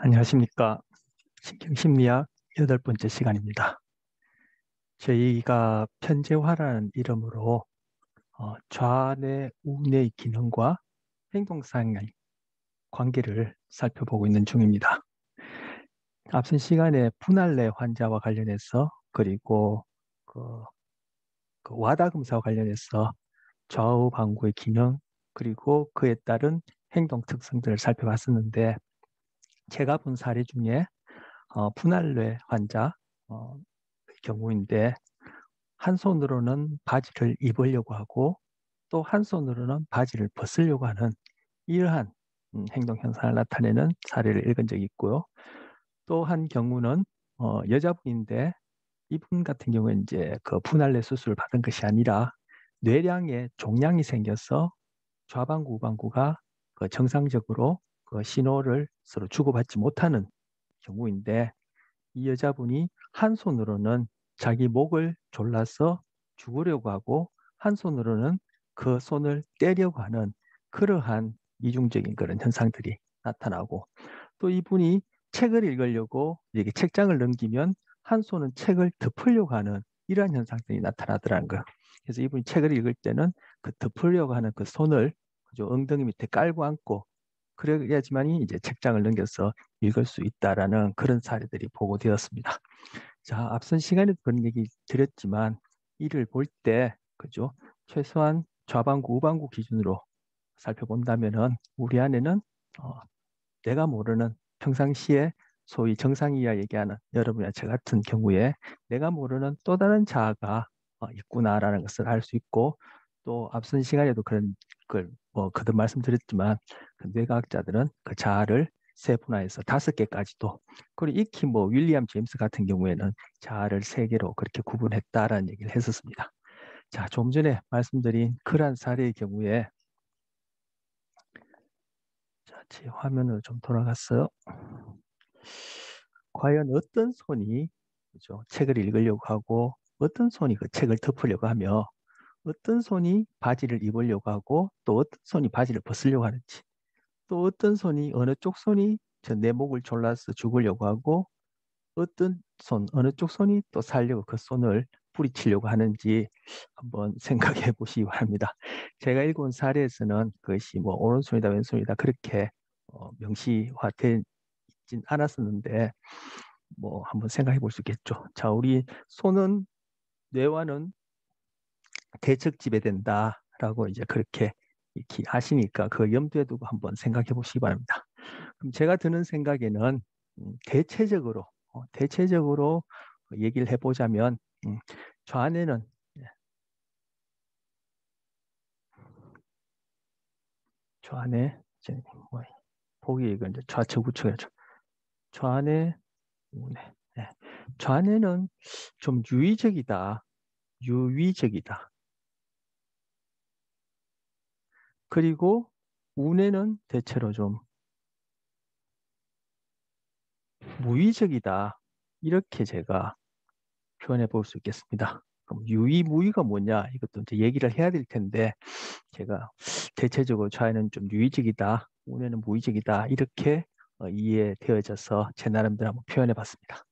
안녕하십니까. 신경심리학 8번째 시간입니다. 저희가 편재화라는 이름으로 좌뇌, 우뇌의 기능과 행동상의 관계를 살펴보고 있는 중입니다. 앞선 시간에 분할뇌 환자와 관련해서 그리고 그, 그 와다금사와 관련해서 좌우 방구의 기능 그리고 그에 따른 행동 특성들을 살펴봤었는데 제가 본 사례 중에 분할뇌 환자 경우인데 한 손으로는 바지를 입으려고 하고 또 한 손으로는 바지를 벗으려고 하는 이러한 행동 현상을 나타내는 사례를 읽은 적이 있고요. 또 한 경우는 여자분인데 이분 같은 경우에 이제 그 분할뇌 수술을 받은 것이 아니라 뇌량에 종양이 생겨서 좌방구, 우방구가 그 정상적으로 그 신호를 서로 주고받지 못하는 경우인데 이 여자분이 한 손으로는 자기 목을 졸라서 죽으려고 하고 한 손으로는 그 손을 떼려고 하는 그러한 이중적인 그런 현상들이 나타나고 또 이분이 책을 읽으려고 이렇게 책장을 넘기면 한 손은 책을 덮으려고 하는 이러한 현상들이 나타나더라는 거예요. 그래서 이분이 책을 읽을 때는 그 덮으려고 하는 그 손을 그죠? 엉덩이 밑에 깔고 앉고 그래야지만이 이제 책장을 넘겨서 읽을 수 있다라는 그런 사례들이 보고되었습니다. 자, 앞선 시간에도 그런 얘기 드렸지만 이를 볼 때 그죠? 최소한 좌방구, 우방구 기준으로 살펴본다면은 우리 안에는 어, 내가 모르는 평상시에 소위 정상이야 얘기하는 여러분이나 저 같은 경우에 내가 모르는 또 다른 자아가 있구나라는 것을 알 수 있고 또 앞선 시간에도 그런 걸 뭐 거듭 말씀드렸지만 그 뇌과학자들은 그 자아를 세 분화해서 5개까지도 그리고 익히 뭐 윌리엄 제임스 같은 경우에는 자아를 3개로 그렇게 구분했다라는 얘기를 했었습니다. 자, 좀 전에 말씀드린 그러한 사례의 경우에 자, 제 화면으로 좀 돌아갔어요. 과연 어떤 손이 그죠? 책을 읽으려고 하고 어떤 손이 그 책을 덮으려고 하며 어떤 손이 바지를 입으려고 하고 또 어떤 손이 바지를 벗으려고 하는지 또 어떤 손이 어느 쪽 손이 저 내 목을 졸라서 죽으려고 하고 어떤 손 어느 쪽 손이 또 살려고 그 손을 뿌리치려고 하는지 한번 생각해 보시기 바랍니다. 제가 읽어온 사례에서는 그것이 뭐 오른손이다 왼손이다 그렇게 명시화되진 않았었는데 뭐 한번 생각해 볼 수 있겠죠. 자, 우리 손은 뇌와는 대척 지배된다라고 이제 그렇게 이렇게 하시니까 그 염두에 두고 한번 생각해 보시기 바랍니다. 그럼 제가 드는 생각에는 대체적으로 얘기를 해보자면 좌뇌는 예, 좌뇌 이제 뭐 보기 이건 이제 좌측 우측이죠. 좌뇌 우뇌 예. 좌뇌는 좀 유의적이다. 유의적이다. 그리고 우뇌는 대체로 좀 무의적이다. 이렇게 제가 표현해 볼 수 있겠습니다. 그럼 유의무의가 뭐냐? 이것도 이제 얘기를 해야 될 텐데 제가 대체적으로 좌에는 좀 유의적이다, 우에는 무의적이다 이렇게 이해되어져서 제 나름대로 한번 표현해 봤습니다.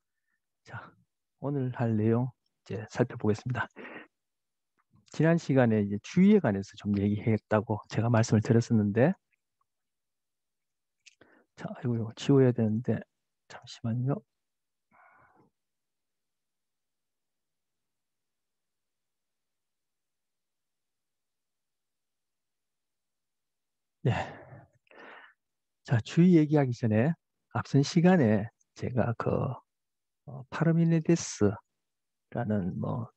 자, 오늘 할 내용 이제 살펴보겠습니다. 지난 시간에 이제 주의에 관해서 좀 얘기했다고 제가 말씀을 드렸었는데 자, 이거 지워야 되는데 잠시만요. 네. 자, 주의 얘기하기 전에 앞선 시간에 제가 그 파르미니데스라는 뭐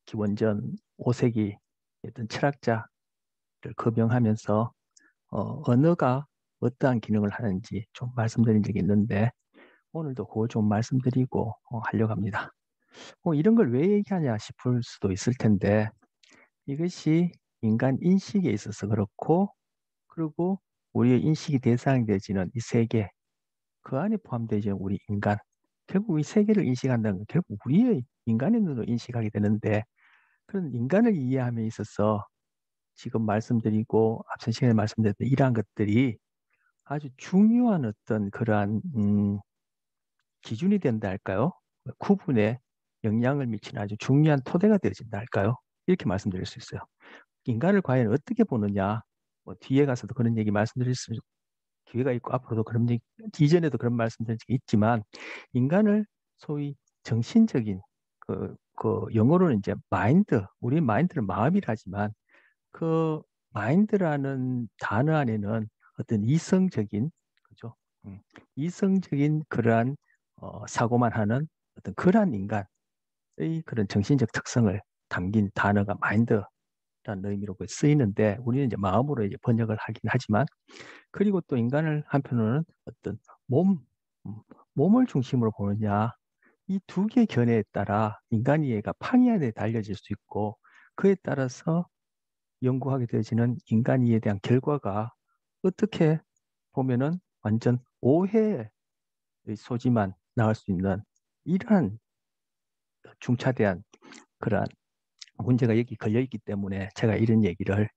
기원전 5세기 어떤 철학자를 거명하면서 언어가 어떠한 기능을 하는지 좀 말씀드린 적이 있는데 오늘도 그거 좀 말씀드리고 하려고 합니다. 이런 걸 왜 얘기하냐 싶을 수도 있을 텐데 이것이 인간 인식에 있어서 그렇고 그리고 우리의 인식이 대상이 되지는 이 세계 그 안에 포함되어 있는 우리 인간 결국 이 세계를 인식한다는 건 결국 우리의 인간의 눈으로 인식하게 되는데 그런 인간을 이해함에 있어서 지금 말씀드리고 앞선 시간에 말씀드렸던 이러한 것들이 아주 중요한 어떤 그러한 기준이 된다 할까요? 구분에 영향을 미치는 아주 중요한 토대가 되어진다 할까요? 이렇게 말씀드릴 수 있어요. 인간을 과연 어떻게 보느냐? 뭐 뒤에 가서도 그런 얘기 말씀드릴 수 기회가 있고 앞으로도 그런 얘기, 이전에도 그런 말씀드린 적이 있지만 인간을 소위 정신적인 그 영어로는 이제 마인드, 우리 마인드는 마음이라 하지만 그 마인드라는 단어 안에는 어떤 이성적인 그죠? 음, 이성적인 그러한 사고만 하는 어떤 그러한 인간의 그런 정신적 특성을 담긴 단어가 마인드라는 의미로 쓰이는데 우리는 이제 마음으로 이제 번역을 하긴 하지만 그리고 또 인간을 한편으로는 어떤 몸, 음, 몸을 중심으로 보느냐 이 두 개의 견해에 따라 인간 이해가 판이안에 달려질 수 있고 그에 따라서 연구하게 되어지는 인간 이해에 대한 결과가 어떻게 보면은 완전 오해의 소지만 나올 수 있는 이러한 중차대한 그러한 문제가 여기 걸려 있기 때문에 제가 이런 얘기를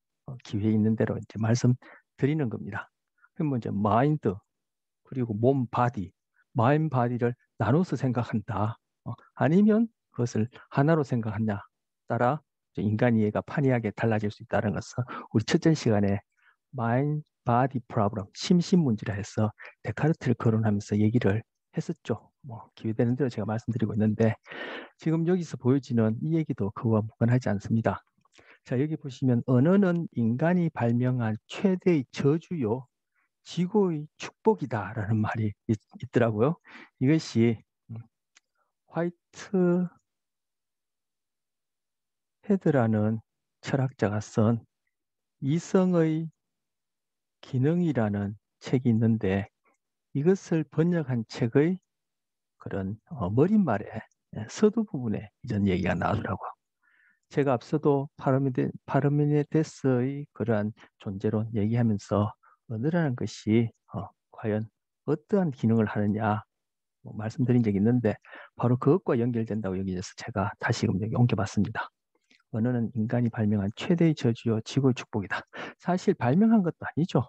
기회 있는 대로 이제 말씀드리는 겁니다. 그럼 이제 마인드 그리고 몸 바디, 마인 바디를 나눠서 생각한다. 아니면 그것을 하나로 생각하냐 따라 인간 이해가 판이하게 달라질 수 있다는 것은 우리 첫째 시간에 마인 바디 프로블럼 심신 문제라 해서 데카르트를 거론하면서 얘기를 했었죠. 뭐 기회되는 대로 제가 말씀드리고 있는데 지금 여기서 보여지는 이 얘기도 그와 무관하지 않습니다. 자, 여기 보시면 언어는 인간이 발명한 최대의 저주요 지구의 축복이다라는 말이 있더라고요. 이것이 화이트 헤드라는 철학자가 쓴 이성의 기능이라는 책이 있는데 이것을 번역한 책의 그런 머릿말에 서두 부분에 이런 얘기가 나오더라고요. 제가 앞서도 파르메니데스의 그러한 존재론 얘기하면서 언어라는 것이 과연 어떠한 기능을 하느냐 뭐 말씀드린 적이 있는데 바로 그것과 연결된다고 여기에서 제가 다시금 여기 옮겨봤습니다. 언어는 인간이 발명한 최대의 저주요 지구의 축복이다. 사실 발명한 것도 아니죠.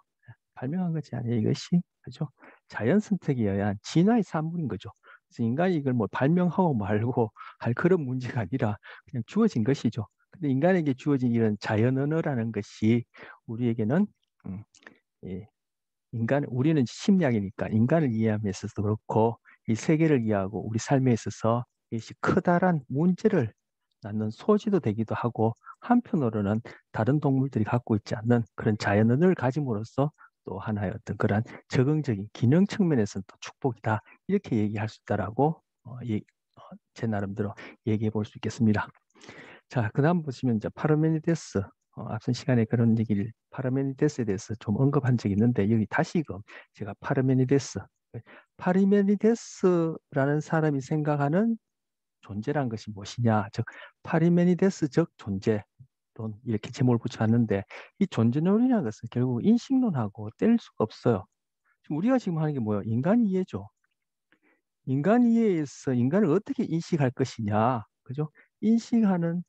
발명한 것이 아니에요. 이것이 그죠? 자연 선택에 의한 진화의 산물인 거죠. 그래서 인간이 이걸 뭐 발명하고 말고 할 그런 문제가 아니라 그냥 주어진 것이죠. 근데 인간에게 주어진 이런 자연 언어라는 것이 우리에게는 음, 예, 우리는 심리학이니까 인간을 이해함에 있어서 그렇고 이 세계를 이해하고 우리 삶에 있어서 이것이 커다란 문제를 낳는 소지도 되기도 하고 한편으로는 다른 동물들이 갖고 있지 않는 그런 자연을 가짐으로써 또 하나의 어떤 그런 적응적인 기능 측면에서는 또 축복이다 이렇게 얘기할 수 있다라고 제 나름대로 얘기해 볼 수 있겠습니다. 자, 그다음 보시면 이제 파르메니데스 앞선 시간에 그런 얘기를 파르메니데스에 대해서 좀 언급한 적이 있는데 여기 다시금 제가 파르메니데스라는 사람이 생각하는 존재란 것이 무엇이냐 즉 파르메니데스적 존재 론 이렇게 제목을 붙여놨는데 이 존재론이라는 것은 결국 인식론하고 뗄 수가 없어요. 우리가 지금 하는 게 뭐예요? 인간 이해죠. 인간 이해에서 인간을 어떻게 인식할 것이냐 그죠? 인식하는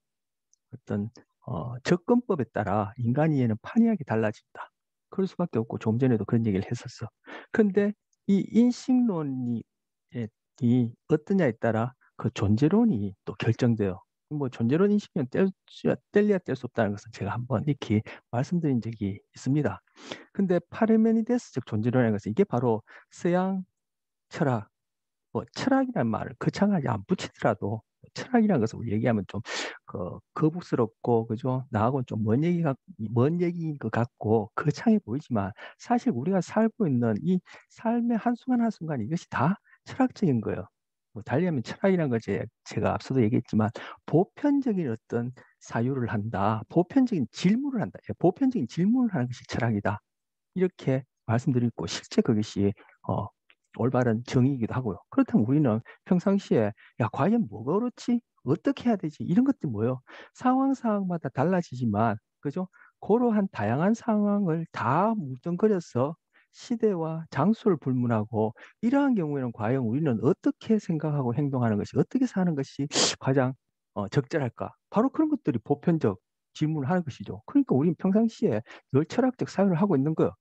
어떤 접근법에 따라 인간 이해는 판이하게 달라진다. 그럴 수밖에 없고 좀 전에도 그런 얘기를 했었어. 근데 이 인식론이 이 어떠냐에 따라 그 존재론이 또 결정돼요. 뭐 존재론 인식은 뗄래야 뗄 수 없다는 것은 제가 한번 이렇게 말씀드린 적이 있습니다. 근데 파르메니데스적 존재론이라는 것은 이게 바로 서양 철학 뭐 철학이라는 말을 거창하게 안 붙이더라도 철학이라는 것을 얘기하면 좀 거북스럽고 그죠? 나하고는 좀 먼 얘기인 것 같고 거창해 보이지만 사실 우리가 살고 있는 이 삶의 한순간 한순간 이것이 다 철학적인 거예요. 뭐 달리하면 철학이라는 것이 제가 앞서도 얘기했지만 보편적인 어떤 사유를 한다. 보편적인 질문을 한다. 보편적인 질문을 하는 것이 철학이다. 이렇게 말씀드리고 실제 그것이 어, 올바른 정의이기도 하고요. 그렇다면 우리는 평상시에 야 과연 뭐가 그렇지? 어떻게 해야 되지? 이런 것들 뭐예요? 상황마다 달라지지만 그죠? 그러한 다양한 상황을 다 뭉뚱그려서 시대와 장소를 불문하고 이러한 경우에는 과연 우리는 어떻게 생각하고 행동하는 것이 어떻게 사는 것이 가장 적절할까? 바로 그런 것들이 보편적 질문을 하는 것이죠. 그러니까 우리는 평상시에 늘 철학적 사유를 하고 있는 거예요.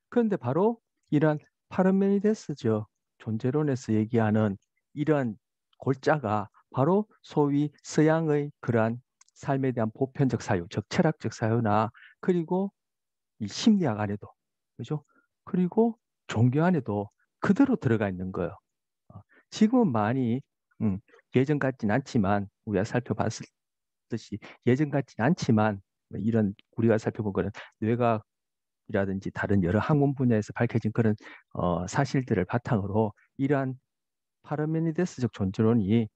그런데 바로 이러한 파르메니데스적 존재론에서 얘기하는 이러한 골자가 바로 소위 서양의 그러한 삶에 대한 보편적 사유, 즉 철학적 사유나 그리고 이 심리학 안에도 그죠? 그리고 종교 안에도 그대로 들어가 있는 거예요. 어, 지금은 많이 음, 예전 같진 않지만 우리가 살펴봤을 듯이 예전 같진 않지만 이런 우리가 살펴본 거는 뇌과이라든지 다른 여러 학문 분야에서 밝혀진 그런 사실들을 바탕으로 이러한 파르메니데스적 존재론이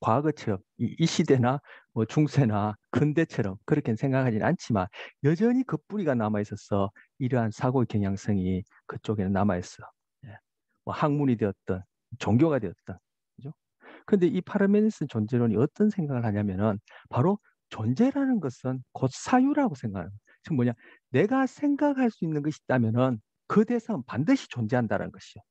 과거처럼 이 시대나 뭐 중세나 근대처럼 그렇게 생각하지는 않지만 여전히 그 뿌리가 남아 있어서 이러한 사고의 경향성이 그쪽에는 남아 있어. 예. 뭐 학문이 되었든 종교가 되었든 그죠? 근데 이 파르메니데스 존재론이 어떤 생각을 하냐면은 바로 존재라는 것은 곧 사유라고 생각하는 거예요. 즉 뭐냐? 내가 생각할 수 있는 것이 있다면은 그 대상은 반드시 존재한다는 것이요.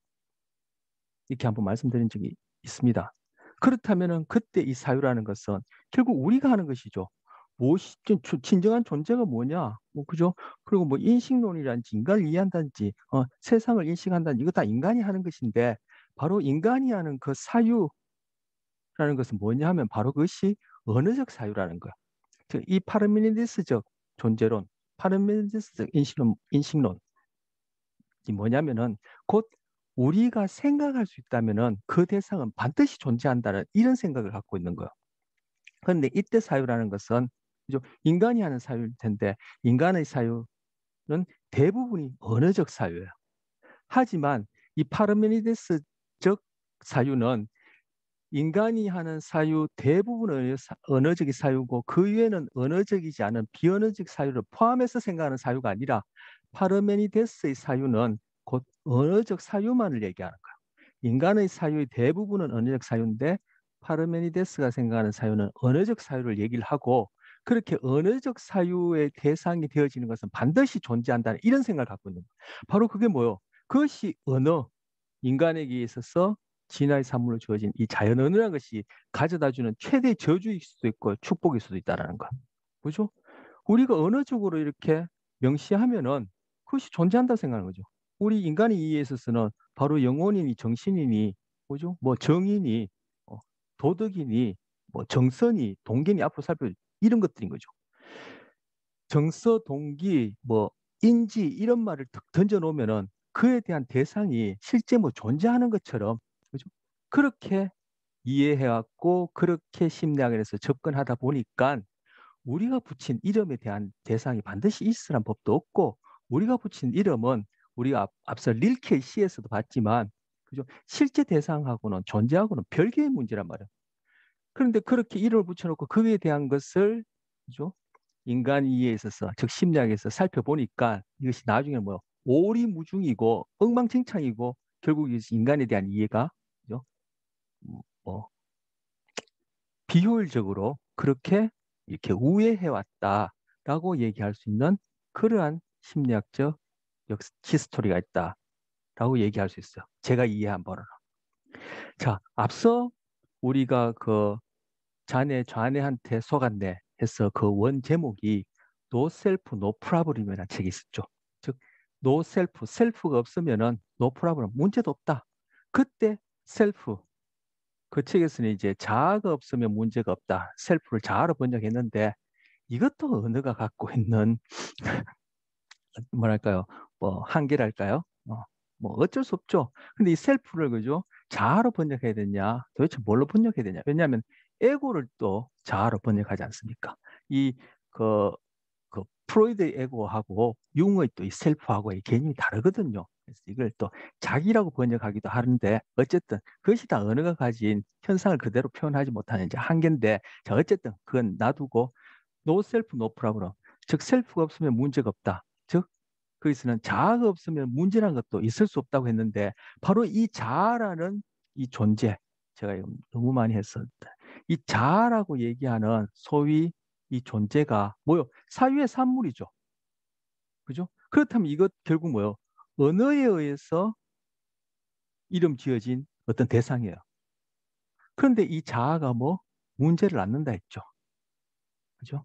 이렇게 한번 말씀드린 적이 있습니다. 그렇다면은 그때 이 사유라는 것은 결국 우리가 하는 것이죠. 무엇이 진정한 존재가 뭐냐? 뭐 그죠? 그리고 뭐 인식론이란지 인간을 이해한다든지 세상을 인식한다든지 이거 다 인간이 하는 것인데 바로 인간이 하는 그 사유라는 것은 뭐냐 하면 바로 그것이 언어적 사유라는 거야. 즉 이 파르메니데스적 존재론, 파르메니데스적 인식론이 뭐냐면은 곧 우리가 생각할 수 있다면은 그 대상은 반드시 존재한다는 이런 생각을 갖고 있는 거예요. 그런데 이때 사유라는 것은 그죠? 인간이 하는 사유일 텐데 인간의 사유는 대부분이 언어적 사유예요. 하지만 이 파르메니데스적 사유는 인간이 하는 사유 대부분은 언어적인 사유고 그 위에는 언어적이지 않은 비언어적 사유를 포함해서 생각하는 사유가 아니라 파르메니데스의 사유는 곧 언어적 사유만을 얘기하는 거예요. 인간의 사유의 대부분은 언어적 사유인데 파르메니데스가 생각하는 사유는 언어적 사유를 얘기를 하고 그렇게 언어적 사유의 대상이 되어지는 것은 반드시 존재한다는 이런 생각을 갖고 있는 거예요. 바로 그게 뭐요? 그것이 언어, 인간에게 있어서 진화의 산물로 주어진 이 자연 언어라는 것이 가져다주는 최대의 저주일 수도 있고 축복일 수도 있다는 거. 그죠? 우리가 언어적으로 이렇게 명시하면은 그것이 존재한다 생각하는 거죠. 우리 인간의 이해에 있어서는 바로 영혼이니 정신이니 그죠? 뭐 정의니 어, 도덕이니 뭐 정선이 동기니 앞으로 살펴볼 이런 것들인 거죠. 정서 동기 뭐 인지 이런 말을 딱 던져 놓으면은 그에 대한 대상이 실제 뭐 존재하는 것처럼 그죠? 그렇게 이해해왔고 그렇게 심리학에서 접근하다 보니까 우리가 붙인 이름에 대한 대상이 반드시 있으란 법도 없고 우리가 붙인 이름은 우리가 앞서 릴케의 시에서도 봤지만 그죠? 실제 대상하고는 존재하고는 별개의 문제란 말이에요. 그런데 그렇게 이름을 붙여놓고 그에 대한 것을 그죠? 인간 이해에 있어서 즉 심리학에서 살펴보니까 이것이 나중에 뭐 오리무중이고 엉망진창이고 결국 이것이 인간에 대한 이해가 그죠? 뭐 비효율적으로 그렇게 이렇게 우회해 왔다라고 얘기할 수 있는 그러한 심리학적 히스토리가 있다라고 얘기할 수 있어요. 제가 이해한 바로는. 자, 앞서 우리가 그 좌뇌한테 속았네 해서 그 원 제목이 No Self, No Problem이라는 책이 있었죠. 즉, No Self, 셀프가 없으면은 No Problem, 문제도 없다. 그때 셀프, 그 책에서는 이제 자아가 없으면 문제가 없다. 셀프를 자아로 번역했는데 이것도 언어가 갖고 있는 뭐랄까요? 뭐 한계랄까요? 뭐 어쩔 수 없죠. 근데 이 셀프를 그죠? 자아로 번역해야 되냐? 도대체 뭘로 번역해야 되냐? 왜냐하면 에고를 또 자아로 번역하지 않습니까? 이그 프로이드의 에고하고 융의 또 이 셀프하고 이 개념이 다르거든요. 그래서 이걸 또 자기라고 번역하기도 하는데 어쨌든 그것이 다 언어가 가진 현상을 그대로 표현하지 못하는 이제 한계인데 자 어쨌든 그건 놔두고 노 셀프 노 프라브럼 즉 셀프가 없으면 문제가 없다. 즉 거기서는 자아가 없으면 문제라는 것도 있을 수 없다고 했는데 바로 이 자아라는 이 존재 제가 이거 너무 많이 했었는데 이 자아라고 얘기하는 소위 이 존재가 뭐요? 사유의 산물이죠. 그죠? 그렇다면 이것 결국 뭐요? 언어에 의해서 이름 지어진 어떤 대상이에요. 그런데 이 자아가 뭐 문제를 낳는다 했죠. 그죠?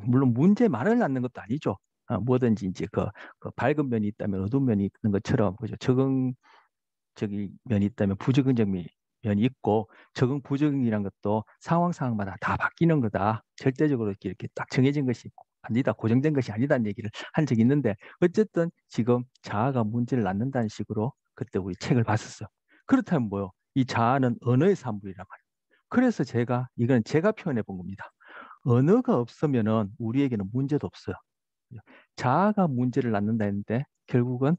물론 문제만을 낳는 것도 아니죠. 뭐든지 이제 그 밝은 면이 있다면 어두운 면이 있는 것처럼, 그죠? 적응적인 면이 있다면 부적응적 면이 있고, 적응 부적응이란 것도 상황 상황마다 다 바뀌는 거다. 절대적으로 이렇게 딱 정해진 것이 아니다, 고정된 것이 아니다는 얘기를 한 적이 있는데, 어쨌든 지금 자아가 문제를 낳는다는 식으로 그때 우리 책을 봤었어. 그렇다면 뭐요? 이 자아는 언어의 산물이란 말이에요. 그래서 이건 제가 표현해 본 겁니다. 언어가 없으면은 우리에게는 문제도 없어요. 자아가 문제를 낳는다 했는데, 결국은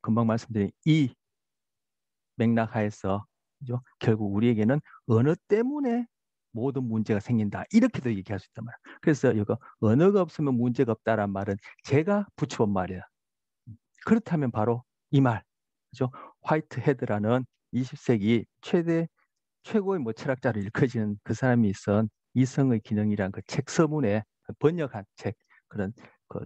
금방 말씀드린 이 맥락 하에서, 그죠? 결국 우리에게는 언어 때문에 모든 문제가 생긴다, 이렇게도 얘기할 수 있단 말이야. 그래서 이거 언어가 없으면 문제가 없다란 말은 제가 붙여본 말이야. 그렇다면 바로 이 말, 그죠? 화이트 헤드라는 20세기 최고의 뭐 철학자로 일컬어지는 그 사람이 쓴 이성의 기능이란 그 책 서문에 번역한 책, 그런 그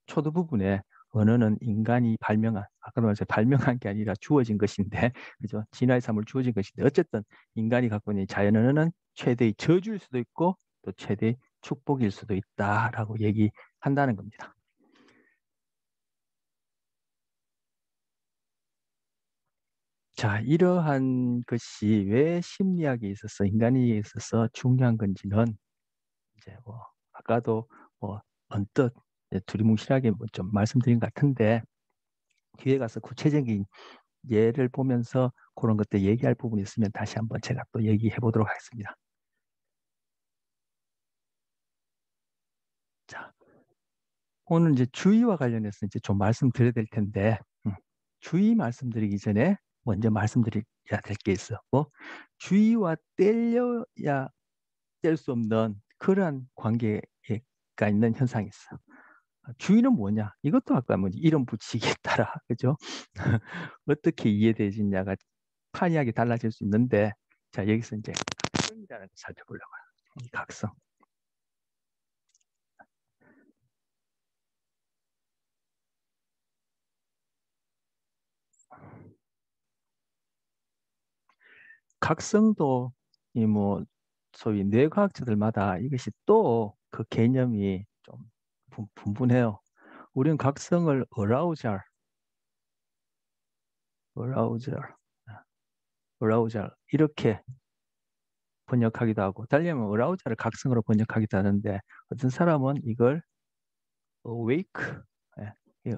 초도 부분에, 언어는 인간이 발명한, 아까 말해서 발명한 게 아니라 주어진 것인데, 그죠? 진화의 삶을 주어진 것인데, 어쨌든 인간이 갖고 있는 자연 언어는 최대의 저주일 수도 있고 또 최대의 축복일 수도 있다라고 얘기한다는 겁니다. 자, 이러한 것이 왜 심리학에 있어서, 인간에 있어서 중요한 건지는, 이제 뭐 아까도 뭐 언뜻 두리뭉실하게 뭐 좀 말씀드린 것 같은데, 뒤에 가서 구체적인 예를 보면서 그런 것들 얘기할 부분이 있으면 다시 한번 제가 또 얘기해 보도록 하겠습니다. 자, 오늘 이제 주의와 관련해서 이제 좀 말씀드려야 될 텐데, 주의 말씀드리기 전에 먼저 말씀드려야 될 게 있어. 뭐 주의와 뗄려야 뗄 수 없는 그러한 관계가 있는 현상이 있어. 주의는 뭐냐? 이것도 아까 뭐 이름 붙이기에 따라 그죠? 어떻게 이해되느냐가 판이하게 달라질 수 있는데, 자, 여기서 이제 각성이라는 걸 살펴보려고 해요. 이 각성. 각성도 이 뭐 소위 뇌과학자들마다 이것이 또 그 개념이 좀 분분해요. 우리는 각성을 어라우절, 어라우절 이렇게 번역하기도 하고, 달리면 어라우절을 각성으로 번역하기도 하는데, 어떤 사람은 이걸 awake, 예,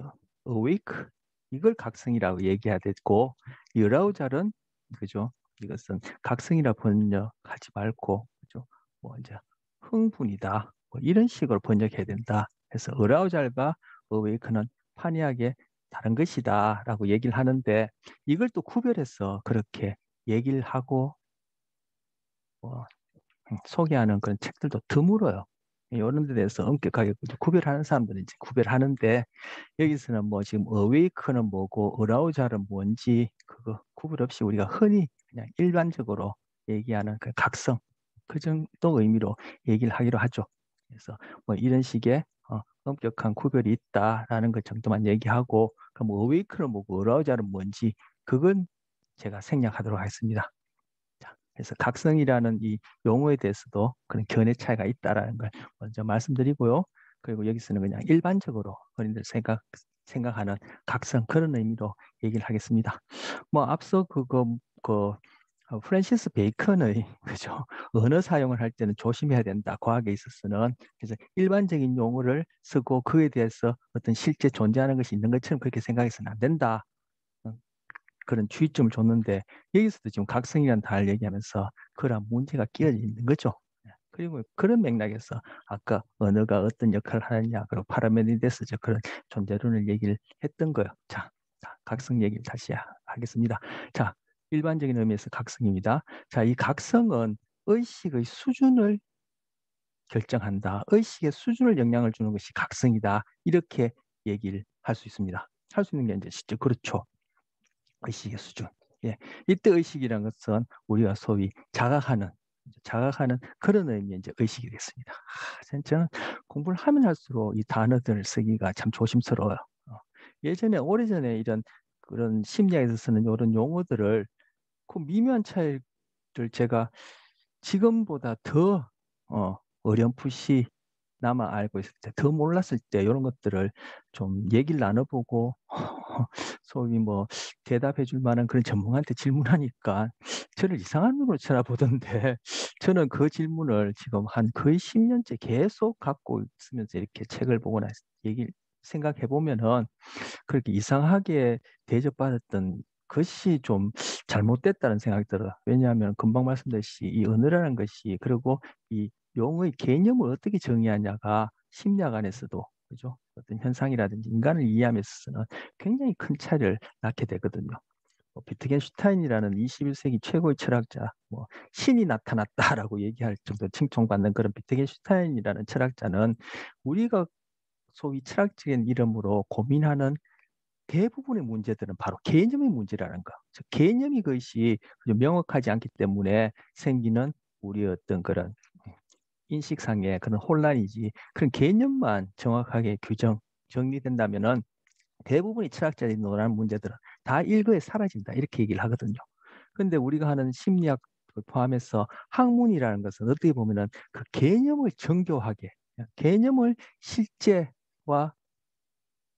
awake 이걸 각성이라고 얘기해야 되고, 이 어라우절은, 그죠? 이것은 각성이라 번역하지 말고, 그죠? 뭐 이제 흥분이다, 뭐 이런 식으로 번역해야 된다. 그래서 어라우절과 awake는 판이하게 다른 것이다라고 얘기를 하는데, 이걸 또 구별해서 그렇게 얘기를 하고 뭐 소개하는 그런 책들도 드물어요. 이런 데 대해서 엄격하게 구별하는 사람들은 이제 구별하는데, 여기서는 뭐 지금 어웨이크는 뭐고 어라우잘은 뭔지 그거 구분 없이 우리가 흔히 그냥 일반적으로 얘기하는 그 각성, 그 정도 의미로 얘기를 하기로 하죠. 그래서 뭐 이런 식의 엄격한 구별이 있다라는 것 정도만 얘기하고, 그럼 어웨이크는 뭐고 어라우잘은 뭔지 그건 제가 생략하도록 하겠습니다. 자, 그래서 각성이라는 이 용어에 대해서도 그런 견해 차이가 있다라는 걸 먼저 말씀드리고요. 그리고 여기서는 그냥 일반적으로 흔히들 생각하는 각성, 그런 의미로 얘기를 하겠습니다. 뭐 앞서 프랜시스 베이컨의 그죠, 언어 사용을 할 때는 조심해야 된다, 과학에 있어서는. 그래서 일반적인 용어를 쓰고 그에 대해서 어떤 실제 존재하는 것이 있는 것처럼 그렇게 생각해서는 안 된다, 그런 주의점을 줬는데, 여기서도 지금 각성이라는 단어를 얘기하면서 그런 문제가 끼어 있는 거죠. 그리고 그런 맥락에서 아까 언어가 어떤 역할을 하느냐, 그리고 파라메니데스죠, 그런 존재론을 얘기를 했던 거예요. 자, 각성 얘기를 다시 하겠습니다. 자, 일반적인 의미에서 각성입니다. 자, 이 각성은 의식의 수준을 결정한다, 의식의 수준을 영향을 주는 것이 각성이다, 이렇게 얘기를 할 수 있습니다. 할 수 있는 게 이제 진짜 그렇죠. 의식의 수준. 예, 이때 의식이란 것은 우리가 소위 자각하는 그런 의미의 이제 의식이 됐습니다. 저는 공부를 하면 할수록 이 단어들을 쓰기가 참 조심스러워요. 예전에 오래전에 이런 그런 심리학에서 쓰는 이런 용어들을, 그 미묘한 차이를 제가 지금보다 더 어렴풋이 나만 알고 있을 때, 더 몰랐을 때 이런 것들을 좀 얘기를 나눠보고 소위 뭐 대답해 줄 만한 그런 전문가한테 질문하니까 저를 이상한 눈으로 쳐다보던데 저는 그 질문을 지금 한 거의 10년째 계속 갖고 있으면서 이렇게 책을 보거나 얘기를 생각해 보면은 그렇게 이상하게 대접받았던 것이 좀 잘못됐다는 생각이 들어요. 왜냐하면 금방 말씀드렸듯이 이 언어라는 것이, 그리고 이 용어의 개념을 어떻게 정의하냐가 심리학 안에서도, 그죠? 어떤 현상이라든지 인간을 이해함에 있어서는 굉장히 큰 차이를 낳게 되거든요. 뭐 비트겐슈타인이라는 21세기 최고의 철학자, 뭐 신이 나타났다라고 얘기할 정도 칭송받는 그런 비트겐슈타인이라는 철학자는 우리가 소위 철학적인 이름으로 고민하는 대부분의 문제들은 바로 개념의 문제라는 거. 즉 개념이 그것이 명확하지 않기 때문에 생기는 우리의 어떤 그런 인식상의 그런 혼란이지, 그런 개념만 정확하게 정리된다면은 대부분의 철학자들이 논하는 문제들은 다 일거에 사라진다, 이렇게 얘기를 하거든요. 근데 우리가 하는 심리학 포함해서 학문이라는 것은 어떻게 보면은 그 개념을 정교하게, 개념을 실제와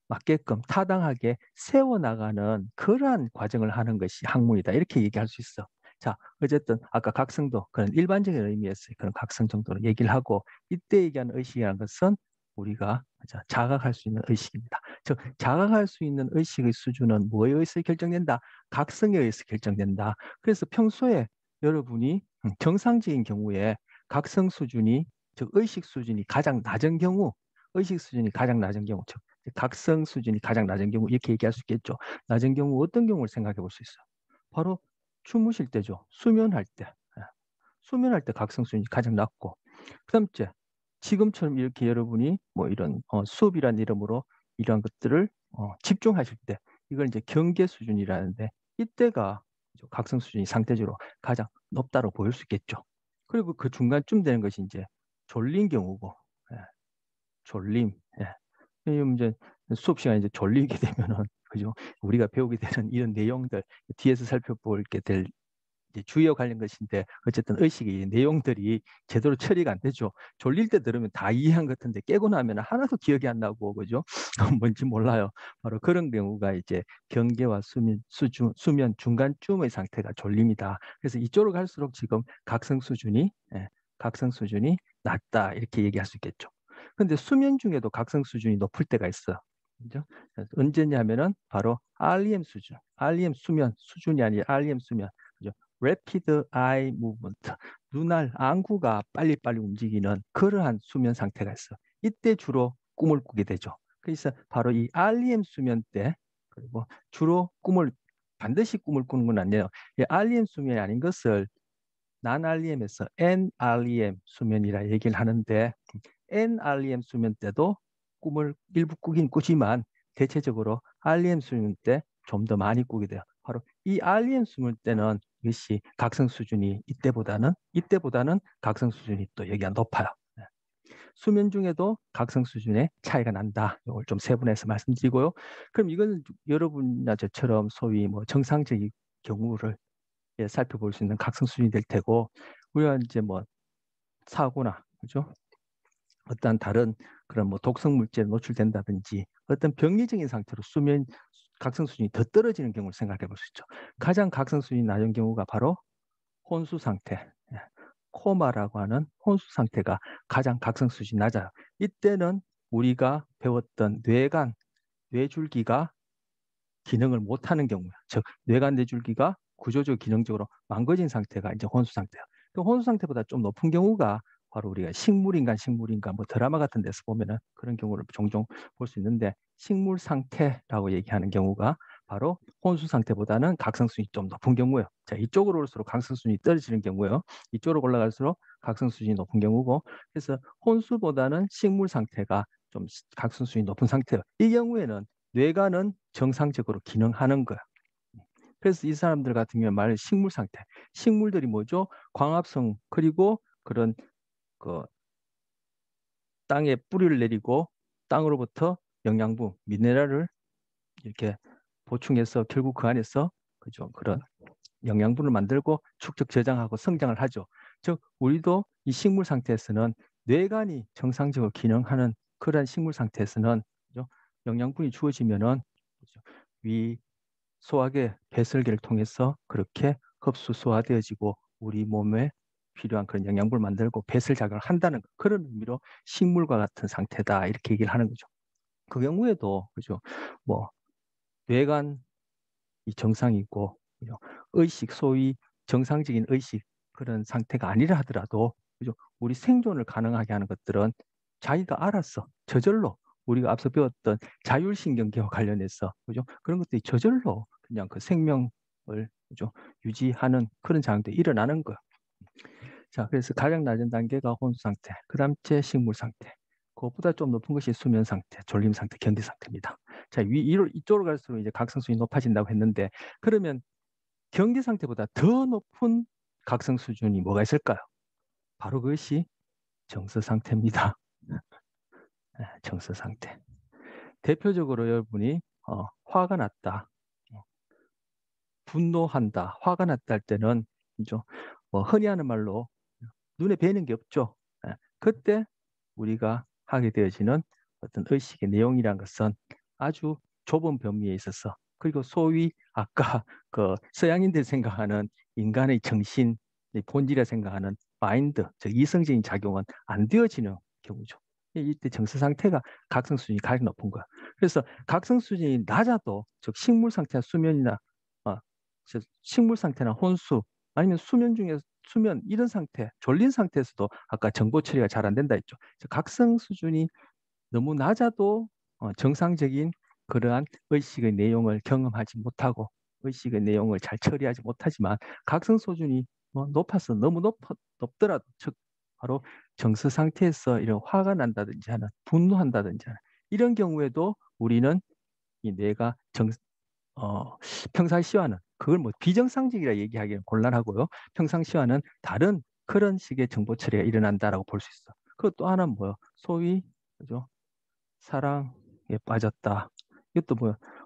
맞게끔 타당하게 세워나가는 그러한 과정을 하는 것이 학문이다, 이렇게 얘기할 수 있어. 자, 어쨌든 아까 각성도 그런 일반적인 의미에서의 그런 각성 정도로 얘기를 하고, 이때 얘기하는 의식이라는 것은 우리가 자각할 수 있는 의식입니다. 즉 자각할 수 있는 의식의 수준은 뭐에 의해서 결정된다? 각성에 의해서 결정된다. 그래서 평소에 여러분이 정상적인 경우에 각성 수준이, 즉 의식 수준이 가장 낮은 경우, 의식 수준이 가장 낮은 경우, 즉 각성 수준이 가장 낮은 경우, 이렇게 얘기할 수 있겠죠. 낮은 경우 어떤 경우를 생각해 볼 수 있어요? 바로 주무실 때죠. 수면할 때. 예. 수면할 때 각성 수준이 가장 낮고, 그다음째 지금처럼 이렇게 여러분이 뭐 이런 수업이라는 이름으로 이러한 것들을 집중하실 때, 이걸 이제 경계 수준이라는데, 이때가 각성 수준이 상대적으로 가장 높다고 보일 수 있겠죠. 그리고 그 중간쯤 되는 것이 이제 졸린 경우고, 예. 졸림. 예. 왜냐면 이제 수업 시간에 이제 졸리게 되면은 그죠? 우리가 배우게 되는 이런 내용들 뒤에서 살펴볼게 될 이제 주요 관련 것인데, 어쨌든 의식의 내용들이 제대로 처리가 안 되죠. 졸릴 때 들으면 다 이해한 것 같은데 깨고 나면 하나도 기억이 안 나고, 그죠? 뭔지 몰라요. 바로 그런 경우가 이제 경계와 수면 중간쯤의 상태가 졸림이다. 그래서 이쪽으로 갈수록 지금 각성 수준이, 예, 각성 수준이 낮다, 이렇게 얘기할 수 있겠죠. 근데 수면 중에도 각성 수준이 높을 때가 있어. 그죠? 언제냐면은 바로 REM 수준, REM 수면 수준이 아니라 REM 수면. 그죠? Rapid Eye Movement, 눈알 안구가 빨리빨리 움직이는 그러한 수면 상태가 있어. 이때 주로 꿈을 꾸게 되죠. 그래서 바로 이 REM 수면 때, 그리고 주로 반드시 꿈을 꾸는 건 아니에요. 이 REM 수면이 아닌 것을 non-REM에서 NREM 수면이라 얘기를 하는데, NREM 수면 때도 꿈을 일부 꾸긴 꾸지만 대체적으로 REM 수면 때 좀 더 많이 꾸게 돼요. 바로 이 REM 수면 때는 이것이 각성 수준이 이때보다는 각성 수준이 또 여기가 높아요. 네. 수면 중에도 각성 수준의 차이가 난다. 이걸 좀 세분해서 말씀드리고요. 그럼 이건 여러분이나 저처럼 소위 뭐 정상적인 경우를 살펴볼 수 있는 각성 수준이 될 테고, 우리가 이제 뭐 사고나, 그죠? 어떠한 다른 그런 뭐 독성 물질에 노출된다든지 어떤 병리적인 상태로 수면 각성 수준이 더 떨어지는 경우를 생각해 볼 수 있죠. 가장 각성 수준이 낮은 경우가 바로 혼수 상태, 예, 코마라고 하는 혼수 상태가 가장 각성 수준이 낮아요. 이때는 우리가 배웠던 뇌줄기가 기능을 못하는 경우야. 즉 뇌간 뇌줄기가 구조적 기능적으로 망가진 상태가 이제 혼수 상태예요. 그 혼수 상태보다 좀 높은 경우가 바로 우리가 식물인간 뭐 드라마 같은 데서 보면은 그런 경우를 종종 볼 수 있는데, 식물 상태라고 얘기하는 경우가 바로 혼수 상태보다는 각성수준이 좀 높은 경우예요. 자, 이쪽으로 올수록 각성수준이 떨어지는 경우예요. 이쪽으로 올라갈수록 각성수준이 높은 경우고, 그래서 혼수보다는 식물 상태가 좀 각성수준이 높은 상태예요. 이 경우에는 뇌가는 정상적으로 기능하는 거야. 그래서 이 사람들 같은 경우는 말 식물 상태. 식물들이 뭐죠? 광합성, 그리고 그런 그 땅에 뿌리를 내리고 땅으로부터 영양분, 미네랄을 이렇게 보충해서 결국 그 안에서, 그죠? 그런 영양분을 만들고 축적 저장하고 성장을 하죠. 즉 우리도 이 식물 상태에서는 뇌간이 정상적으로 기능하는 그러한 식물 상태에서는, 그죠? 영양분이 주어지면은, 그죠? 위 소화계 배설계를 통해서 그렇게 흡수 소화되어지고 우리 몸에 필요한 그런 영양분을 만들고 배설 작용을 한다는 그런 의미로 식물과 같은 상태다 이렇게 얘기를 하는 거죠. 그 경우에도, 그죠? 뭐 뇌간이 정상이고, 그죠? 의식, 소위 정상적인 의식 그런 상태가 아니라 하더라도, 그죠? 우리 생존을 가능하게 하는 것들은 자기가 알아서 저절로, 우리가 앞서 배웠던 자율신경계와 관련해서, 그죠? 그런 것들이 저절로 그냥 그 생명을, 그죠? 유지하는 그런 장면들이 일어나는 거예요. 자, 그래서 가장 낮은 단계가 혼수 상태, 그다음 제식물 상태, 그것보다 좀 높은 것이 수면 상태, 졸림 상태, 견디 상태입니다. 자, 이쪽으로 갈수록 이제 각성 수준이 높아진다고 했는데, 그러면 경계 상태보다 더 높은 각성 수준이 뭐가 있을까요? 바로 그것이 정서 상태입니다. 정서 상태. 대표적으로 여러분이 화가 났다, 분노한다, 화가 났다 할 때는, 그죠? 흔히 하는 말로 눈에 뵈는 게 없죠. 그때 우리가 하게 되어지는 어떤 의식의 내용이란 것은 아주 좁은 범위에 있어서, 그리고 소위 아까 그 서양인들이 생각하는 인간의 정신의 본질이라 생각하는 마인드, 즉 이성적인 작용은 안 되어지는 경우죠. 이때 정서 상태가 각성 수준이 가장 높은 거야. 그래서 각성 수준이 낮아도, 즉 식물 상태나 수면이나 어, 식물 상태나 혼수, 아니면 수면 이런 상태, 졸린 상태에서도 아까 정보 처리가 잘 안 된다 했죠. 각성 수준이 너무 낮아도 정상적인 그러한 의식의 내용을 경험하지 못하고 의식의 내용을 잘 처리하지 못하지만, 각성 수준이 높아서 너무 높더라도, 즉 바로 정서 상태에서 이런 화가 난다든지 하는, 분노한다든지 하는 이런 경우에도 우리는 이 뇌가 평상시와는, 그걸 뭐 비정상적이라 얘기하기는 곤란하고요. 평상시와는 다른 그런 식의 정보 처리가 일어난다라고 볼 수 있어. 그리고 또 하나는 뭐요? 소위, 그죠? 사랑에 빠졌다. 이것도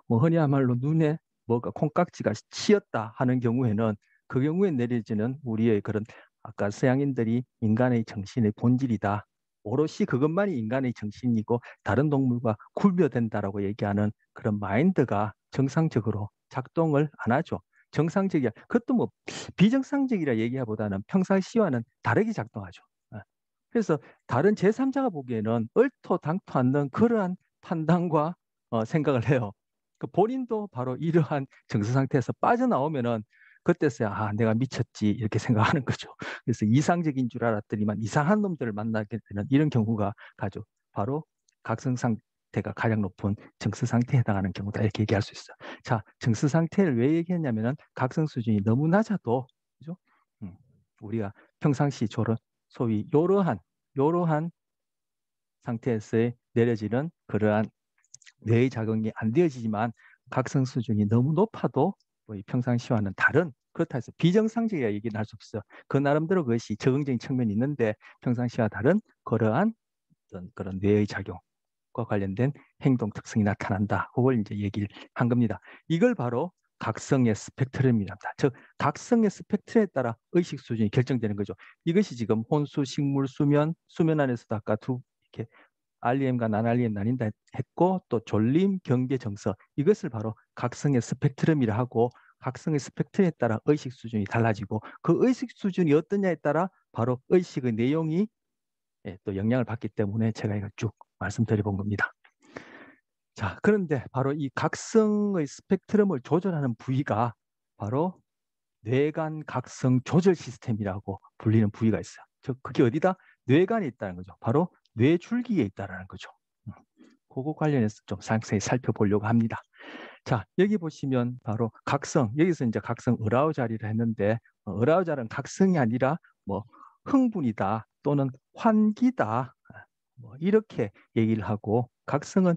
뭐 흔히 말로 눈에 뭐가 콩깍지가 치였다 하는 경우에는, 그 경우에 내려지는 우리의 그런, 아까 서양인들이 인간의 정신의 본질이다, 오롯이 그것만이 인간의 정신이고 다른 동물과 구별된다라고 얘기하는 그런 마인드가 정상적으로 작동을 안 하죠. 정상적이야. 그것도 뭐 비정상적이라 얘기하보다는 평상시와는 다르게 작동하죠. 그래서 다른 제3자가 보기에는 얼토당토 않는 그러한 판단과 생각을 해요. 그 본인도 바로 이러한 정서 상태에서 빠져나오면은 그때서야 내가 미쳤지 이렇게 생각하는 거죠. 그래서 이상적인 줄 알았더니만 이상한 놈들을 만나게 되는 이런 경우가 가죠. 바로 각성 상태가 가장 높은 정서 상태에 해당하는 경우다 이렇게 얘기할 수 있어요. 자, 정서 상태를 왜 얘기했냐면은 각성 수준이 너무 낮아도, 그죠? 우리가 평상시 소위 요러한 상태에서 내려지는 그러한 뇌의 작용이 안 되어지지만, 각성 수준이 너무 높아도 이 평상시와는 다른, 그렇다 해서 비정상적이라 얘기는 할 수 없어요. 그 나름대로 그것이 적응적인 측면이 있는데, 평상시와 다른 그러한 어떤 그런 뇌의 작용과 관련된 행동 특성이 나타난다. 그걸 이제 얘기를 한 겁니다. 이걸 바로 각성의 스펙트럼이랍니다. 즉 각성의 스펙트럼에 따라 의식 수준이 결정되는 거죠. 이것이 지금 혼수, 식물, 수면 안에서도 아까 이렇게 REM과 난REM 나뉜다 했고, 또 졸림, 경계, 정서, 이것을 바로 각성의 스펙트럼이라 하고, 각성의 스펙트럼에 따라 의식 수준이 달라지고, 그 의식 수준이 어떠냐에 따라 바로 의식의 내용이 또 영향을 받기 때문에 제가 이걸 쭉 말씀드려 본 겁니다. 자, 그런데 바로 이 각성의 스펙트럼을 조절하는 부위가 바로 뇌간 각성 조절 시스템이라고 불리는 부위가 있어요. 즉 그게 어디다? 뇌간에 있다는 거죠. 바로 뇌줄기에 있다는 거죠. 그거 관련해서 좀 상세히 살펴보려고 합니다. 자, 여기 보시면 바로 각성, 여기서 이제 각성 어라우잘이라 했는데, 어라우잘은 각성이 아니라 뭐 흥분이다 또는 환기다, 뭐 이렇게 얘기를 하고, 각성은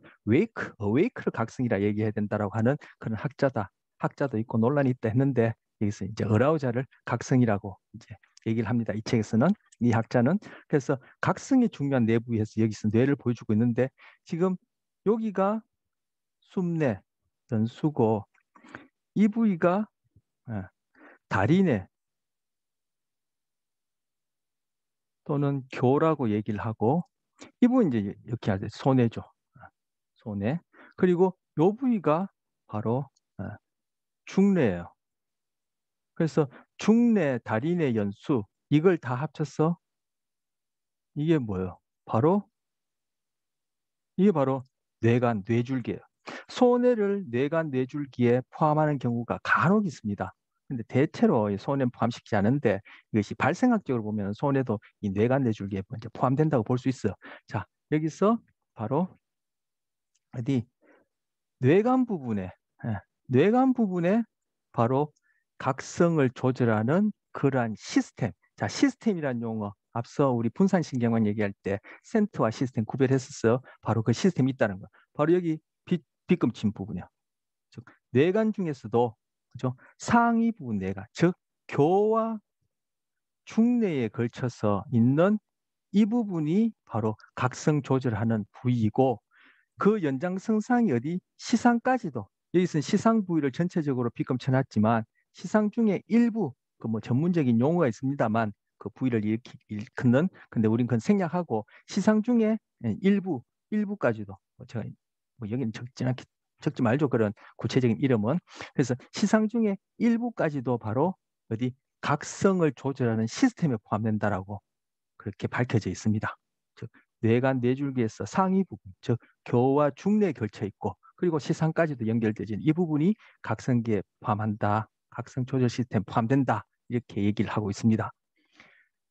어웨이크를 각성이라 얘기해야 된다라고 하는 그런 학자도 있고 논란이 있다 했는데, 여기서 이제 어라우잘을 각성이라고 이제 얘기를 합니다. 이 책에서는, 이 학자는. 그래서 각성이 중요한 내부에서 여기서 뇌를 보여주고 있는데, 지금 여기가 숨내, 연수고, 이 부위가 다리내 또는 교라고 얘기를 하고 이 부분 이제 이렇게 하죠. 손해죠. 손해. 그리고 요 부위가 바로 중뇌예요. 그래서 중뇌, 다리뇌 연수 이걸 다 합쳐서 이게 뭐예요? 바로 이게 바로 뇌간, 뇌줄기예요. 손해를 뇌간, 뇌줄기에 포함하는 경우가 간혹 있습니다. 근데 대체로 이 손해는 포함시키지 않은데 이것이 발생학적으로 보면 손해도 이 뇌간, 뇌줄기에 먼저 포함된다고 볼 수 있어요. 자, 여기서 바로 어디 뇌간 부분에 뇌간 부분에 바로 각성을 조절하는 그러한 시스템. 자, 시스템이란 용어 앞서 우리 분산신경만 얘기할 때 센터와 시스템 구별했었어요. 바로 그 시스템이 있다는 거. 바로 여기 빗금침 부분이요. 즉 뇌간 중에서도 그죠? 상위 부분 뇌간, 즉 교와 중뇌에 걸쳐서 있는 이 부분이 바로 각성 조절하는 부위이고 그 연장선상이 어디 시상까지도 여기서는 시상 부위를 전체적으로 빗금쳐놨지만 시상 중에 일부 그 뭐 전문적인 용어가 있습니다만 그 부위를 일컫는 근데 우린 그건 생략하고 시상 중에 일부까지도 뭐 제가 뭐 여기는 적지 말죠 그런 구체적인 이름은 그래서 시상 중에 일부까지도 바로 어디 각성을 조절하는 시스템에 포함된다라고 그렇게 밝혀져 있습니다. 즉 뇌간 뇌줄기에서 상위 부분, 즉 교와 중뇌에 걸쳐 있고 그리고 시상까지도 연결되진 이 부분이 각성기에 포함한다. 각성 조절 시스템 포함된다. 이렇게 얘기를 하고 있습니다.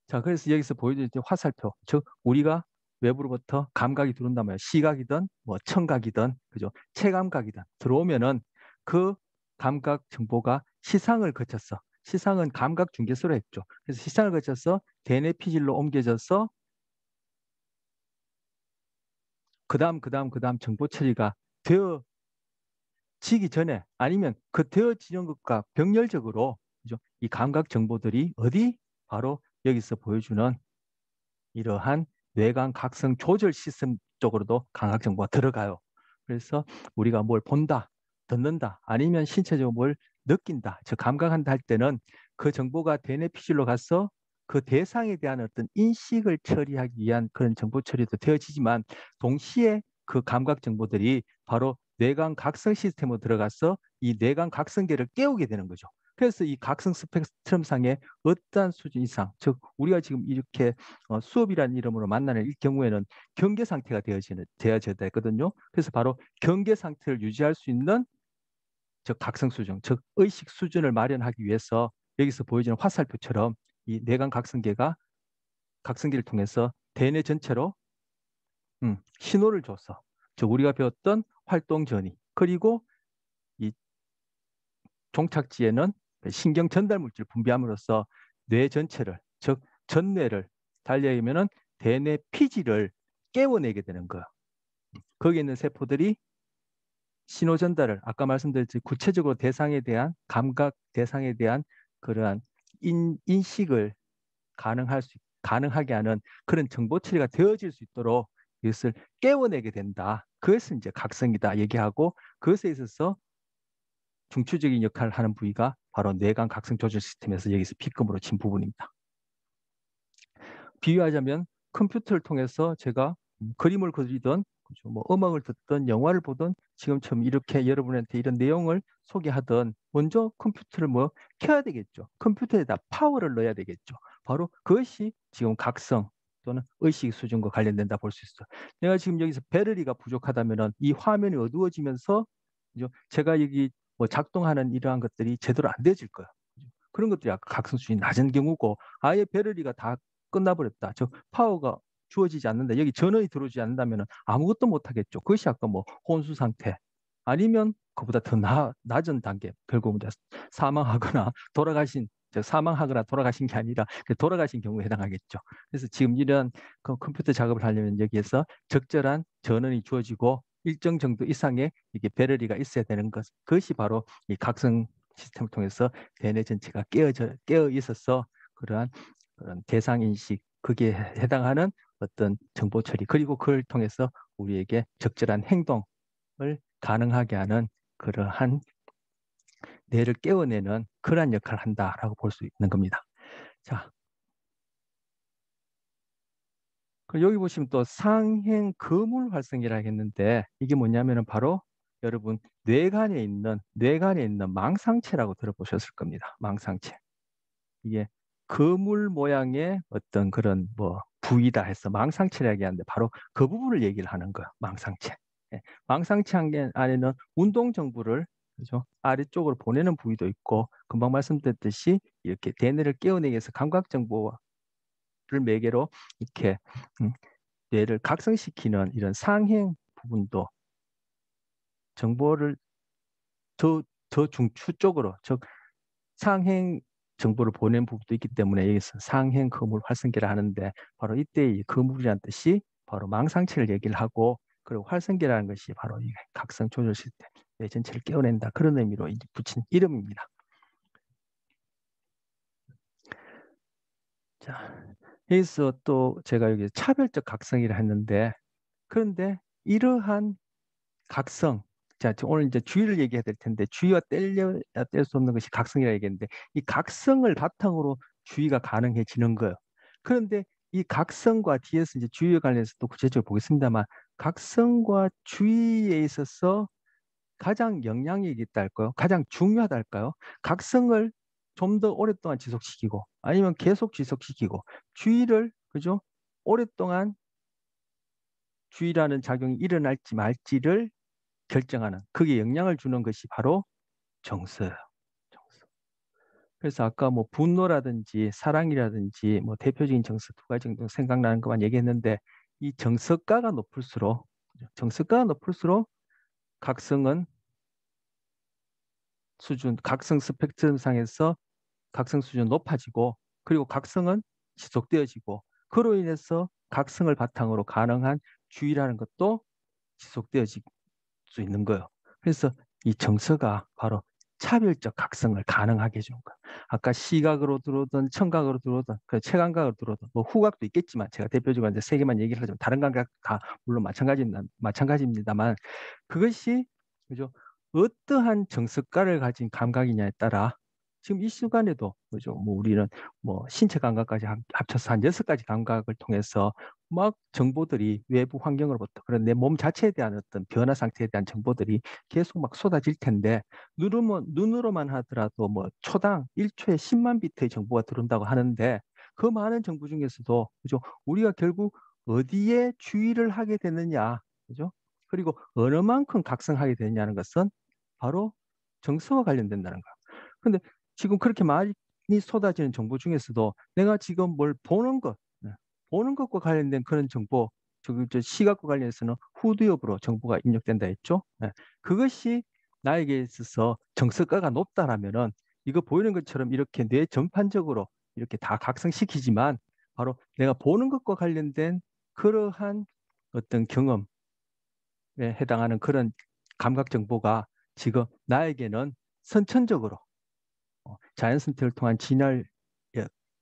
자, 그래서 여기서 보여드릴 화살표, 즉 우리가 외부로부터 감각이 들어온다면 시각이든 뭐 청각이든 그죠 체감각이든 들어오면은 그 감각 정보가 시상을 거쳐서 시상은 감각 중개소로 했죠. 그래서 시상을 거쳐서 대뇌 피질로 옮겨져서 그다음 정보 처리가 되어지기 전에 아니면 그 되어지는 것과 병렬적으로 그죠? 이 감각 정보들이 어디 바로 여기서 보여주는 이러한 뇌관 각성 조절 시스템 쪽으로도 감각 정보가 들어가요. 그래서 우리가 뭘 본다, 듣는다, 아니면 신체적으로 뭘 느낀다, 즉 감각한다 할 때는 그 정보가 대뇌 피질로 가서 그 대상에 대한 어떤 인식을 처리하기 위한 그런 정보 처리도 되어지지만 동시에 그 감각 정보들이 바로 뇌관 각성 시스템으로 들어가서 이 뇌관 각성계를 깨우게 되는 거죠. 그래서 이 각성 스펙트럼상의 어떠한 수준 이상, 즉 우리가 지금 이렇게 수업이라는 이름으로 만나는 이 경우에는 경계 상태가 되어져야 되거든요. 그래서 바로 경계 상태를 유지할 수 있는 즉 각성 수준, 즉 의식 수준을 마련하기 위해서 여기서 보여지는 화살표처럼 이 뇌관 각성계가 각성기를 통해서 대뇌 전체로 신호를 줘서 즉 우리가 배웠던 활동 전이 그리고 이 종착지에는 신경 전달 물질 분비함으로써 뇌 전체를 즉 전뇌를 달리하면은 대뇌 피지를 깨워내게 되는 거예요. 거기에 있는 세포들이 신호 전달을 아까 말씀드렸듯이 구체적으로 대상에 대한 감각 대상에 대한 그러한 인식을 가능하게 하는 그런 정보 처리가 되어질 수 있도록 이것을 깨워내게 된다. 그것을 이제 각성이다 얘기하고 그것에 있어서 중추적인 역할을 하는 부위가 바로 뇌관 각성 조절 시스템에서 여기서 B급으로 친 부분입니다. 비유하자면 컴퓨터를 통해서 제가 그림을 그리든 뭐 음악을 듣든 영화를 보든 지금처럼 이렇게 여러분한테 이런 내용을 소개하든 먼저 컴퓨터를 뭐 켜야 되겠죠. 컴퓨터에다 파워를 넣어야 되겠죠. 바로 그것이 지금 각성 또는 의식 수준과 관련된다 볼 수 있어요. 내가 지금 여기서 배터리가 부족하다면은 이 화면이 어두워지면서 제가 여기 뭐 작동하는 이러한 것들이 제대로 안 되질 거예요. 그런 것들이 아까 각성 수준이 낮은 경우고 아예 배터리가 다 끝나버렸다. 즉 파워가 주어지지 않는다. 여기 전원이 들어오지 않는다면 아무것도 못하겠죠. 그것이 아까 뭐 혼수 상태 아니면 그보다 더 낮은 단계 결국은 사망하거나 사망하거나 돌아가신 게 아니라 돌아가신 경우에 해당하겠죠. 그래서 지금 이런 그 컴퓨터 작업을 하려면 여기에서 적절한 전원이 주어지고 일정 정도 이상의 이게 배터리가 있어야 되는 그것이 바로 이 각성 시스템을 통해서 대뇌 전체가 깨어 있어서 그러한 그런 대상 인식 그게 해당하는 어떤 정보 처리 그리고 그걸 통해서 우리에게 적절한 행동을 가능하게 하는 그러한 뇌를 깨워내는 그러한 역할을 한다라고 볼 수 있는 겁니다. 자, 여기 보시면 또 상행 거물 활성이라고 했는데 이게 뭐냐면은 바로 여러분 뇌간에 있는 망상체라고 들어보셨을 겁니다. 망상체. 이게 거물 모양의 어떤 그런 뭐 부위다 해서 망상체라고 얘기하는데 바로 그 부분을 얘기를 하는 거야. 망상체. 예. 망상체 안에는 운동 정보를 그죠? 아래쪽으로 보내는 부위도 있고 금방 말씀드렸듯이 이렇게 대뇌를 깨어내기 위해서 감각 정보를 매개로 이렇게 음, 뇌를 각성시키는 이런 상행 부분도 정보를 더 중추 쪽으로 즉 상행 정보를 보낸 부분도 있기 때문에 여기서 상행 거물 활성계라 하는데 바로 이때의 거물이라는 뜻이 바로 망상체를 얘기를 하고 그리고 활성계라는 것이 바로 이 각성 조절 시스템 뇌 전체를 깨어낸다 그런 의미로 붙인 이름입니다. 자, 여기서 또 제가 여기 차별적 각성이라 했는데 그런데 이러한 각성. 자, 오늘 이제 주의를 얘기해야 될 텐데 주의와 뗄래야 뗄 수 없는 것이 각성이라 얘기했는데 이 각성을 바탕으로 주의가 가능해지는 거예요. 그런데 이 각성과 뒤에서 이제 주의에 관련해서 또 구체적으로 보겠습니다만 각성과 주의에 있어서 가장 영향이 있다 할까요? 가장 중요하다 할까요? 각성을 좀 더 오랫동안 지속시키고 아니면 계속 지속시키고 주의를 그죠? 오랫동안 주의라는 작용이 일어날지 말지를 결정하는 그게 영향을 주는 것이 바로 정서예요. 정서. 그래서 아까 뭐 분노라든지 사랑이라든지 뭐 대표적인 정서 두 가지 정도 생각나는 것만 얘기했는데 이 정서가가 높을수록 정서가가 높을수록 각성은 수준 각성 스펙트럼상에서 각성 수준이 높아지고 그리고 각성은 지속되어지고 그로 인해서 각성을 바탕으로 가능한 주의라는 것도 지속되어질 수 있는 거예요. 그래서 이 정서가 바로 차별적 각성을 가능하게 해주는 거예요. 아까 시각으로 들어오든 청각으로 들어오든 그 체감각으로 들어오든 뭐 후각도 있겠지만 제가 대표적으로 이제 세 개만 얘기를 하자면 다른 감각 다 물론 마찬가지입니다만 그것이 그죠 어떠한 정서가를 가진 감각이냐에 따라 지금 이 시간에도 그죠 뭐 우리는 뭐 신체 감각까지 합쳐서 한 6가지 감각을 통해서 막 정보들이 외부 환경으로부터 그런 내 몸 자체에 대한 어떤 변화 상태에 대한 정보들이 계속 막 쏟아질 텐데 눈으로만 하더라도 뭐 초당 1초에 10만 비트의 정보가 들어온다고 하는데 그 많은 정보 중에서도 그죠 우리가 결국 어디에 주의를 하게 되느냐 그죠 그리고 어느 만큼 각성하게 되느냐는 것은 바로 정서와 관련된다는 거야. 근데 지금 그렇게 많이 쏟아지는 정보 중에서도 내가 지금 뭘 보는 것 보는 것과 관련된 그런 정보, 저 시각과 관련해서는 후두엽으로 정보가 입력된다 했죠. 예. 그것이 나에게 있어서 정서가가 높다라면은 이거 보이는 것처럼 이렇게 뇌 전반적으로 이렇게 다 각성시키지만 바로 내가 보는 것과 관련된 그러한 어떤 경험에 해당하는 그런 감각 정보가 지금 나에게는 선천적으로 자연 선택을 통한 진화에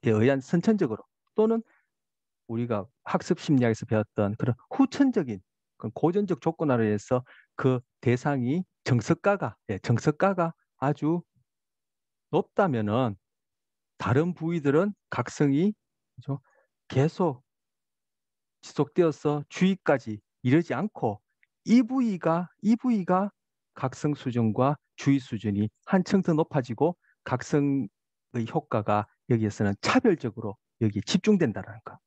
의한 선천적으로 또는 우리가 학습 심리학에서 배웠던 그런 후천적인 그런 고전적 조건 아래에서 그 대상이 정석가가 아주 높다면은 다른 부위들은 각성이 그죠? 계속 지속되어서 주의까지 이르지 않고 이 부위가 각성 수준과 주의 수준이 한층 더 높아지고 각성의 효과가 여기에서는 차별적으로 여기 집중된다는 거.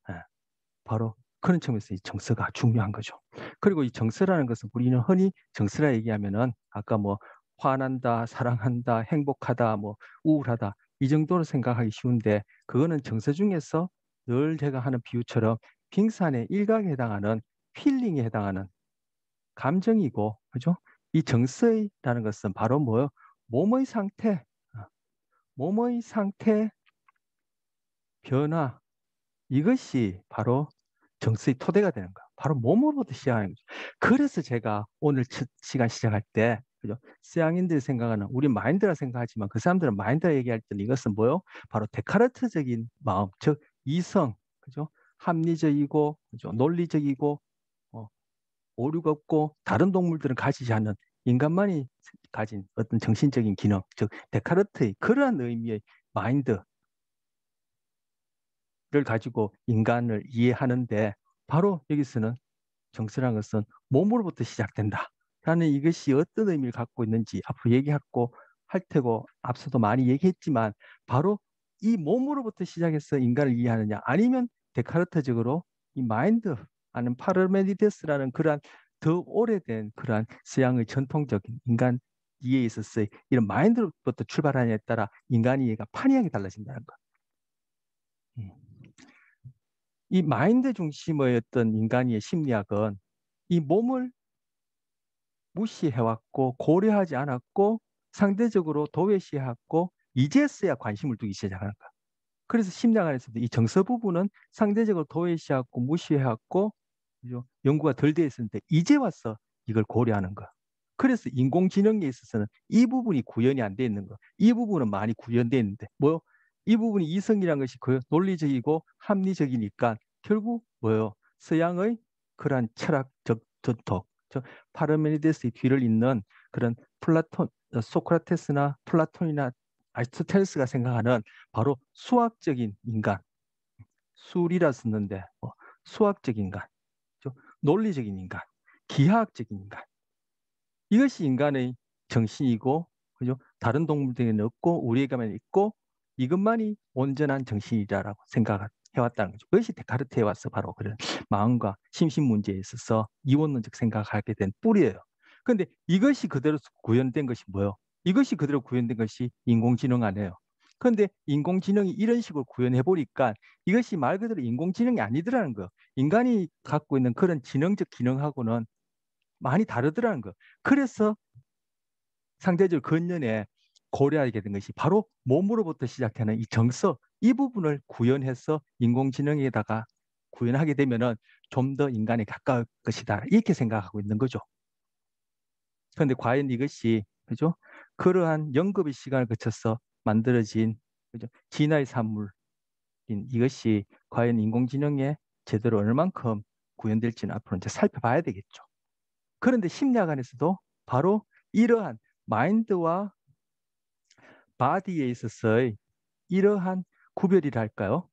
예. 바로 그런 측면에서 이 정서가 중요한 거죠. 그리고 이 정서라는 것은 우리는 흔히 정서라 얘기하면은 아까 뭐 화난다, 사랑한다, 행복하다, 뭐 우울하다 이 정도로 생각하기 쉬운데 그거는 정서 중에서 늘 제가 하는 비유처럼 빙산의 일각에 해당하는 필링에 해당하는 감정이고 그죠? 이 정서라는 것은 바로 뭐요? 몸의 상태, 어, 몸의 상태 변화 이것이 바로 정서의 토대가 되는 거야. 바로 몸으로부터 시작하는 거죠. 그래서 제가 오늘 첫 시간 시작할 때, 그죠? 서양인들이 생각하는, 우리 마인드라 생각하지만 그 사람들은 마인드라 얘기할 때는 이것은 뭐요? 바로 데카르트적인 마음, 즉, 이성, 그죠? 합리적이고, 그죠? 논리적이고, 어, 오류가 없고, 다른 동물들은 가지지 않는 인간만이 가진 어떤 정신적인 기능, 즉, 데카르트의 그러한 의미의 마인드, 가지고 인간을 이해하는데 바로 여기서는 정서라는 것은 몸으로부터 시작된다라는 이것이 어떤 의미를 갖고 있는지 앞으로 얘기하고 할 테고 앞서도 많이 얘기했지만 바로 이 몸으로부터 시작해서 인간을 이해하느냐 아니면 데카르트적으로 이 마인드 아니면 파르메니데스라는 그러한 더 오래된 그러한 서양의 전통적인 인간 이해에 있어서 이런 마인드로부터 출발하느냐에 따라 인간 이해가 판이하게 달라진다는 것. 이 마인드 중심의 어떤 인간의 심리학은 이 몸을 무시해왔고 고려하지 않았고 상대적으로 도외시해왔고 이제서야 관심을 두기 시작하는 거야. 그래서 심리학 안에서도 이 정서 부분은 상대적으로 도외시하고 무시해왔고 연구가 덜 돼 있었는데 이제 와서 이걸 고려하는 거야. 그래서 인공지능에 있어서는 이 부분이 구현이 안 돼 있는 거. 이 부분은 많이 구현돼 있는데 뭐 이 부분이 이성이라는 것이 논리적이고 합리적이니까 결국 뭐요? 서양의 그러한 철학적 전통, 파르메니데스의 뒤를 잇는 그런 소크라테스나 플라톤이나 아리스토텔레스가 생각하는 바로 수학적인 인간, 술이라 썼는데 수학적인 인간, 논리적인 인간, 기하학적인 인간. 이것이 인간의 정신이고, 그죠? 다른 동물들에는 없고 우리에게만 있고 이것만이 온전한 정신이다라고 생각해왔다는 거죠. 그것이 데카르트에 와서 바로 그런 마음과 심신 문제에 있어서 이원론적 생각을 하게 된 뿌리예요. 그런데 이것이 그대로 구현된 것이 뭐예요? 이것이 그대로 구현된 것이 인공지능 아니에요. 그런데 인공지능이 이런 식으로 구현해 보니까 이것이 말 그대로 인공지능이 아니더라는 거예요. 인간이 갖고 있는 그런 지능적 기능하고는 많이 다르더라는 거예요. 그래서 상대적으로 근년에 고려하게 된 것이 바로 몸으로부터 시작하는 이 정서, 이 부분을 구현해서 인공지능에다가 구현하게 되면은 좀 더 인간에 가까울 것이다. 이렇게 생각하고 있는 거죠. 그런데 과연 이것이 그죠? 그러한 연급의 시간을 거쳐서 만들어진 그죠? 진화의 산물인 이것이 과연 인공지능에 제대로 얼만큼 구현될지는 앞으로 이제 살펴봐야 되겠죠. 그런데 심리학 안에서도 바로 이러한 마인드와 바디에 있어서의 이러한 구별이랄까요?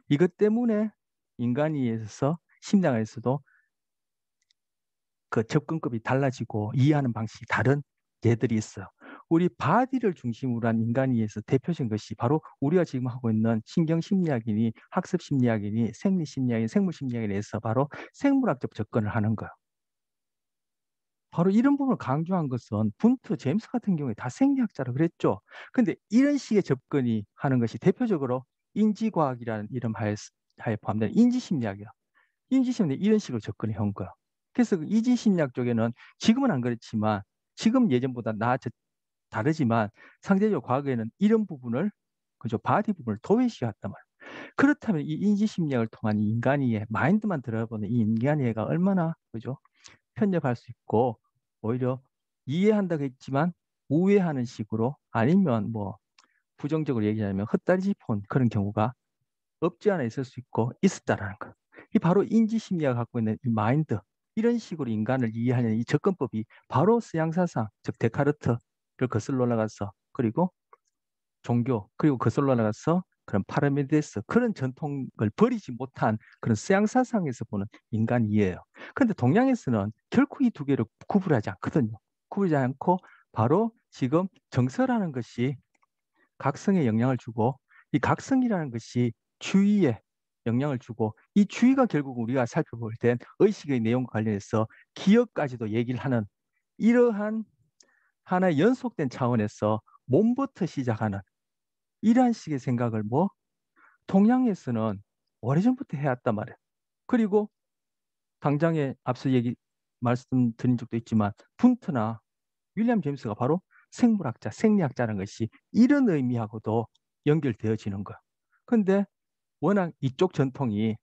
이것 때문에 인간에 있어서 심리학에서도 그 접근법이 달라지고 이해하는 방식이 다른 예들이 있어요. 우리 바디를 중심으로 한 인간이에서 대표적인 것이 바로 우리가 지금 하고 있는 신경심리학이니 학습심리학이니 생리심리학이니 생물심리학에 대해서 바로 생물학적 접근을 하는 거예요. 바로 이런 부분을 강조한 것은 분트, 제임스 같은 경우에 다 생리학자라 그랬죠. 근데 이런 식의 접근이 하는 것이 대표적으로 인지과학이라는 이름 하에 포함되는 인지심리학이야. 인지심리학 이런 식으로 접근해 온 거야. 그래서 그 인지심리학 쪽에는 지금은 안 그렇지만 지금 예전보다 다르지만 상대적으로 과거에는 이런 부분을 그죠 바디 부분을 도외시했단 말이야. 그렇다면 이 인지심리학을 통한 이 인간이의 마인드만 들어보는 이 인간이해가 얼마나 그죠 편협할 수 있고 오히려 이해한다고 했지만 우회하는 식으로 아니면 뭐 부정적으로 얘기하면 헛다리짚은 그런 경우가 없지 않아 있을 수 있고 있었다라는 거. 이 바로 인지심리가 갖고 있는 이 마인드 이런 식으로 인간을 이해하는 이 접근법이 바로 서양 사상 즉 데카르트를 거슬러 올라가서 그리고 종교 그리고 거슬러 올라가서 그런 파르메데스 그런 전통을 버리지 못한 그런 서양 사상에서 보는 인간 이해예요. 그런데 동양에서는 결코 이 두 개를 구분하지 않거든요. 구분하지 않고 바로 지금 정서라는 것이 각성에 영향을 주고 이 각성이라는 것이 주의에 영향을 주고 이 주의가 결국 우리가 살펴볼 땐 의식의 내용과 관련해서 기억까지도 얘기를 하는 이러한 하나의 연속된 차원에서 몸부터 시작하는 이러한 식의 생각을 뭐 동양에서는 오래전부터 해왔단 말이에요. 그리고 당장에 앞서 말씀드린 적도 있지만 푼트나 윌리엄 제임스가 바로 생물학자, 생리학자라는 것이 이런 의미하고도 연결되어지는 거야. 근데 워낙 이쪽 전통이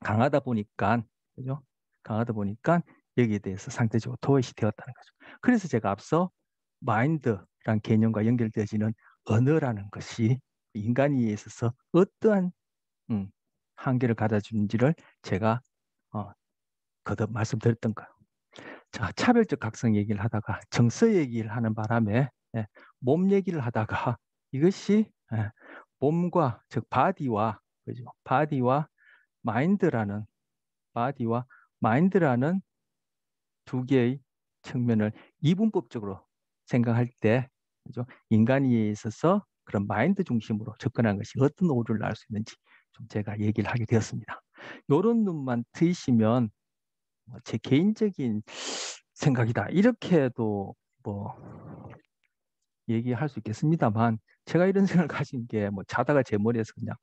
강하다 보니까 그죠? 강하다 보니까 여기에 대해서 상대적으로 도외시 되었다는 거죠. 그래서 제가 앞서 마인드란 개념과 연결되어지는 언어라는 것이 인간에 있어서 어떠한 한계를 가져주는지를 제가 어, 거듭 말씀드렸던 거예요. 자, 차별적 각성 얘기를 하다가 정서 얘기를 하는 바람에 몸 얘기를 하다가 이것이 몸과 즉 바디와 그죠? 마인드라는 바디와 마인드라는 두 개의 측면을 이분법적으로 생각할 때, 그죠? 인간이 있어서 그런 마인드 중심으로 접근하는 것이 어떤 오류를 낳을 수 있는지 좀 제가 얘기를 하게 되었습니다. 요런 눈만 트이시면 제 개인적인 생각이다, 이렇게도 뭐 얘기할 수 있겠습니다만, 제가 이런 생각을 가진 게 뭐 자다가 제 머리에서 그냥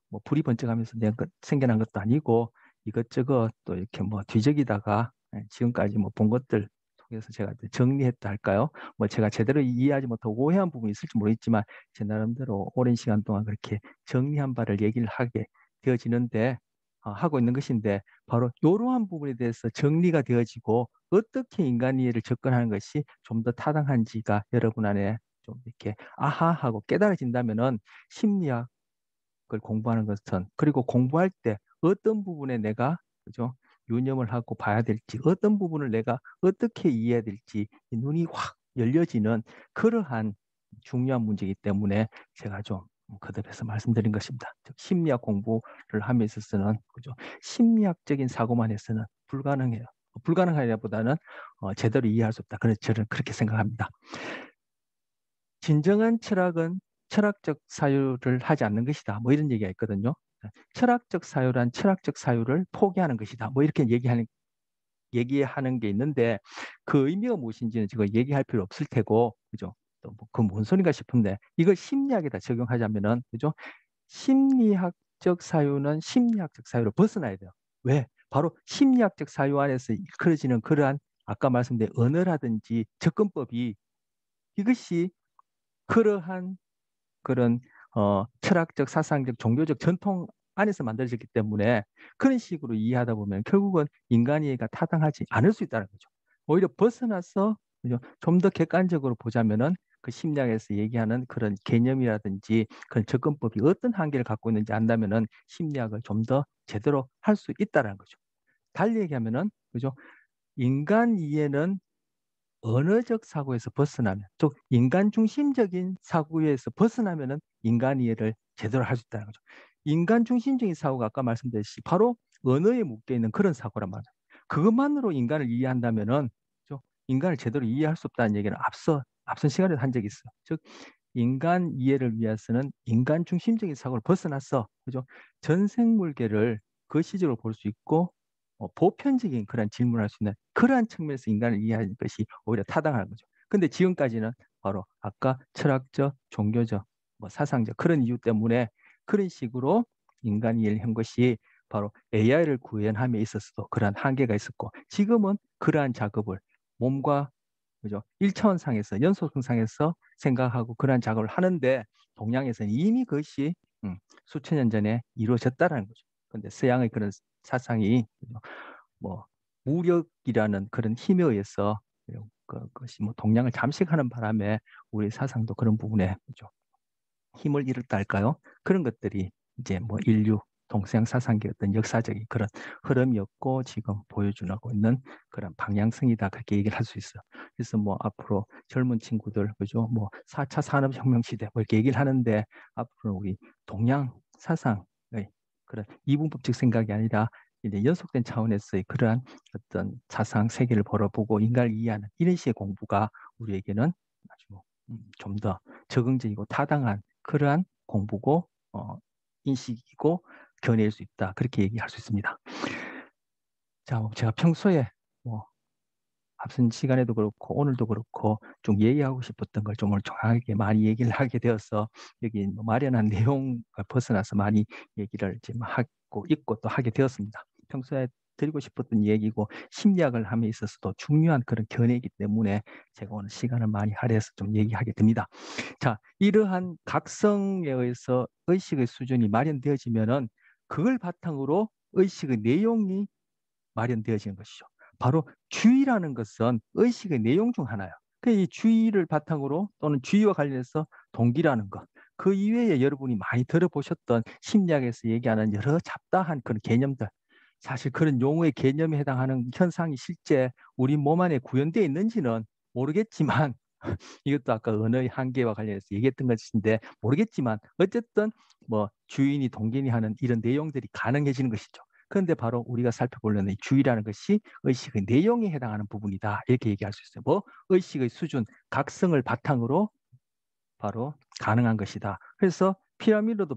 뭐 불이 번쩍하면서 생겨난 것도 아니고, 이것저것 또 이렇게 뭐 뒤적이다가 지금까지 뭐 본 것들 통해서 제가 정리했다 할까요? 뭐 제가 제대로 이해하지 못하고 오해한 부분이 있을지 모르겠지만, 제 나름대로 오랜 시간 동안 그렇게 정리한 바를 얘기를 하게 되어지는데, 하고 있는 것인데, 바로 이러한 부분에 대해서 정리가 되어지고 어떻게 인간 이해를 접근하는 것이 좀 더 타당한지가 여러분 안에 좀 이렇게 아하 하고 깨달아진다면은, 심리학을 공부하는 것은, 그리고 공부할 때 어떤 부분에 내가, 그죠, 유념을 하고 봐야 될지, 어떤 부분을 내가 어떻게 이해해야 될지 이 눈이 확 열려지는 그러한 중요한 문제이기 때문에 제가 좀 거듭해서 말씀드린 것입니다. 즉 심리학 공부를 함에 있어서는, 그죠, 심리학적인 사고만 해서는 불가능해요. 불가능하기보다는 제대로 이해할 수 없다. 그래서 저는 그렇게 생각합니다. 진정한 철학은 철학적 사유를 하지 않는 것이다, 뭐 이런 얘기가 있거든요. 철학적 사유란 철학적 사유를 포기하는 것이다, 뭐 이렇게 얘기하는 게 있는데, 그 의미가 무엇인지는 지금 얘기할 필요 없을 테고, 그죠? 또 뭐 그 뭔 소린가 싶은데, 이걸 심리학에다 적용하자면은, 그죠? 심리학적 사유는 심리학적 사유로 벗어나야 돼요. 왜? 바로 심리학적 사유 안에서 이끌어지는 그러한 아까 말씀드린 언어라든지 접근법이, 이것이 그러한 그런 철학적, 사상적, 종교적 전통 안에서 만들어졌기 때문에, 그런 식으로 이해하다 보면 결국은 인간 이해가 타당하지 않을 수 있다는 거죠. 오히려 벗어나서 좀 더 객관적으로 보자면은, 그 심리학에서 얘기하는 그런 개념이라든지 그런 접근법이 어떤 한계를 갖고 있는지 안다면은 심리학을 좀 더 제대로 할 수 있다는 거죠. 달리 얘기하면은, 그죠? 인간 이해는 언어적 사고에서 벗어나면, 즉 인간 중심적인 사고에서 벗어나면은 인간 이해를 제대로 할 수 있다는 거죠. 인간 중심적인 사고가 아까 말씀드렸듯이 바로 언어에 묶여 있는 그런 사고란 말이에요. 그것만으로 인간을 이해한다면은, 그죠? 인간을 제대로 이해할 수 없다는 얘기는 앞선 시간에도 한 적이 있어요. 즉 인간 이해를 위해서는 인간 중심적인 사고를 벗어나서, 그죠, 전 생물계를 그 시적으로 볼 수 있고, 보편적인 그런 질문을 할 수 있는 그러한 측면에서 인간을 이해하는 것이 오히려 타당한 거죠. 근데 지금까지는 바로 아까 철학적, 종교적, 뭐 사상적 그런 이유 때문에 그런 식으로 인간 이해를 한 것이, 바로 AI를 구현함에 있어서도 그러한 한계가 있었고, 지금은 그러한 작업을 몸과, 그죠, 1차원상에서 연속성상에서 생각하고 그러한 작업을 하는데, 동양에서는 이미 그것이 수천 년 전에 이루어졌다라는 거죠. 근데 서양의 그런 사상이, 뭐 무력이라는 그런 힘에 의해서 그것이 뭐 동양을 잠식하는 바람에 우리 사상도 그런 부분에, 그죠, 힘을 잃었다 할까요? 그런 것들이 이제 뭐 인류 동서양 사상의 어떤 역사적인 그런 흐름이었고, 지금 보여주고 있는 그런 방향성이다, 그렇게 얘기를 할 수 있어요. 그래서 뭐 앞으로 젊은 친구들, 그죠, 뭐 4차 산업혁명 시대 뭐 이렇게 얘기를 하는데, 앞으로 우리 동양 사상의 그런 이분법적 생각이 아니라 이제 연속된 차원에서의 그러한 어떤 사상 세계를 바라보고 인간을 이해하는 이런 식의 공부가 우리에게는 아주 좀 더 적응적이고 타당한 그러한 공부고, 인식이고 견해일 수 있다, 그렇게 얘기할 수 있습니다. 자, 제가 평소에 뭐 앞선 시간에도 그렇고 오늘도 그렇고 좀 얘기하고 싶었던 걸 좀 오늘 정확하게 많이 얘기를 하게 되어서, 여기 뭐 마련한 내용을 벗어나서 많이 얘기를 지금 하고 있고 또 하게 되었습니다. 평소에 드리고 싶었던 얘기고, 심리학을 함에 있어서도 중요한 그런 견해이기 때문에 제가 오늘 시간을 많이 할애해서 좀 얘기하게 됩니다. 자, 이러한 각성에 의해서 의식의 수준이 마련되어지면은, 그걸 바탕으로 의식의 내용이 마련되어지는 것이죠. 바로 주의라는 것은 의식의 내용 중 하나예요. 이 주의를 바탕으로 또는 주의와 관련해서 동기라는 것, 그 이외에 여러분이 많이 들어보셨던 심리학에서 얘기하는 여러 잡다한 그런 개념들, 사실 그런 용어의 개념에 해당하는 현상이 실제 우리 몸 안에 구현되어 있는지는 모르겠지만, 이것도 아까 언어의 한계와 관련해서 얘기했던 것인데 모르겠지만 어쨌든 뭐 주인이 동견이 하는 이런 내용들이 가능해지는 것이죠. 그런데 바로 우리가 살펴보려는 이 주의라는 것이 의식의 내용에 해당하는 부분이다. 이렇게 얘기할 수 있어요. 뭐 의식의 수준, 각성을 바탕으로 바로 가능한 것이다. 그래서 피라미드도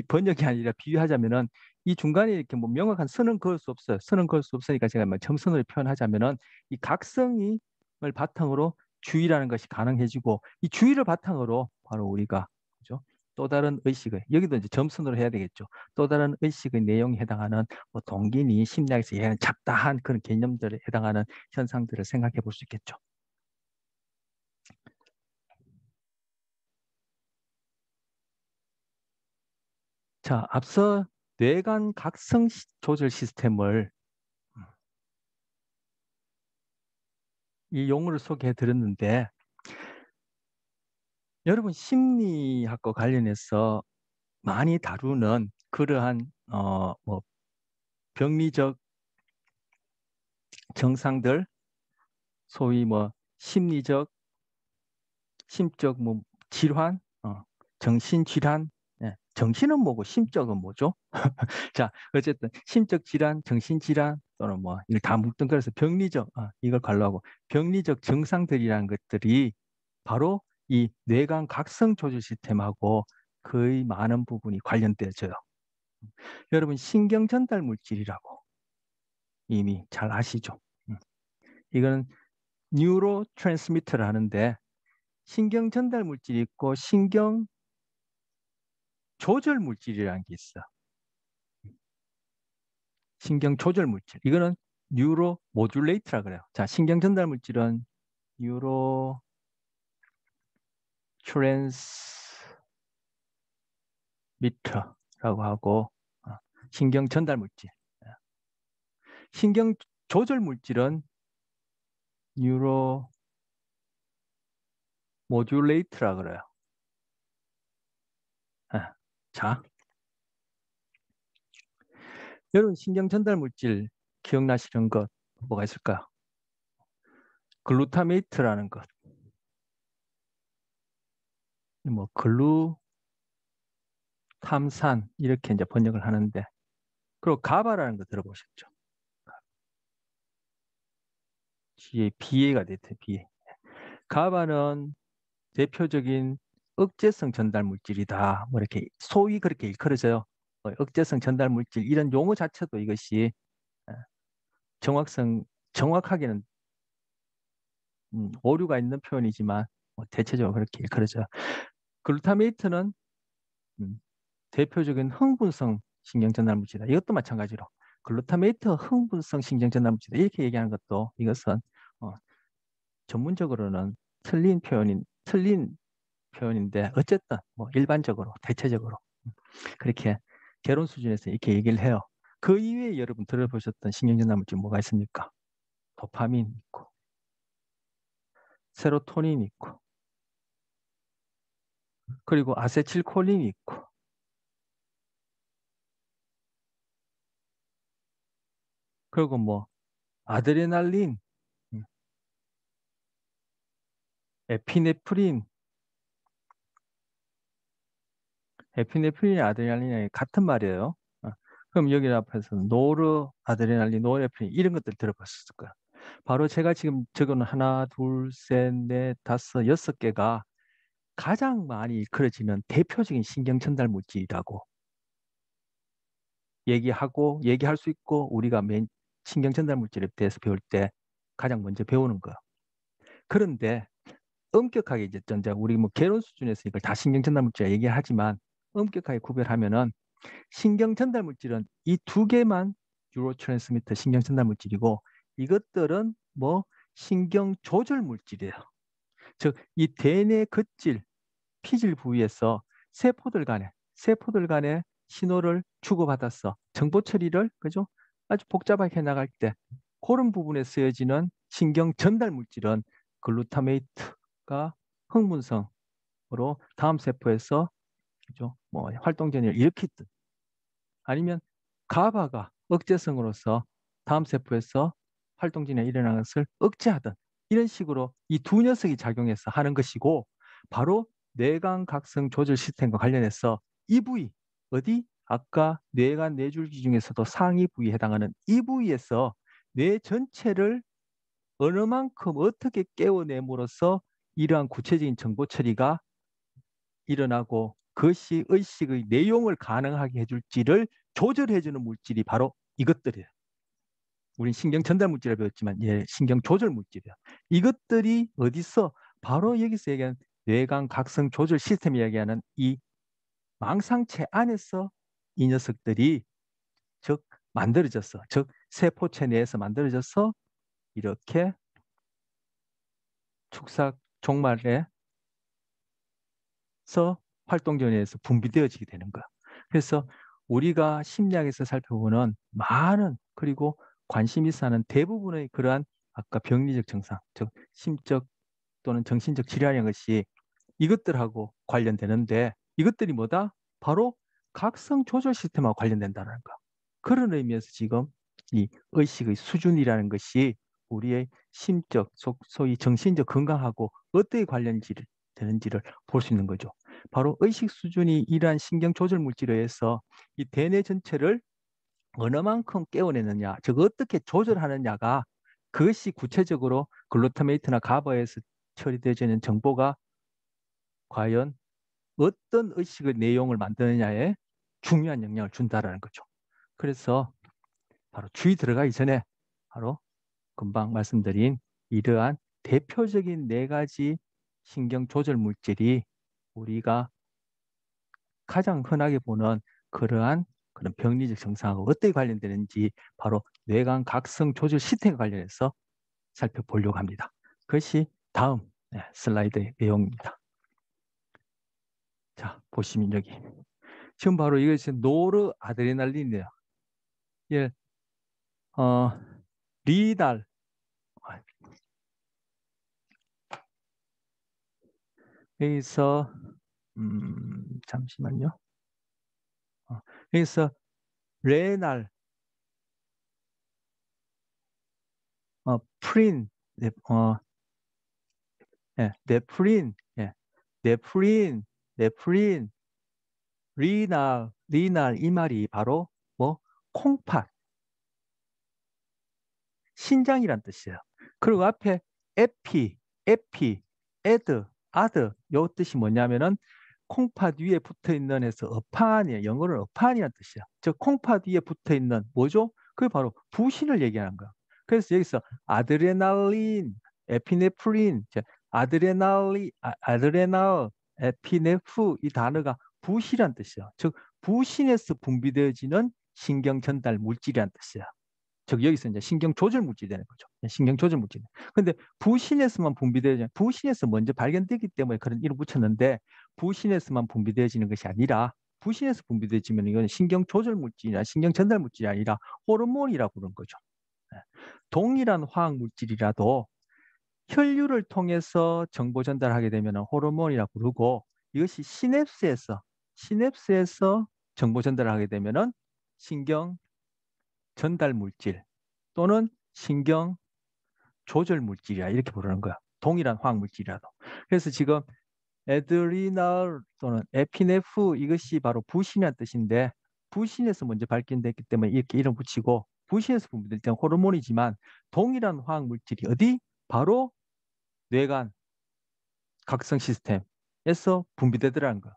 번역이 아니라 비유하자면은 이 중간에 이렇게 뭐 명확한 선은 그을 수 없어요. 선은 그을 수 없으니까 제가 뭐 점선을 표현하자면은 이 각성을 바탕으로 주의라는 것이 가능해지고 이 주의를 바탕으로 바로 우리가 그죠? 또 다른 의식의 여기도 이제 점선으로 해야 되겠죠. 또 다른 의식의 내용에 해당하는 뭐 동기니 심리학에서 얘기하는 잡다한 그런 개념들에 해당하는 현상들을 생각해 볼 수 있겠죠. 자, 앞서 뇌관 각성 조절 시스템을 이 용어를 소개해 드렸는데 여러분 심리학과 관련해서 많이 다루는 그러한 뭐 병리적 증상들, 소위 뭐 심리적, 심적 뭐 질환, 정신 질환, 예, 정신은 뭐고 심적은 뭐죠? 자, 어쨌든 심적 질환, 정신 질환 또는 뭐 이걸 다 뭉뚱그려서 병리적 이걸 관로하고 병리적 증상들이라는 것들이 바로 이 뇌관 각성 조절 시스템하고 거의 많은 부분이 관련되어져요. 여러분 신경 전달 물질이라고 이미 잘 아시죠? 이거는 뉴로 트랜스미터를 하는데 신경 전달 물질이 있고 신경 조절 물질이라는 게 있어. 신경 조절 물질. 이거는 뉴로 모듈레이트라 그래요. 자, 신경 전달 물질은 뉴로 트랜스미터라고 하고 신경 전달 물질. 신경 조절 물질은 뉴로 모듈레이트라 그래요. 자, 여러분 신경 전달 물질 기억나시는 것 뭐가 있을까요? 글루타메이트라는 것. 뭐 글루탐산 이렇게 이제 번역을 하는데 그리고 가바라는 거 들어보셨죠? 뒤에 BA가 됐대, BA. 가바는 대표적인 억제성 전달 물질이다. 뭐 이렇게 소위 그렇게 일컬어져요. 억제성 전달 물질 이런 용어 자체도 이것이 어, 정확성 정확하게는 오류가 있는 표현이지만 뭐 대체적으로 그렇게 일컬어져요. 글루타메이트는 음, 대표적인 흥분성 신경전달 물질이다. 이것도 마찬가지로 글루타메이트 흥분성 신경전달 물질이다. 이렇게 얘기하는 것도 이것은 어, 전문적으로는 틀린 표현인데 어쨌든 뭐 일반적으로 대체적으로 그렇게 개론 수준에서 이렇게 얘기를 해요. 그 이외에 여러분 들어보셨던 신경전달 물질 뭐가 있습니까? 도파민 있고 세로토닌 있고 그리고 아세틸콜린이 있고 그리고 뭐 아드레날린, 음, 에피네프린, 에피네프린이 아드레날린이 같은 말이에요. 어, 그럼 여기 앞에서 노르 아드레날린, 노르에프린 이런 것들 들어봤을 거야. 바로 제가 지금 적은 하나, 둘, 셋, 넷, 다섯, 여섯 개가 가장 많이 일컬어지는 대표적인 신경 전달 물질이라고 얘기할 수 있고 우리가 신경 전달 물질에 대해서 배울 때 가장 먼저 배우는 거야. 그런데 엄격하게 이제 전자 우리 뭐 개론 수준에서 이걸 다 신경 전달 물질 얘기하지만 엄격하게 구별하면은 신경 전달 물질은 이 두 개만 뉴로트랜스미터 신경 전달 물질이고 이것들은 뭐 신경 조절 물질이에요. 즉 이 대뇌 겉질 피질 부위에서 세포들 간에 신호를 주고받았어. 정보 처리를 그죠? 아주 복잡하게 나갈 때 그런 부분에 쓰여지는 신경 전달 물질은 글루타메이트가 흥분성으로 다음 세포에서 그죠? 뭐 활동 전이를 일으키든 아니면 가바가 억제성으로서 다음 세포에서 활동 진에 일어나는 것을 억제하든 이런 식으로 이 두 녀석이 작용해서 하는 것이고 바로 뇌관각성 조절 시스템과 관련해서 이 부위 어디 아까 뇌관 뇌줄기 중에서도 상위 부위에 해당하는 이 부위에서 뇌 전체를 어느 만큼 어떻게 깨워냄으로써 이러한 구체적인 정보 처리가 일어나고 그것이 의식의 내용을 가능하게 해줄지를 조절해주는 물질이 바로 이것들이에요. 우린 신경 전달 물질을 배웠지만 예, 신경 조절 물질이에요. 이것들이 어디서 바로 여기서 얘기하는 뇌관 각성 조절 시스템 이야기하는 이 망상체 안에서 이 녀석들이 즉 만들어졌어. 즉 세포체 내에서 만들어져서 이렇게 축삭 종말에서 활동전에서 분비되어지게 되는 거야. 그래서 우리가 심리학에서 살펴보는 많은 그리고 관심 있어 하는 대부분의 그러한 아까 병리적 증상, 즉 심적 또는 정신적 질환인 것이 이것들하고 관련되는데 이것들이 뭐다? 바로 각성 조절 시스템하고 관련된다는 거. 그런 의미에서 지금 이 의식의 수준이라는 것이 우리의 심적, 소위 정신적 건강하고 어떻게 관련이 되는지를 볼 수 있는 거죠. 바로 의식 수준이 이러한 신경 조절 물질에 의해서 이 대뇌 전체를 어느 만큼 깨워내느냐, 즉 어떻게 조절하느냐가 그것이 구체적으로 글루타메이트나 가바에서 처리되어지는 정보가 과연 어떤 의식의 내용을 만드느냐에 중요한 영향을 준다라는 거죠. 그래서 바로 주의 들어가기 전에 바로 금방 말씀드린 이러한 대표적인 네 가지 신경 조절 물질이 우리가 가장 흔하게 보는 그러한 그런 병리적 증상하고 어떻게 관련되는지 바로 뇌관 각성 조절 시스템에 관련해서 살펴보려고 합니다. 그것이 다음 슬라이드의 내용입니다. 자, 보시면 여기 지금 바로 이것이 노르아드레날린이에요. 예, 리달 여기서 잠시만요. 여기서 레날, 프린, 네, 네프린, 네프린, 네프린, 리날 이 말이 바로 뭐 콩팥, 신장이란 뜻이에요. 그리고 앞에 에피, 에드, 아드 요 뜻이 뭐냐면은 콩팥 위에 붙어 있는 해서 어판이에요. 영어로는 어판이라는 뜻이야. 즉 콩팥 위에 붙어 있는 뭐죠? 그게 바로 부신을 얘기하는 거야. 그래서 여기서 아드레날린, 에피네프린, 아드레날, 에피네프 이 단어가 부신이라는 뜻이야. 즉 부신에서 분비되어지는 신경 전달 물질이라는 뜻이야. 즉 여기서 이제 신경 조절 물질이 되는 거죠. 신경 조절 물질. 근데 부신에서만 분비되어지는 부신에서 먼저 발견되기 때문에 그런 이름 붙였는데 부신에서만 분비되어지는 것이 아니라 부신에서 분비되어지면 이건 신경 조절 물질이나 신경 전달 물질이 아니라 호르몬이라고 부르는 거죠. 동일한 화학 물질이라도 혈류를 통해서 정보 전달하게 되면 호르몬이라고 부르고 이것이 시냅스에서 정보 전달을 하게 되면은 신경 전달 물질 또는 신경 조절 물질이야 이렇게 부르는 거야. 동일한 화학 물질이라도. 그래서 지금 에드리날 또는 에피네프 이것이 바로 부신이라는 뜻인데 부신에서 먼저 발견됐기 때문에 이렇게 이름 붙이고 부신에서 분비될 때는 호르몬이지만 동일한 화학 물질이 어디? 바로 뇌관 각성 시스템에서 분비되더라는 거야.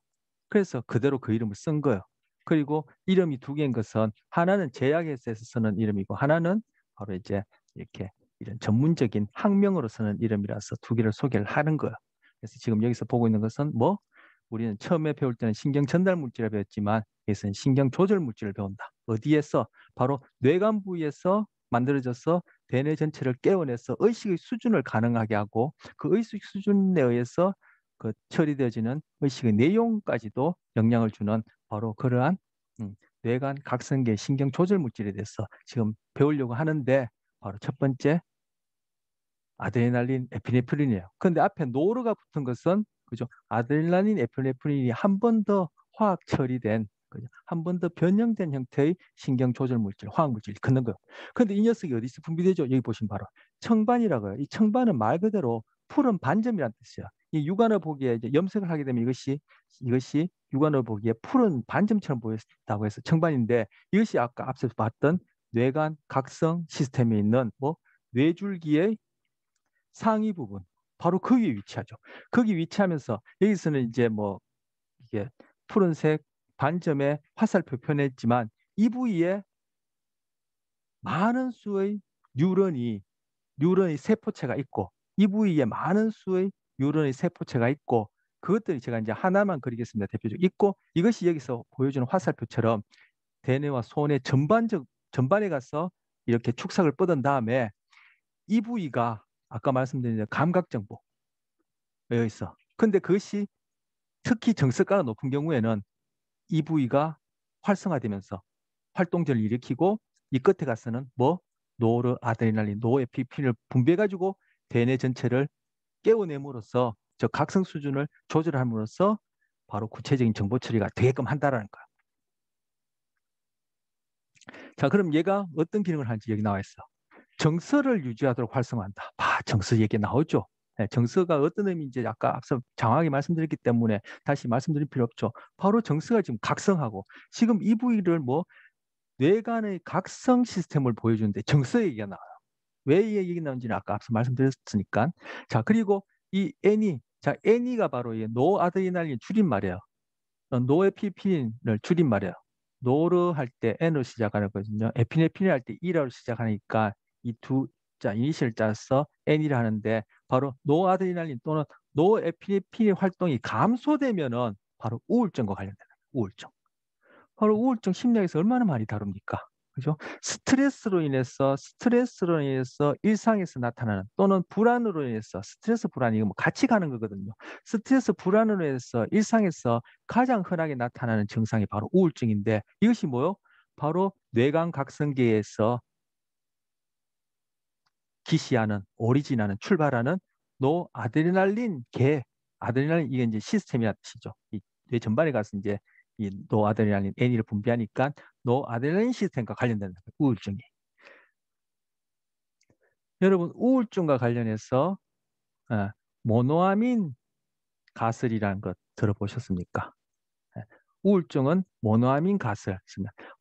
그래서 그대로 그 이름을 쓴 거예요. 그리고 이름이 두 개인 것은 하나는 제약회사에서 쓰는 이름이고 하나는 바로 이제 이렇게 이런 전문적인 학명으로 쓰는 이름이라서 두 개를 소개를 하는 거예요. 그래서 지금 여기서 보고 있는 것은 뭐 우리는 처음에 배울 때는 신경 전달 물질을 배웠지만 여기서는 신경 조절 물질을 배운다. 어디에서? 바로 뇌관 부위에서 만들어져서 대뇌 전체를 깨워내서 의식의 수준을 가능하게 하고 그 의식 수준에 의해서 그 처리되어지는 의식의 내용까지도 영향을 주는 바로 그러한 뇌관 각성계 신경 조절 물질에 대해서 지금 배우려고 하는데 바로 첫 번째 아드레날린, 에피네프린이에요. 그런데 앞에 노르가 붙은 것은 그죠? 아드레날린, 에피네프린이 한 번 더 화학 처리된 한 번 더 변형된 형태의 신경 조절 물질, 화학 물질이 걷는 거예요. 그런데 이 녀석이 어디서 분비되죠? 여기 보시면 바로 청반이라고 해요. 이 청반은 말 그대로 푸른 반점이라는 뜻이야. 이 육안으로 보기에 이제 염색을 하게 되면 이것이 육안으로 보기에 푸른 반점처럼 보였다고 해서 청반인데, 이것이 아까 앞서서 봤던 뇌관 각성 시스템에 있는 뭐 뇌줄기의 상위 부분, 바로 거기에 위치하죠. 거기 위치하면서 여기서는 이제 뭐 이게 푸른색 반점의 화살표 표현했지만, 이 부위에 많은 수의 뉴런이 세포체가 있고, 이 부위에 많은 수의 뉴런의 세포체가 있고, 그것들이 제가 이제 하나만 그리겠습니다. 대표적으로 있고, 이것이 여기서 보여주는 화살표처럼 대뇌와 소뇌 전반에 가서 이렇게 축삭을 뻗은 다음에, 이 부위가 아까 말씀드린 감각정보 여기 있어. 근데 그것이 특히 정서가가 높은 경우에는 이 부위가 활성화되면서 활동절을 일으키고, 이 끝에 가서는 뭐 노르아드레날린, 노에피프린을 분비해가지고 대뇌 전체를 깨워냄으로써 저 각성 수준을 조절함으로써 바로 구체적인 정보 처리가 되게끔 한다라는 거야. 자, 그럼 얘가 어떤 기능을 하는지 여기 나와 있어. 정서를 유지하도록 활성화한다. 정서 얘기 나오죠. 네, 정서가 어떤 의미인지 아까 앞서 장황하게 말씀드렸기 때문에 다시 말씀드릴 필요 없죠. 바로 정서가 지금 각성하고, 지금 이 부위를 뭐 뇌간의 각성 시스템을 보여주는데 정서 얘기가 나와요. 왜 이 얘기 나오는지는 아까 앞서 말씀드렸으니까. 자, 그리고 이 NE가 바로 이 노아드레날린 줄임말이에요. 노에피프린을 줄임말이에요. 노르 할 때 N으로 시작하는 거거든요. 에피네프린 할 때 E라고 시작하니까 이 두 자, 이니셜 짜서 N이라 하는데, 바로 노아드레날린 또는 노에피네프린 활동이 감소되면은 바로 우울증과 관련되는 거예요. 우울증. 바로 우울증 심리학에서 얼마나 많이 다룹니까? 그죠? 스트레스로 인해서 일상에서 나타나는, 또는 불안으로 인해서, 스트레스 불안, 이거 뭐 같이 가는 거거든요. 스트레스 불안으로 인해서 일상에서 가장 흔하게 나타나는 증상이 바로 우울증인데, 이것이 뭐요? 바로 뇌관각성계에서 기시하는, 오리진하는, 출발하는 노아드레날린 아드레날린, 이게 이제 시스템이라는 뜻이죠. 이 뇌 전반에 가서 이제 이 노아드레날린 N을 분비하니까 노아드레날린 시스템과 관련된 우울증이. 여러분, 우울증과 관련해서 모노아민 가슬이라는 것 들어보셨습니까? 예, 우울증은 모노아민 가슬.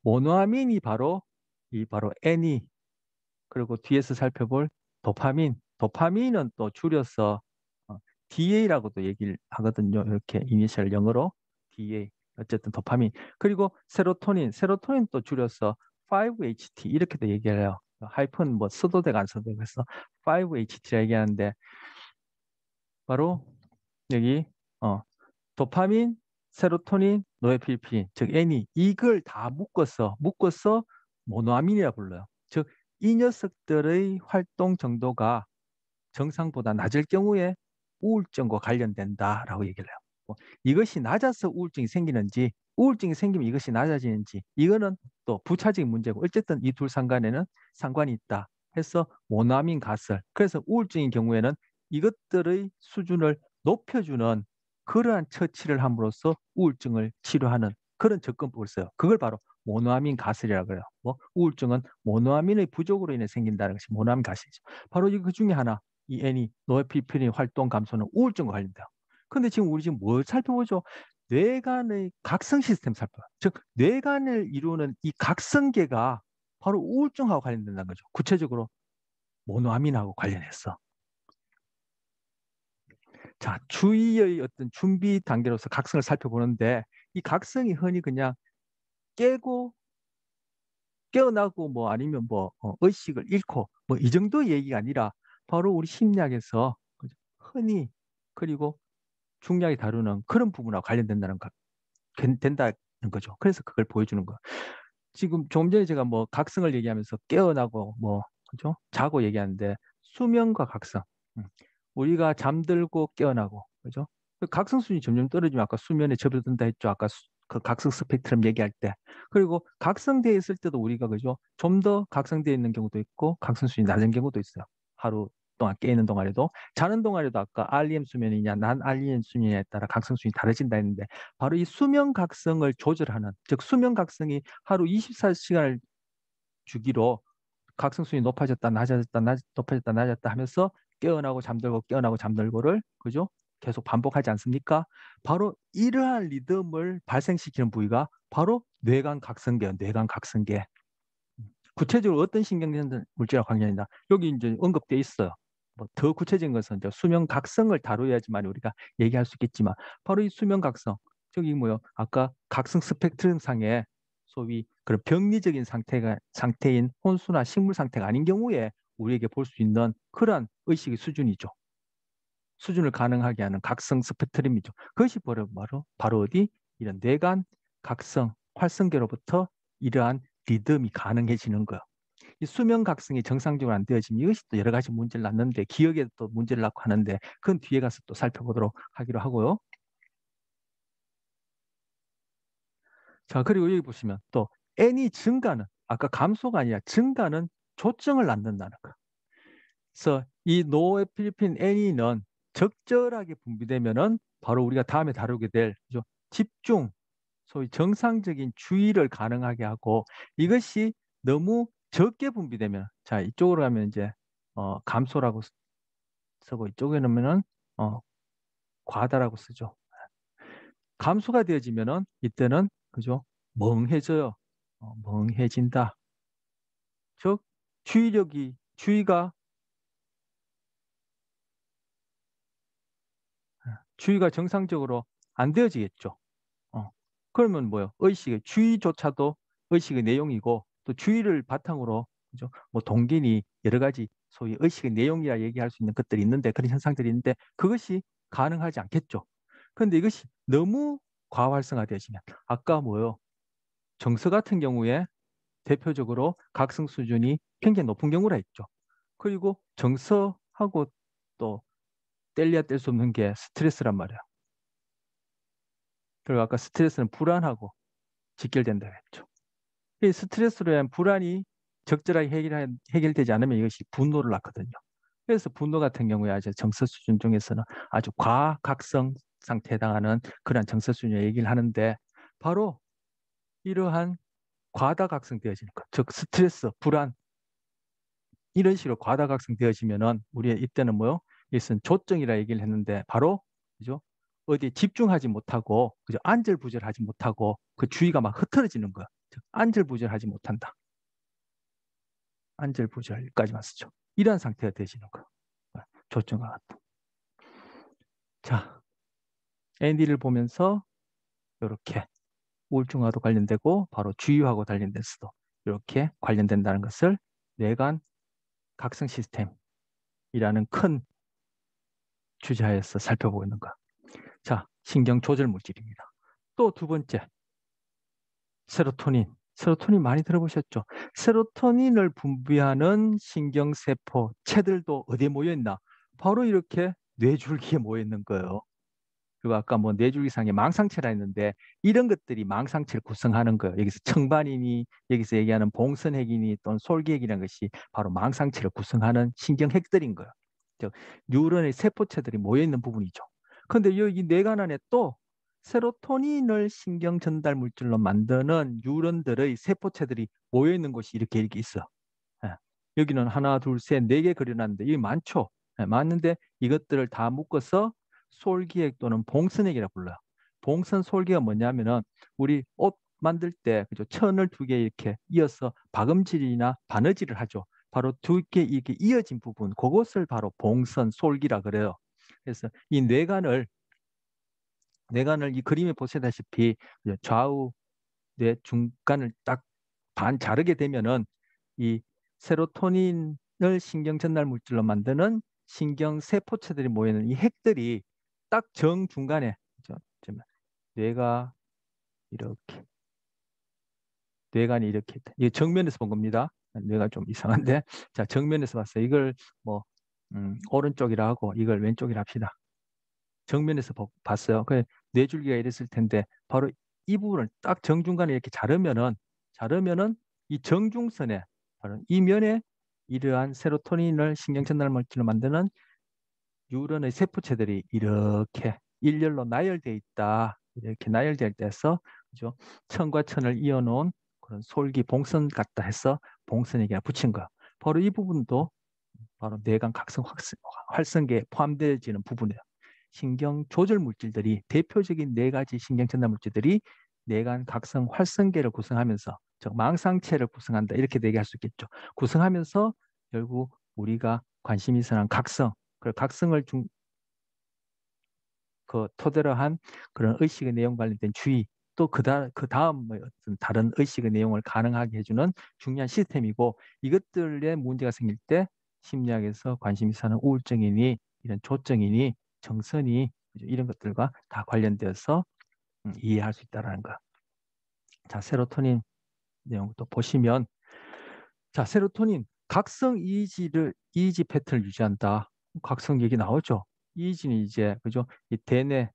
모노아민이 바로 N이, 그리고 뒤에서 살펴볼 도파민은 또 줄여서 DA라고도 얘기를 하거든요. 이렇게 이니셜 영어로 DA. 어쨌든 도파민. 그리고 세로토닌 또 줄여서 5HT 이렇게도 얘기해요. 하이픈 뭐 써도 되고 안 써도 되고 해서 5HT라 얘기하는데, 바로 여기 도파민, 세로토닌, 노에피네프린, 즉 N이, 이걸 다 묶어서 모노아민이라 불러요. 즉 이 녀석들의 활동 정도가 정상보다 낮을 경우에 우울증과 관련된다라고 얘기를 해요. 이것이 낮아서 우울증이 생기는지, 우울증이 생기면 이것이 낮아지는지, 이거는 또 부차적인 문제고, 어쨌든 이 둘 상관에는 상관이 있다 해서 모노아민 가설. 그래서 우울증인 경우에는 이것들의 수준을 높여주는 그러한 처치를 함으로써 우울증을 치료하는 그런 접근법을 써요. 그걸 바로 모노아민 가설이라고 그래요. 뭐 우울증은 모노아민의 부족으로 인해 생긴다는 것이 모노아민 가설이죠. 바로 그 중에 하나, 이 N이 노에피프린 활동 감소는 우울증과 관련돼요. 근데 지금 우리 지금 뭘 살펴보죠? 뇌간의 각성 시스템 살펴요. 즉 뇌간을 이루는 이 각성계가 바로 우울증하고 관련된다는 거죠. 구체적으로 모노아민하고 관련해서. 자, 주의의 어떤 준비 단계로서 각성을 살펴보는데, 이 각성이 흔히 그냥 깨고 깨어나고 뭐 아니면 뭐 의식을 잃고 뭐 이 정도 얘기가 아니라, 바로 우리 심리학에서 흔히, 그리고 중요하게 다루는 그런 부분하고 관련된다는 거, 된다는 거죠. 그래서 그걸 보여주는 거. 지금 조금 전에 제가 뭐 각성을 얘기하면서 깨어나고 뭐 그죠? 자고 얘기하는데, 수면과 각성. 음. 우리가 잠들고 깨어나고 그죠? 그 각성 수준이 점점 떨어지면 아까 수면에 접어든다 했죠. 아까 그 각성 스펙트럼 얘기할 때. 그리고 각성되어 있을 때도 우리가 그죠? 좀 더 각성되어 있는 경우도 있고 각성 수준이 낮은 경우도 있어요. 하루 동안 깨 있는 동안에도, 자는 동안에도 아까 REM 수면이냐 난 REM 수면에 따라 각성 수준이 다르진다 했는데, 바로 이 수면 각성을 조절하는, 즉 수면 각성이 하루 24시간을 주기로 각성 수준이 높아졌다, 낮아졌다, 높아졌다, 낮았다 하면서 깨어나고 잠들고 깨어나고 잠들고를 그죠? 계속 반복하지 않습니까? 바로 이러한 리듬을 발생시키는 부위가 바로 뇌간각성계예요. 뇌간각성계. 구체적으로 어떤 신경전 물질과 관련이다. 여기 이제 언급돼 있어요. 뭐 더 구체적인 것은 이제 수면 각성을 다뤄야지만 우리가 얘기할 수 있겠지만 바로 이 수면 각성, 저기 뭐요? 아까 각성 스펙트럼 상에 소위 그런 병리적인 상태인 혼수나 식물 상태가 아닌 경우에 우리에게 볼 수 있는 그러한 의식의 수준이죠. 수준을 가능하게 하는 각성 스펙트럼이죠. 그것이 바로 어디? 이런 뇌간 각성 활성계로부터 이러한 리듬이 가능해지는 거예요. 이 수면 각성이 정상적으로 안 되어지면 이것이 또 여러 가지 문제를 낳는데 기억에 또 문제를 낳고 하는데 그건 뒤에 가서 또 살펴보도록 하기로 하고요. 자, 그리고 여기 보시면 또 N이 증가는 아까 감소가 아니라 증가는 조증을 낳는다는 거. 그래서 이 노에필리핀 N이는 적절하게 분비되면은 바로 우리가 다음에 다루게 될 그죠? 집중, 소위 정상적인 주의를 가능하게 하고 이것이 너무 적게 분비되면 자 이쪽으로 가면 이제 감소라고 쓰고 이쪽에 놓으면은 어, 과다라고 쓰죠. 감소가 되어지면은 이때는 그죠? 멍해져요. 멍해진다. 즉 주의가 주의가 정상적으로 안 되어지겠죠. 어. 그러면 뭐요? 의식의 주의조차도 의식의 내용이고 또 주의를 바탕으로 그죠? 뭐 동기니 여러 가지 소위 의식의 내용이라 얘기할 수 있는 것들이 있는데 그런 현상들이 있는데 그것이 가능하지 않겠죠. 그런데 이것이 너무 과활성화되어지면 아까 뭐요? 정서 같은 경우에 대표적으로 각성 수준이 굉장히 높은 경우라 했죠. 그리고 정서하고 또 뗄래야 뗄 수 없는 게 스트레스란 말이야. 그리고 아까 스트레스는 불안하고 직결된다고 했죠. 이 스트레스로 인한 불안이 적절하게 해결되지 않으면 이것이 분노를 낳거든요. 그래서 분노 같은 경우에 아주 정서 수준 중에서는 아주 과각성 상태에 해당하는 그러한 정서 수준을 얘기를 하는데 바로 이러한 과다각성 되어지는 것, 즉 스트레스, 불안 이런 식으로 과다각성 되어지면은 우리 이때는 뭐요? 이것은 조증이라 얘기를 했는데 바로 그죠? 어디에 집중하지 못하고 그죠? 안절부절하지 못하고 그 주의가 막 흐트러지는 거야. 즉 안절부절하지 못한다. 안절부절까지만 쓰죠. 이러한 상태가 되시는 거예요. 조증과 같다. 자, 앤디를 보면서 이렇게 우울증과도 관련되고 바로 주의하고 관련돼서도 이렇게 관련된다는 것을 뇌간 각성 시스템이라는 큰 주제하에서 살펴보고 있는 거. 자, 신경 조절 물질입니다. 또 두 번째, 세로토닌. 세로토닌 많이 들어보셨죠? 세로토닌을 분비하는 신경세포체들도 어디에 모여 있나? 바로 이렇게 뇌줄기에 모여 있는 거예요. 그리고 아까 뭐 뇌줄기상에 망상체라 했는데 이런 것들이 망상체를 구성하는 거예요. 여기서 청반이니 여기서 얘기하는 봉선핵이니 또는 솔기핵이라는 것이 바로 망상체를 구성하는 신경핵들인 거예요. 즉 뉴런의 세포체들이 모여 있는 부분이죠. 그런데 여기 뇌관 안에 또 세로토닌을 신경 전달 물질로 만드는 뉴런들의 세포체들이 모여 있는 곳이 이렇게 있어. 예. 여기는 하나, 둘, 셋, 네 개 그려놨는데 이게 많죠. 예, 많은데 이것들을 다 묶어서 솔기액 또는 봉선액이라고 불러요. 봉선 솔기가 뭐냐면은 우리 옷 만들 때 그죠? 천을 두 개 이렇게 이어서 박음질이나 바느질을 하죠. 바로 두 개 이렇게 이어진 부분, 그것을 바로 봉선 솔기라 그래요. 그래서 이 뇌관을 이 그림에 보시다시피 좌우 뇌 중간을 딱 반 자르게 되면은 이 세로토닌을 신경 전달 물질로 만드는 신경 세포체들이 모이는 이 핵들이 딱 정중간에 뇌가 이렇게 뇌관이 이렇게 이 정면에서 본 겁니다. 뇌가 좀 이상한데 자 정면에서 봤어요. 이걸 뭐 오른쪽이라 하고 이걸 왼쪽이라 합시다. 정면에서 봤어요. 그 뇌줄기가 이랬을 텐데 바로 이 부분을 딱 정중간에 이렇게 자르면은 이 정중선에 바로 이 면에 이러한 세로토닌을 신경 전달 물질로 만드는 뉴런의 세포체들이 이렇게 일렬로 나열되어 있다. 이렇게 나열될 때서 그죠? 천과 천을 이어놓은 그런 솔기 봉선 같다 해서 봉선에게 붙인 거. 바로 이 부분도 바로 뇌관 각성 활성계에 포함되어지는 부분이에요. 신경 조절 물질들이 대표적인 네 가지 신경 전달 물질들이 뇌관 각성 활성계를 구성하면서 즉 망상체를 구성한다 이렇게 얘기할 수 있겠죠. 구성하면서 결국 우리가 관심이 있는 각성, 그 각성을 그 토대로 한 그런 의식의 내용 관련된 주의 또 그 다음 뭐 어떤 다른 의식의 내용을 가능하게 해주는 중요한 시스템이고 이것들에 문제가 생길 때 심리학에서 관심이 사는 우울증이니 이런 조증이니 정서니 이런 것들과 다 관련되어서 이해할 수 있다는 거. 자, 세로토닌 내용 또 보시면 자, 세로토닌 각성 이지 패턴을 유지한다. 각성 얘기 나오죠. 이지는 이제 그죠? 이 대뇌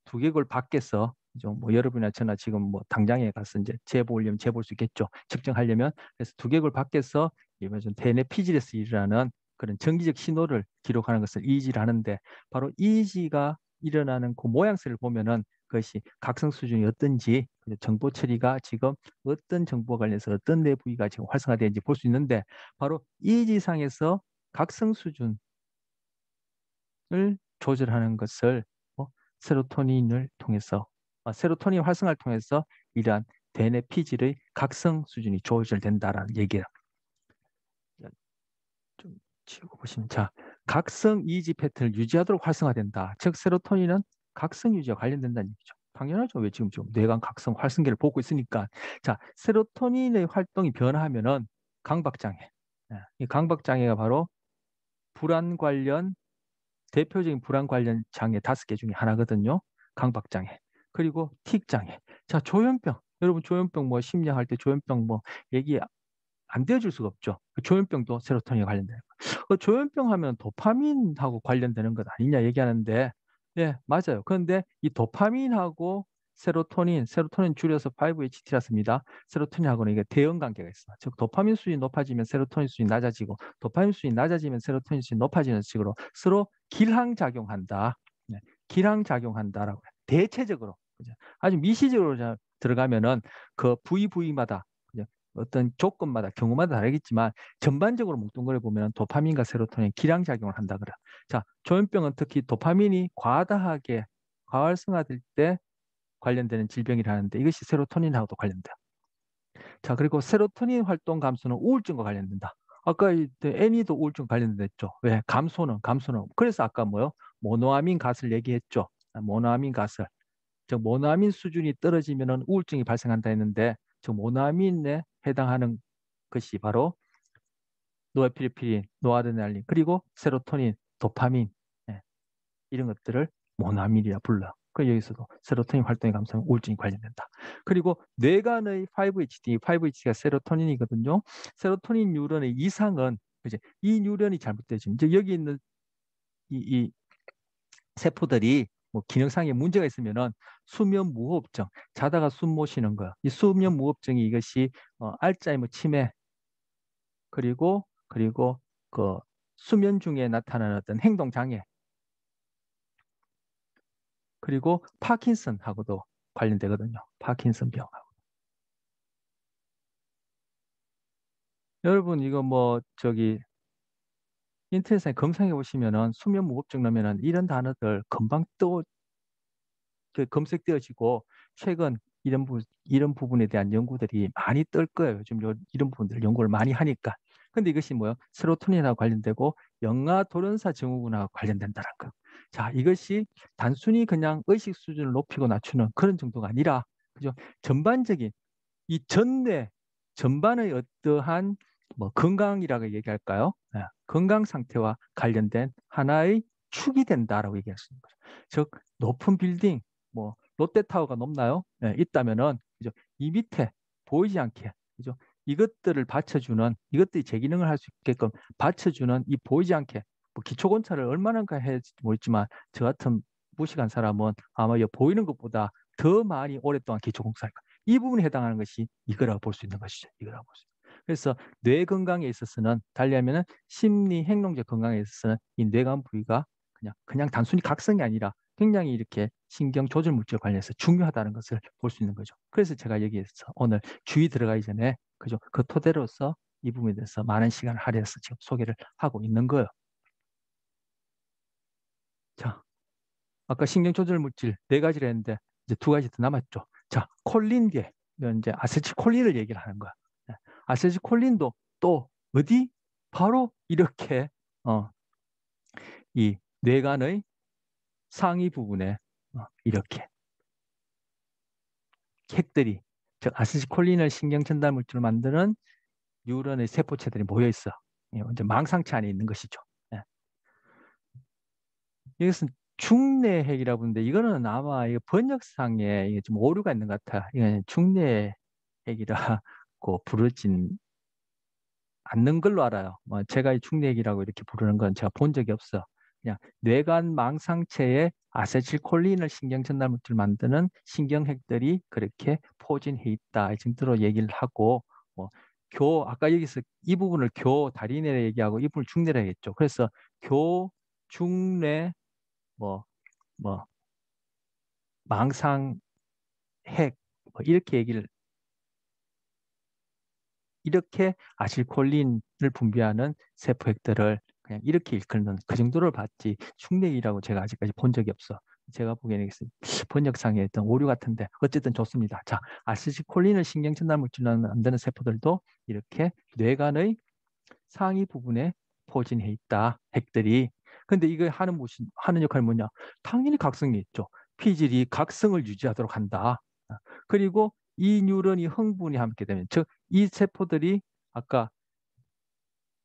두개골 밖에서 뭐 여러분이나 저나 지금 뭐 당장에 가서 이제 재보려면 재볼 수 있겠죠. 측정하려면 그래서 두개골 밖에서 이번 대뇌 피질에서 일어나는 그런 정기적 신호를 기록하는 것을 이지를 하는데 바로 이지가 일어나는 그 모양새를 보면은 그것이 각성 수준이 어떤지 정보 처리가 지금 어떤 정보와 관련해서 어떤 뇌 부위가 지금 활성화되는지 볼 수 있는데 바로 이지상에서 각성 수준을 조절하는 것을 세로토닌을 통해서 세로토닌 활성화를 통해서 이러한 대뇌 피질의 각성 수준이 조절된다라는 얘기예요. 좀 지우고 보시면 자 각성 이지 패턴을 유지하도록 활성화된다. 즉 세로토닌은 각성 유지와 관련된다는 얘기죠. 당연하죠. 왜 지금 뇌관 각성 활성계를 보고 있으니까. 자 세로토닌의 활동이 변화하면은 강박장애. 이 강박장애가 바로 불안 관련 대표적인 불안 관련 장애 5개 중에 하나거든요. 강박장애. 그리고 틱장애. 자, 조현병. 여러분 조현병 뭐 심리학할 때 조현병 뭐 얘기 안 되어줄 수가 없죠. 조현병도 세로토닌에 관련되는 거. 조현병 하면 도파민하고 관련되는 것 아니냐 얘기하는데 예, 맞아요. 그런데 이 도파민하고 세로토닌 줄여서 5-HT라 씁니다. 세로토닌하고는 이게 대응 관계가 있어. 즉 도파민 수준이 높아지면 세로토닌 수준이 낮아지고 도파민 수준이 낮아지면 세로토닌 수준이 높아지는 식으로 서로 길항작용한다. 네, 길항작용한다라고 해요. 대체적으로 그죠? 아주 미시적으로 들어가면은 그 부위마다 어떤 조건마다 경우마다 다르겠지만 전반적으로 뭉뚱그려 보면 도파민과 세로토닌 기량작용을 한다 그래. 자, 조현병은 특히 도파민이 과다하게 과활성화될 때 관련되는 질병이라는데 이것이 세로토닌하고도 관련돼요. 자, 그리고 세로토닌 활동 감소는 우울증과 관련된다. 아까 애니도 우울증 관련됐죠. 왜? 감소는. 그래서 아까 뭐요? 모노아민 갓을 얘기했죠. 모노아민 갓을. 즉 모노아민 수준이 떨어지면은 우울증이 발생한다 했는데 즉 모노아민에 해당하는 것이 바로 노에피네프린, 노아드레날린, 그리고 세로토닌, 도파민 이런 것들을 모노아민이라 불러. 그 여기서도 세로토닌 활동의 감소는 우울증이 관련된다. 그리고 뇌간의 5-HT, 5-HT가 세로토닌이거든요. 세로토닌 뉴런의 이상은 이제 이 뉴런이 잘못되지면 이제 여기 있는 이 세포들이 뭐 기능상의 문제가 있으면은 수면 무호흡증, 자다가 숨 못 쉬는 거. 이 수면 무호흡증이 이것이 알츠하이머 치매 그리고 그 수면 중에 나타나는 어떤 행동 장애 그리고 파킨슨하고도 관련되거든요. 파킨슨 병하고. 여러분 이거 뭐 저기 인터넷에 검색해 보시면은 수면 무호흡증 넣으면은 이런 단어들 금방 또 검색되어지고 최근 이런 부분에 대한 연구들이 많이 뜰 거예요. 요즘 이런 부분들 연구를 많이 하니까. 근데 이것이 뭐요? 세로토닌하고 관련되고 영아 돌연사 증후군하고 관련된다는 거. 자, 이것이 단순히 그냥 의식 수준을 높이고 낮추는 그런 정도가 아니라 그죠? 전반적인 이 전뇌 전반의 어떠한 뭐 건강이라고 얘기할까요? 건강 상태와 관련된 하나의 축이 된다라고 얘기할 수 있는 거죠. 즉 높은 빌딩 뭐 롯데타워가 높나요? 있다면은 그죠? 이 밑에 보이지 않게 그죠? 이것들을 받쳐주는 이것들이 제 기능을 할 수 있게끔 받쳐주는 이 보이지 않게 뭐 기초곤차를 얼마나가 해야지 모르겠지만 저 같은 무식한 사람은 아마 보이는 것보다 더 많이 오랫동안 기초공사할 거예요. 이 부분에 해당하는 것이 이거라고 볼 수 있는 것이죠. 이거라고 볼 수 있는. 그래서 뇌 건강에 있어서는 달리하면은 심리 행동적 건강에 있어서는 이 뇌관 부위가 그냥 단순히 각성이 아니라 굉장히 이렇게 신경 조절 물질 관련해서 중요하다는 것을 볼 수 있는 거죠. 그래서 제가 여기에서 오늘 주의 들어가기 전에 그죠? 그 토대로서 이 부분에 대해서 많은 시간을 할애해서 지금 소개를 하고 있는 거예요. 자, 아까 신경 조절 물질 4가지를 했는데 이제 2가지 더 남았죠. 자, 콜린계. 이건 이제 아세틸콜린을 얘기를 하는 거야. 네. 아세틸콜린도 또 어디? 바로 이렇게 이 뇌관의 상위 부분에 이렇게 핵들이, 즉 아세틸콜린을 신경 전달 물질로 만드는 뉴런의 세포체들이 모여 있어. 이제 망상체 안에 있는 것이죠. 예. 이것은 중뇌핵이라고 부르는데 이거는 아마 이거 번역상에 이게 좀 오류가 있는 것 같아. 이건 중뇌핵이라고 부르진 않는 걸로 알아요. 제가 이 중뇌핵이라고 이렇게 부르는 건 제가 본 적이 없어. 그냥 뇌관 망상체에 아세틸콜린을 신경 전달 물질을 만드는 신경핵들이 그렇게 포진해 있다. 이 정도로 얘기를 하고 뭐 아까 여기서 이 부분을 다리뇌 얘기하고 이 부분을 중뇌라 했죠. 그래서 중뇌 뭐 망상핵 이렇게 얘기를, 이렇게 아실콜린을 분비하는 세포핵들을 그냥 이렇게 일컫는 그 정도를 봤지 충격이라고 제가 아직까지 본 적이 없어. 제가 보기에는 번역상에 어떤 오류 같은데 어쨌든 좋습니다. 자, 아세틸콜린을 신경 전달 물질로 만드는 세포들도 이렇게 뇌관의 상위 부분에 포진해 있다. 핵들이. 근데 이거 하는 역할이 뭐냐? 당연히 각성이 있죠. 피질이 각성을 유지하도록 한다. 그리고 이 뉴런이 흥분이 함께 되면, 즉 이 세포들이 아까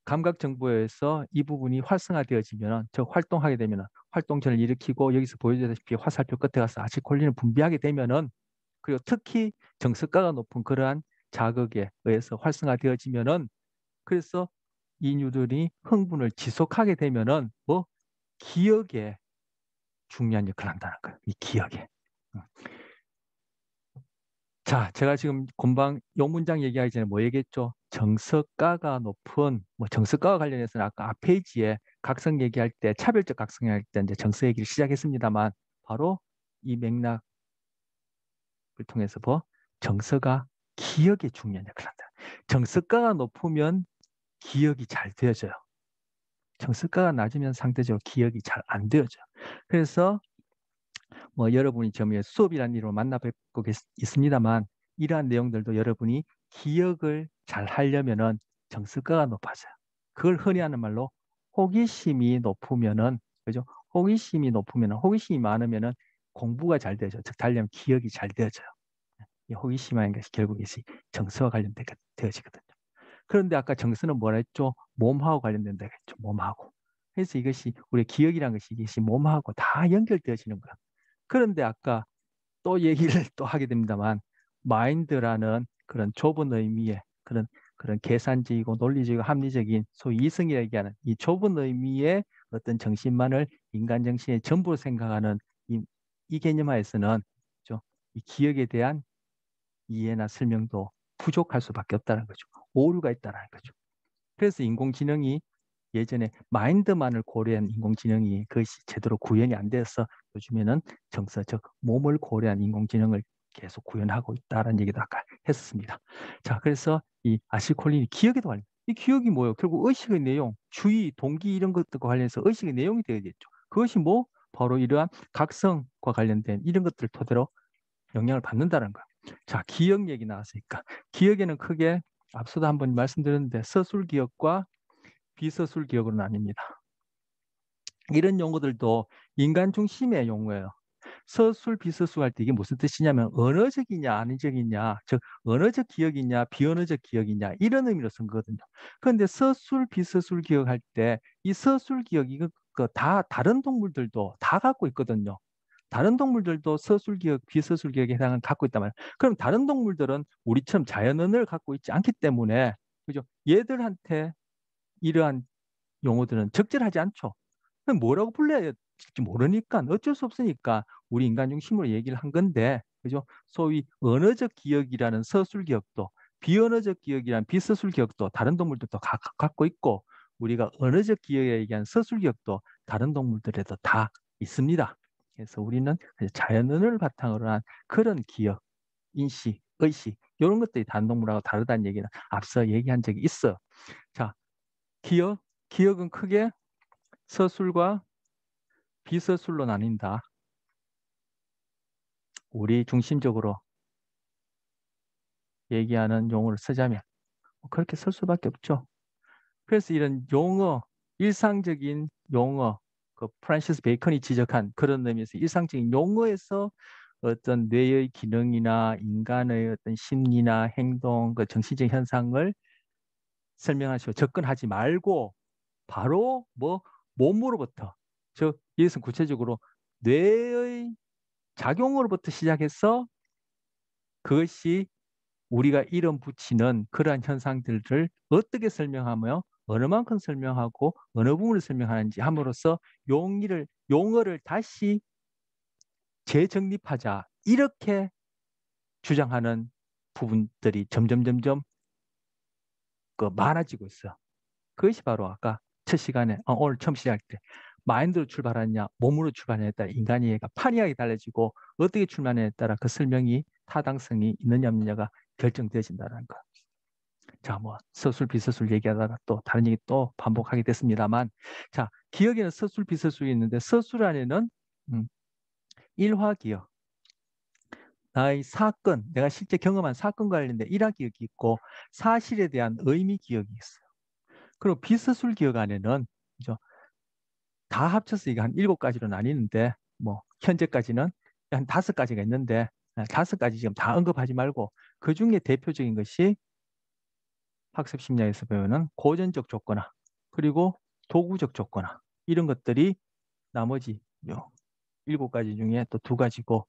감각 정보에서 이 부분이 활성화되어지면, 즉 활동하게 되면 활동전을 일으키고 여기서 보여주다시피 화살표 끝에 가서 아세틸콜린을 분비하게 되면은, 그리고 특히 정석가가 높은 그러한 자극에 의해서 활성화되어지면은, 그래서 이 뉴런이 흥분을 지속하게 되면은 기억에 중요한 역할을 한다는 거예요. 이 기억에. 자, 제가 지금 금방 요 문장 얘기하기 전에 뭐 얘기했죠? 정석가가 높은, 정석가와 관련해서는 아까 앞 페이지에 각성 얘기할 때, 차별적 각성 얘기할 때 이제 정석 얘기를 시작했습니다만, 바로 이 맥락을 통해서 정서가 기억에 중요한 역할을 한다. 정석가가 높으면 기억이 잘 되어져요. 정석가가 낮으면 상대적으로 기억이 잘 안 되어져요. 그래서 여러분이 지금 수업이라는 이름으로 만나 뵙고 있습니다만, 이러한 내용들도 여러분이 기억을 잘 하려면은 정석가가 높아져요. 그걸 흔히 하는 말로 호기심이 높으면은, 그죠? 호기심이 많으면은 공부가 잘 되죠. 즉 달리면 기억이 잘 되어져요. 이 호기심이라는 것이 결국 정서와 되어지거든요. 그런데 아까 정서는 뭐라 했죠? 몸하고 관련된다고 했죠. 몸하고. 그래서 이것이 우리 기억이라는 것이 이것이 몸하고 다 연결되어지는 거야. 그런데 아까 또 얘기를 또 하게 됩니다만, 마인드라는 그런 좁은 의미의 그런 계산적이고 논리적이고 합리적인 소위 이성이라 얘기하는 이 좁은 의미의 어떤 정신만을 인간 정신의 전부로 생각하는 이 개념하에서는 이 기억에 대한 이해나 설명도 부족할 수밖에 없다는 거죠. 오류가 있다는 거죠. 그래서 인공지능이 예전에 마인드만을 고려한 인공지능이 그것이 제대로 구현이 안 돼서 요즘에는 정서적 몸을 고려한 인공지능을 계속 구현하고 있다는 얘기도 아까 했었습니다. 자, 그래서 이 아실콜린이 기억에도 관련, 이 기억이 뭐예요? 결국 의식의 내용, 주의, 동기 이런 것들과 관련해서 의식의 내용이 되어야겠죠. 그것이 바로 이러한 각성과 관련된 이런 것들을 토대로 영향을 받는다는 거예요. 자, 기억 얘기 나왔으니까 기억에는 크게 앞서도 한번 말씀드렸는데 서술 기억과 비서술 기억으로 나뉩니다. 이런 용어들도 인간 중심의 용어예요. 서술, 비서술 할 때 이게 무슨 뜻이냐면 언어적이냐 아니적이냐, 즉 언어적 기억이냐 비언어적 기억이냐 이런 의미로 쓴 거거든요. 그런데 서술, 비서술 기억할 때 이 서술 기억 이거 다 다른 동물들도 다 갖고 있거든요. 다른 동물들도 서술 기억, 비서술 기억에 해당을 갖고 있단 말이에요. 그럼 다른 동물들은 우리처럼 자연언어를 갖고 있지 않기 때문에, 그죠? 얘들한테 이러한 용어들은 적절하지 않죠. 그럼 뭐라고 불러야 될지 모르니까 어쩔 수 없으니까 우리 인간 중심으로 얘기를 한 건데, 그죠? 소위 언어적 기억이라는 서술 기억도, 비언어적 기억이라는 비서술 기억도 다른 동물들도 갖고 있고, 우리가 언어적 기억에 얘기한 서술 기억도 다른 동물들에도 다 있습니다. 그래서 우리는 자연언어를 바탕으로 한 그런 기억, 인식, 의식 이런 것들이 다른 동물하고 다르다는 얘기는 앞서 얘기한 적이 있어요. 자, 기억은 크게 서술과 비서술로 나뉜다. 우리 중심적으로 얘기하는 용어를 쓰자면 그렇게 쓸 수밖에 없죠. 그래서 이런 용어, 일상적인 용어, 그 프란시스 베이컨이 지적한 그런 의미에서 일상적인 용어에서 어떤 뇌의 기능이나 인간의 어떤 심리나 행동, 그 정신적 현상을 설명하시고 접근하지 말고 바로 뭐 몸으로부터, 즉 여기서 구체적으로 뇌의 작용으로부터 시작해서 그것이 우리가 이름 붙이는 그러한 현상들을 어떻게 설명하며 어느 만큼 설명하고 어느 부분을 설명하는지 함으로써 용어를 다시 재정립하자, 이렇게 주장하는 부분들이 점점 많아지고 있어요. 그것이 바로 아까 첫 시간에 오늘 처음 시작할 때 마인드로 출발하느냐 몸으로 출발하느냐에 따라 인간의 이해가 판이하게 달라지고 어떻게 출발하느냐에 따라 그 설명이 타당성이 있느냐 없느냐가 결정되어진다는 거. 자, 뭐 서술 비서술 얘기하다가 또 다른 얘기 또 반복하게 됐습니다만, 자, 기억에는 서술 비서술이 있는데 서술 안에는 일화 기억, 나의 사건, 내가 실제 경험한 사건 관련된 일화 기억이 있고 사실에 대한 의미 기억이 있어요. 그리고 비서술 기억 안에는 그죠? 다 합쳐서 이게 한 7가지로 나뉘는데 뭐 현재까지는 한 5가지가 있는데 5가지 지금 다 언급하지 말고 그 중에 대표적인 것이 학습 심리학에서 배우는 고전적 조건화 그리고 도구적 조건화, 이런 것들이 나머지 요 7가지 중에 또 2가지고,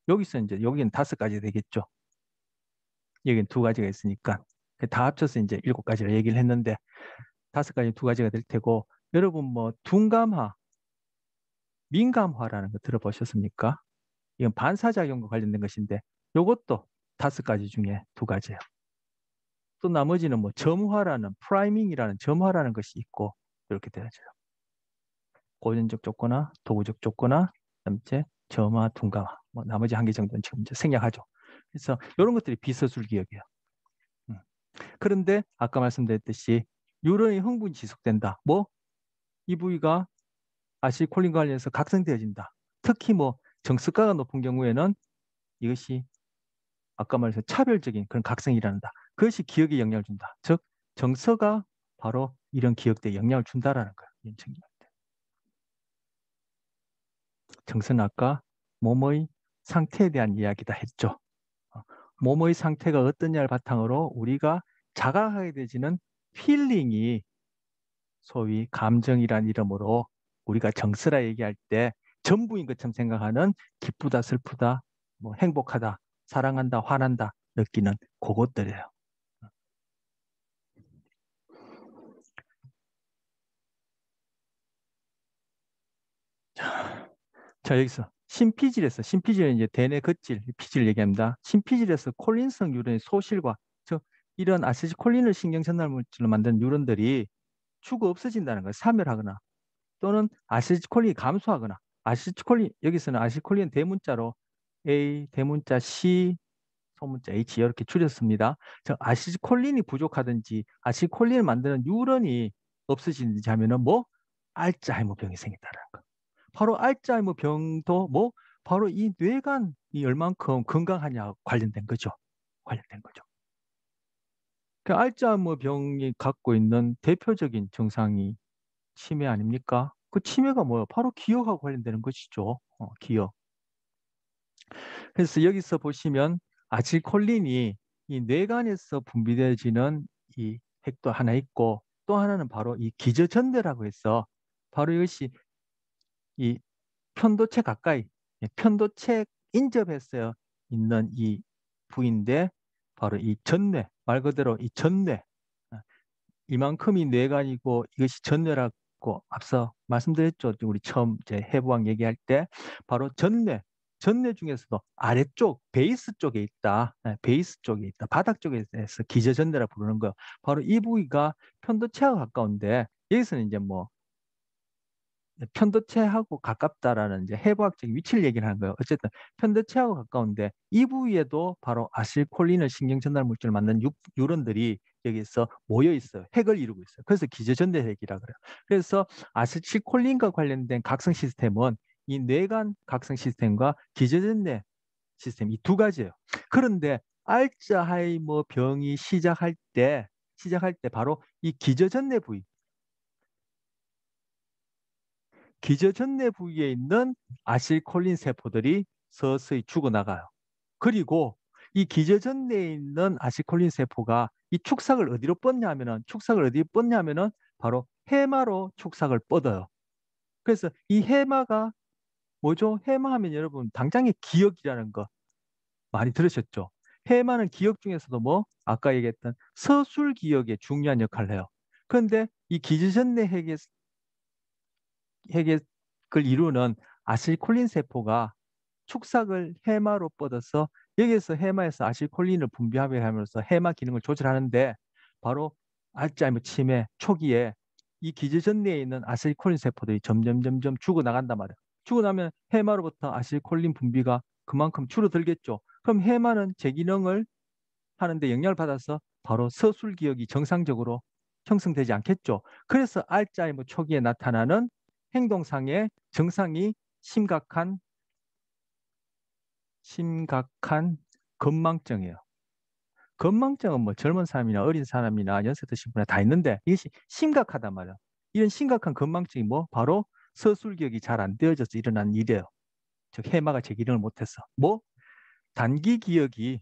여기서 이제 여기는 5가지 되겠죠. 여기는 2가지가 있으니까 다 합쳐서 이제 7가지를 얘기를 했는데 5가지 2가지가 될 테고, 여러분 뭐 둔감화, 민감화라는 거 들어보셨습니까? 이건 반사작용과 관련된 것인데 이것도 5가지 중에 2가지예요. 또 나머지는 뭐 점화라는 프라이밍이라는 점화라는 것이 있고 이렇게 되어져요. 고전적 조건화, 도구적 조건화, 그다음에 점화, 둔감화. 뭐 나머지 1개 정도는 지금 이제 생략하죠. 그래서 이런 것들이 비서술 기억이에요. 그런데 아까 말씀드렸듯이 뉴런의 흥분이 지속된다. 뭐 이 부위가 아실콜린과 관련해서 각성되어진다. 특히 뭐 정서가가 높은 경우에는 이것이 아까 말해서 차별적인 그런 각성이 일어난다. 그것이 기억에 영향을 준다. 즉 정서가 바로 이런 기억대에 영향을 준다라는 거예요. 정서는 아까 몸의 상태에 대한 이야기다 했죠. 몸의 상태가 어떠냐를 바탕으로 우리가 자각하게 되지는 필링이 소위 감정이란 이름으로 우리가 정서라 얘기할 때 전부인 것처럼 생각하는 기쁘다, 슬프다, 뭐 행복하다, 사랑한다, 화난다 느끼는 그것들이에요. 자, 여기서 심피질은 이제 대뇌 겉질, 피질 얘기합니다. 심피질에서 콜린성 뉴런의 소실과 즉 이런 아세틸콜린을 신경 전달 물질로 만든 뉴런들이 죽어 없어진다는 거예요. 사멸하거나 또는 아세틸콜린이 감소하거나, 아세틸콜린 여기서는 아세틸콜린 대문자로 A 대문자 C 소문자 H 이렇게 줄였습니다. 즉 아세틸콜린이 부족하든지 아세틸콜린을 만드는 뉴런이 없어지는지 하면은 뭐 알츠하이머 병이 생긴다는 거. 바로 알츠하이머 병도 뭐 바로 이 뇌관이 얼만큼 건강하냐 관련된 거죠. 관련된 거죠. 그 알츠하이머 병이 갖고 있는 대표적인 증상이 치매 아닙니까? 그 치매가 뭐예요? 바로 기억하고 관련되는 것이죠. 기억. 그래서 여기서 보시면 아실콜린이 이 뇌관에서 분비되어지는 이 핵도 하나 있고 또 하나는 바로 이 기저전대라고 해서 바로 이것이 이 편도체 가까이, 편도체 인접해서 있는 이 부위인데 바로 이 전뇌, 말 그대로 이 전뇌, 이만큼이 뇌관이고 이것이 전뇌라고 앞서 말씀드렸죠. 우리 처음 이제 해부학 얘기할 때 바로 전뇌 중에서도 아래쪽 베이스 쪽에 있다. 베이스 쪽에 있다. 바닥 쪽에서 기저전뇌라 부르는 거. 바로 이 부위가 편도체와 가까운데 여기서는 이제 뭐 편도체하고 가깝다라는 이제 해부학적인 위치를 얘기를 하는 거예요. 어쨌든 편도체하고 가까운데 이 부위에도 바로 아실콜린을 신경 전달 물질을 만드는 뉴런들이 여기서 모여 있어요. 핵을 이루고 있어요. 그래서 기저전대 핵이라 그래요. 그래서 아실콜린과 관련된 각성 시스템은 이 뇌간 각성 시스템과 기저전대 시스템 이 두 가지예요. 그런데 알츠하이머 병이 시작할 때 바로 이 기저전대 부위 기저전내 부위에 있는 아실콜린 세포들이 서서히 죽어나가요. 그리고 이 기저전내에 있는 아실콜린 세포가 이 축삭을 어디로 뻗냐면은 바로 해마로 축삭을 뻗어요. 그래서 이 해마가 뭐죠? 해마하면 여러분 당장의 기억이라는 거 많이 들으셨죠? 해마는 기억 중에서도 뭐 아까 얘기했던 서술 기억에 중요한 역할을 해요. 그런데 이 기저전내 핵을 이루는 아실콜린 세포가 축삭을 해마로 뻗어서 여기에서 해마에서 아실콜린을 분비하게 하면서 해마 기능을 조절하는데 바로 알츠하이머 치매 초기에 이 기저전내에 있는 아실콜린 세포들이 점점 죽어나간단 말이에요. 죽어나면 해마로부터 아실콜린 분비가 그만큼 줄어들겠죠. 그럼 해마는 제 기능을 하는데 영향을 받아서 바로 서술 기억이 정상적으로 형성되지 않겠죠. 그래서 알츠하이머 초기에 나타나는 행동상의 증상이 심각한 건망증이에요. 건망증은 뭐 젊은 사람이나 어린 사람이나 연세 드신 분이 다 있는데 이것이 심각하단 말이에요. 이런 심각한 건망증이 뭐 바로 서술기억이 잘 안 되어져서 일어난 일이에요. 즉 해마가 제 기능을 못해서 뭐 단기 기억이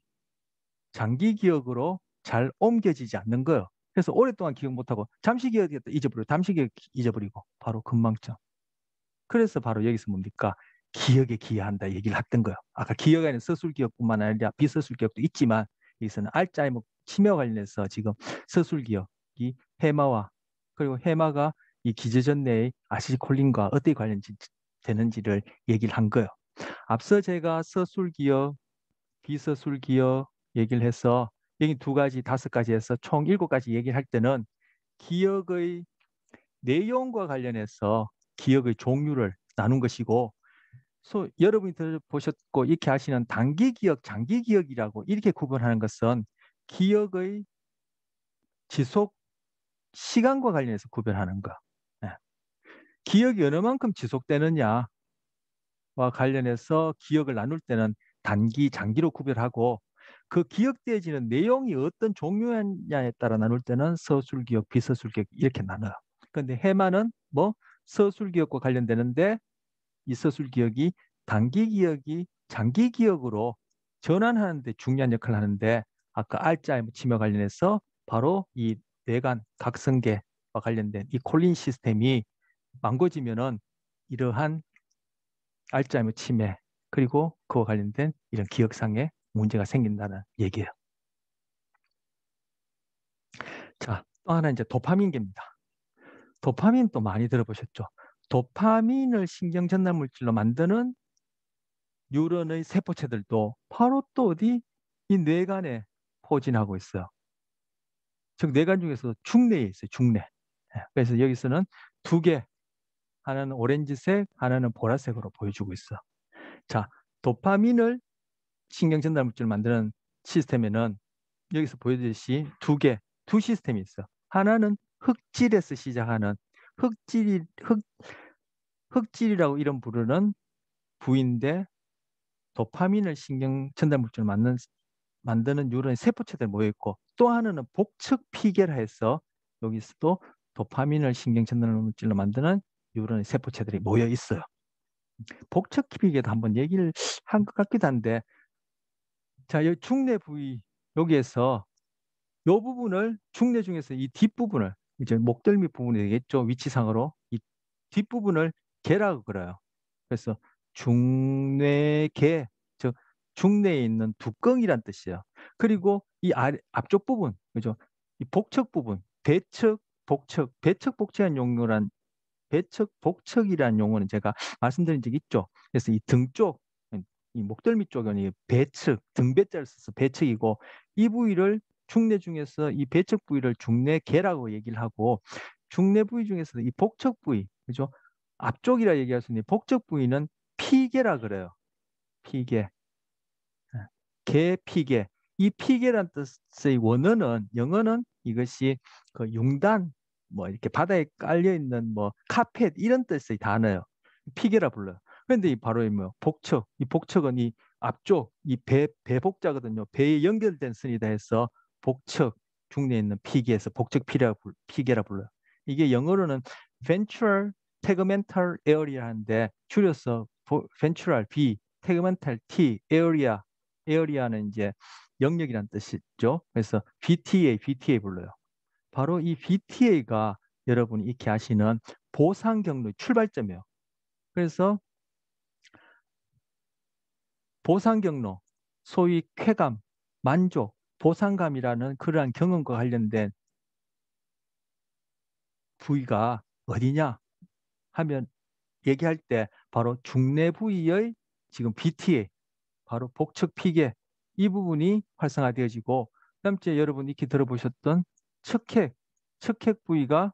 장기 기억으로 잘 옮겨지지 않는 거예요. 그래서 오랫동안 기억 못하고 잠시 기억이 잊어버리고 잠시 기억 잊어버리고 바로 건망증. 그래서 바로 여기서 뭡니까? 기억에 기여한다 얘기를 했던 거예요. 아까 기억 안에 서술 기억뿐만 아니라 비서술 기억도 있지만 여기서는 알츠하이머 치매와 관련해서 지금 서술 기억이 해마와 그리고 해마가 이 기저전내의 아시콜린과 어떻게 관련되는지를 얘기를 한 거예요. 앞서 제가 서술 기억, 비서술 기억 얘기를 해서 여기 두 가지, 다섯 가지 해서 총 일곱 가지 얘기를 할 때는 기억의 내용과 관련해서 기억의 종류를 나눈 것이고 여러분이 들어보셨고 이렇게 하시는 단기 기억, 장기 기억이라고 이렇게 구분하는 것은 기억의 지속 시간과 관련해서 구별하는 거. 예. 기억이 어느 만큼 지속되느냐와 관련해서 기억을 나눌 때는 단기, 장기로 구별하고 그 기억되어지는 내용이 어떤 종류냐에 따라 나눌 때는 서술 기억, 비서술 기억 이렇게 나눠요. 그런데 해마는 뭐 서술 기억과 관련되는데 이 서술 기억이 단기 기억이 장기 기억으로 전환하는 데 중요한 역할을 하는데 아까 알츠하이머 치매 관련해서 바로 이 뇌간 각성계와 관련된 이 콜린 시스템이 망가지면은 이러한 알츠하이머 치매 그리고 그와 관련된 이런 기억상의 문제가 생긴다는 얘기예요. 자, 또 하나 이제 도파민계입니다. 도파민 또 많이 들어보셨죠? 도파민을 신경 전달 물질로 만드는 뉴런의 세포체들도 바로 또 어디 이 뇌간에 포진하고 있어요. 즉 뇌간 중에서 중뇌에 있어요. 중뇌. 예, 그래서 여기서는 두 개, 하나는 오렌지색, 하나는 보라색으로 보여주고 있어. 자, 도파민을 신경 전달 물질을 만드는 시스템에는 여기서 보여주듯이 두 시스템이 있어. 하나는 흑질에서 시작하는 흑질, 흑, 흑질이라고 이름 부르는 부인데 도파민을 신경 전달 물질을 만드는 뉴런의 세포체들 모여 있고 또 하나는 복측 피계라 해서 여기서도 도파민을 신경 전달 물질로 만드는 뉴런의 세포체들이 모여 있어요. 복측 피계도 한번 얘기를 한 것 같기도 한데 자, 이 중뇌 부위 여기에서 이 부분을 중뇌 중에서 이 뒷부분을 이제 목덜미 부분이 되겠죠. 위치상으로 이 뒷부분을 계라고 그래요. 그래서 중뇌계, 즉 중뇌에 있는 두껑이란 뜻이에요. 그리고 이 앞쪽 부분, 그죠? 이 복척 부분, 배척, 복척이라는 용어는 제가 말씀드린 적 있죠. 그래서 이 등 쪽, 이 목덜미 쪽은 이 배측, 등배자를 써서 배측이고 이 부위를 중뇌 중에서 이 배척 부위를 중뇌계라고 얘기를 하고 중뇌 부위 중에서도 이 복척 부위, 그죠? 앞쪽이라 얘기할 수 있는 복적 부위는 피계라 그래요. 피계. 개피계. 이 피계란 뜻의 원어는 영어는 이것이 그 융단 뭐 이렇게 바다에 깔려 있는 뭐 카펫 이런 뜻의 단어예요. 피계라 불러요. 그런데 이 바로 뭐 복척. 이 복척은 이 앞쪽 이 배복자거든요. 배에 연결된 선이다 해서 복척 중뇌에 있는 피계에서 복척 피계라 불러요. 이게 영어로는 ventral tegmental area 하는데 줄여서 ventral B, tegmental T, area는 이제 영역이란 뜻이죠. 그래서 BTA 불러요. 바로 이 BTA가 여러분이 익히 아시는 보상 경로의 출발점이에요. 그래서 보상 경로, 소위 쾌감, 만족, 보상감이라는 그러한 경험과 관련된 부위가 어디냐 하면 얘기할 때 바로 중내 부위의 지금 BTA, 바로 복척 피계 이 부분이 활성화되어지고 그다음에 여러분 익히 들어보셨던 척핵 부위가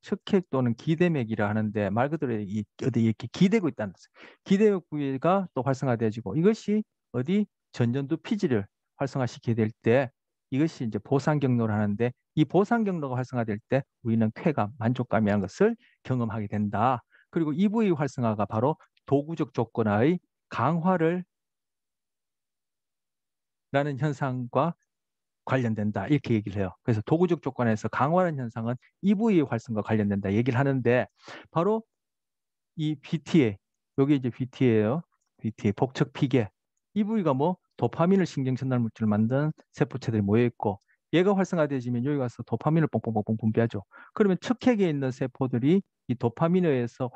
척핵 또는 기대맥이라 하는데 말 그대로 어디 이렇게 기대고 있다는 뜻. 기대맥 부위가 또 활성화되어지고 이것이 어디 전전두 피지를 활성화시키게 될 때 이것이 이제 보상 경로를 하는데 이 보상 경로가 활성화될 때 우리는 쾌감, 만족감이라는 것을 경험하게 된다. 그리고 이 부위 활성화가 바로 도구적 조건화의 강화를 라는 현상과 관련된다. 이렇게 얘기를 해요. 그래서 도구적 조건에서 강화하는 현상은 EV의 활성과 관련된다. 얘기를 하는데 바로 이 BTA, 여기 이제 BTA예요. BTA, 복척 피계. EV가 뭐 도파민을 신경 전달 물질을 만든 세포체들이 모여 있고 얘가 활성화되어지면 여기 가서 도파민을 뽕뽕뽕뽕 분비하죠. 그러면 척핵에 있는 세포들이 이 도파민에 의해서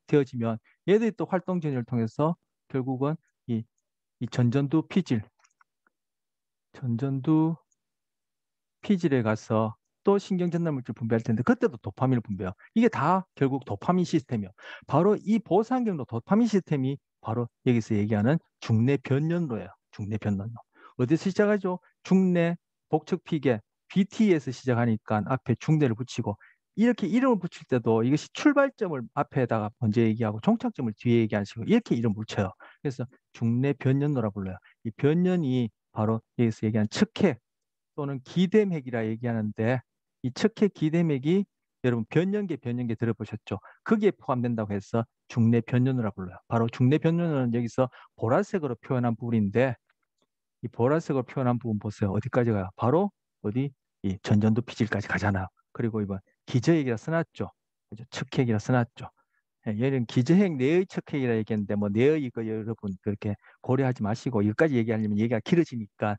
되어지면 얘들이 또 활동 전이를 통해서 결국은 이, 이 전전두 피질에 가서 또 신경전달물질 분비할 텐데 그때도 도파민을 분비해요. 이게 다 결국 도파민 시스템이에요. 바로 이 보상경로 도파민 시스템이 바로 여기서 얘기하는 중내 변연로예요. 중내 변연로. 어디서 시작하죠? 중내 복척 피계 BT에서 시작하니까 앞에 중내를 붙이고 이렇게 이름을 붙일 때도 이것이 출발점을 앞에다가 먼저 얘기하고 종착점을 뒤에 얘기하시고 이렇게 이름 붙여요. 그래서 중내 변연로라 불러요. 이 변연이 바로 여기서 얘기하는 측해 또는 기대맥이라 얘기하는데 이 척핵 기대맥이 여러분 변연계 들어보셨죠? 거기에 포함된다고 해서 중내 변연우라 불러요. 바로 중내 변연우는 여기서 보라색으로 표현한 부분인데 이 보라색으로 표현한 부분 보세요. 어디까지 가요? 바로 어디 이 전전두 피질까지 가잖아요. 그리고 이번 기저핵이라 써놨죠. 그죠? 척핵이라 써놨죠. 예, 얘는 기저핵 내의 척핵이라 얘기했는데 뭐 내의 이거 여러분 그렇게 고려하지 마시고 여기까지 얘기하려면 얘기가 길어지니까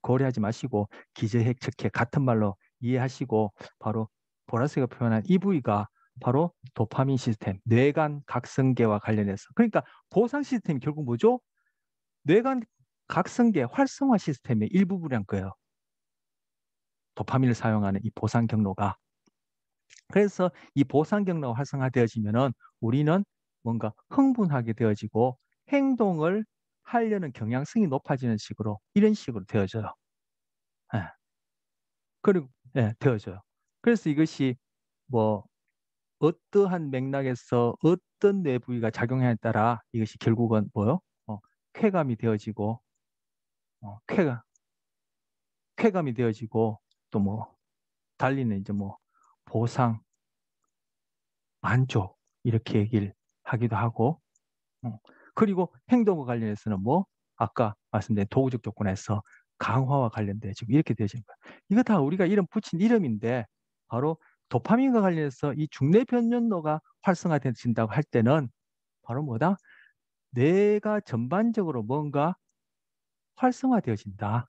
고려하지 마시고 기저핵 척핵 같은 말로 이해하시고 바로 보라색으로 표현한 이 부위가 바로 도파민 시스템, 뇌간 각성계와 관련해서 그러니까 보상 시스템이 결국 뭐죠? 뇌간 각성계 활성화 시스템의 일부분이란 거예요. 도파민을 사용하는 이 보상 경로가 그래서 이 보상 경로가 활성화되어지면은 우리는 뭔가 흥분하게 되어지고 행동을 하려는 경향성이 높아지는 식으로 이런 식으로 되어져요. 예. 그리고 되어져요. 그래서 이것이 뭐 어떠한 맥락에서 어떤 뇌 부위가 작용하냐에 따라 이것이 결국은 뭐요? 쾌감이 되어지고 어, 쾌감 쾌감이 되어지고 또 뭐 달리는 이제 뭐 보상 만족 이렇게 얘기를 하기도 하고 그리고 행동과 관련해서는 뭐 아까 말씀드린 도구적 조건에서 강화와 관련돼 지금 이렇게 되어지는 거예요. 이거 다 우리가 이름 붙인 이름인데 바로 도파민과 관련해서 이 중뇌 변연로가 활성화된다고 할 때는 바로 뭐다? 뇌가 전반적으로 뭔가 활성화되어진다.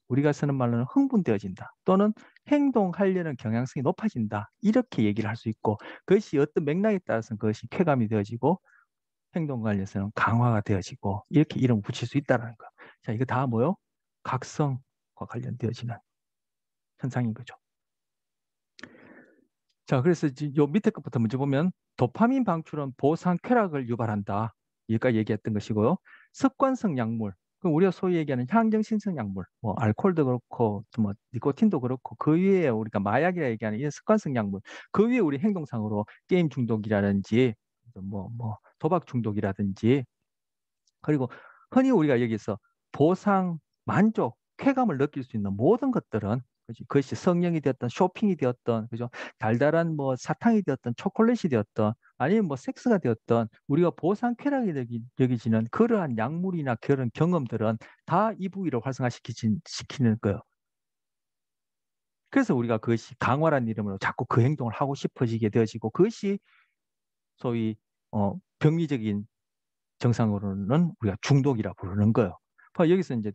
우리가 쓰는 말로는 흥분되어진다. 또는 행동하려는 경향성이 높아진다. 이렇게 얘기를 할 수 있고 그것이 어떤 맥락에 따라서는 그것이 쾌감이 되어지고 행동 관련해서는 강화가 되어지고 이렇게 이름 붙일 수 있다는 거. 자, 이거 다 뭐요? 각성과 관련되어지는 현상인 거죠. 자, 그래서 요 밑에 것부터 먼저 보면 도파민 방출은 보상 쾌락을 유발한다. 여기까지 얘기했던 것이고요. 습관성 약물. 그 우리가 소위 얘기하는 향정신성 약물, 뭐 알코올도 그렇고, 또 뭐 니코틴도 그렇고, 그 위에 우리가 마약이라 얘기하는 이 습관성 약물, 그 위에 우리 행동상으로 게임 중독이라든지, 도박 중독이라든지, 그리고 흔히 우리가 여기서 보상, 만족, 쾌감을 느낄 수 있는 모든 것들은 그것이 성령이 되었던 쇼핑이 되었던 그죠? 달달한 뭐 사탕이 되었던 초콜릿이 되었던 아니면 뭐 섹스가 되었던 우리가 보상 쾌락이 여기지는 그러한 약물이나 그런 경험들은 다 이 부위를 시키는 거예요. 그래서 우리가 그것이 강화란 이름으로 자꾸 그 행동을 하고 싶어지게 되어지고 그것이 소위 병리적인 정상으로는 우리가 중독이라 부르는 거예요. 여기서 이제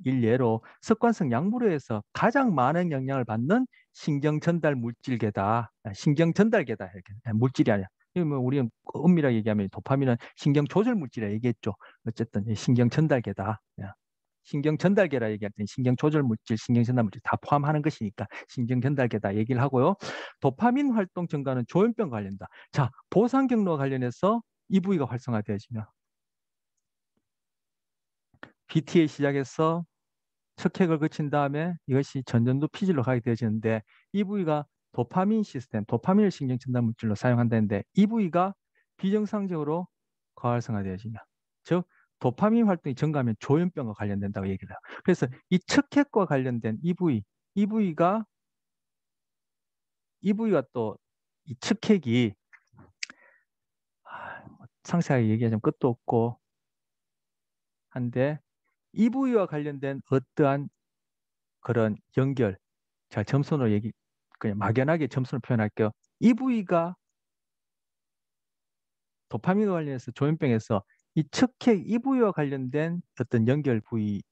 일례로 습관성 약물에서 가장 많은 영향을 받는 신경 전달 물질계다. 신경 전달계다. 이렇게 물질이 아니야. 이거 뭐 우리는 엄밀하게 얘기하면 도파민은 신경 조절 물질이라 얘기했죠. 어쨌든 신경 전달계다. 신경 전달계라 얘기할 때는 신경 조절 물질, 신경 전달 물질 다 포함하는 것이니까 신경 전달계다 얘기를 하고요. 도파민 활동 증가는 조현병 관련다. 자, 보상 경로와 관련해서 이 부위가 활성화되어지면 BT에 시작해서 척핵을 거친 다음에 이것이 전전두 피질로 가게 되어지는데 이 부위가 도파민 시스템, 도파민을 신경 전달 물질로 사용한다는데 이 부위가 비정상적으로 과활성화되어지냐. 즉 도파민 활동이 증가하면 조현병과 관련된다고 얘기를 해요. 그래서 이 척핵과 관련된 이 부위가 또 이 척핵이 상세하게 얘기하자면 끝도 없고 한데 이 부위와 관련된 어떠한 그런 연결, 자 점선으로 그냥 막연하게 점수를 표현할게요. 이 부위가 도파민과 관련해서 조현병에서 이 척핵 이 부위와 관련된 어떤 연결 부위는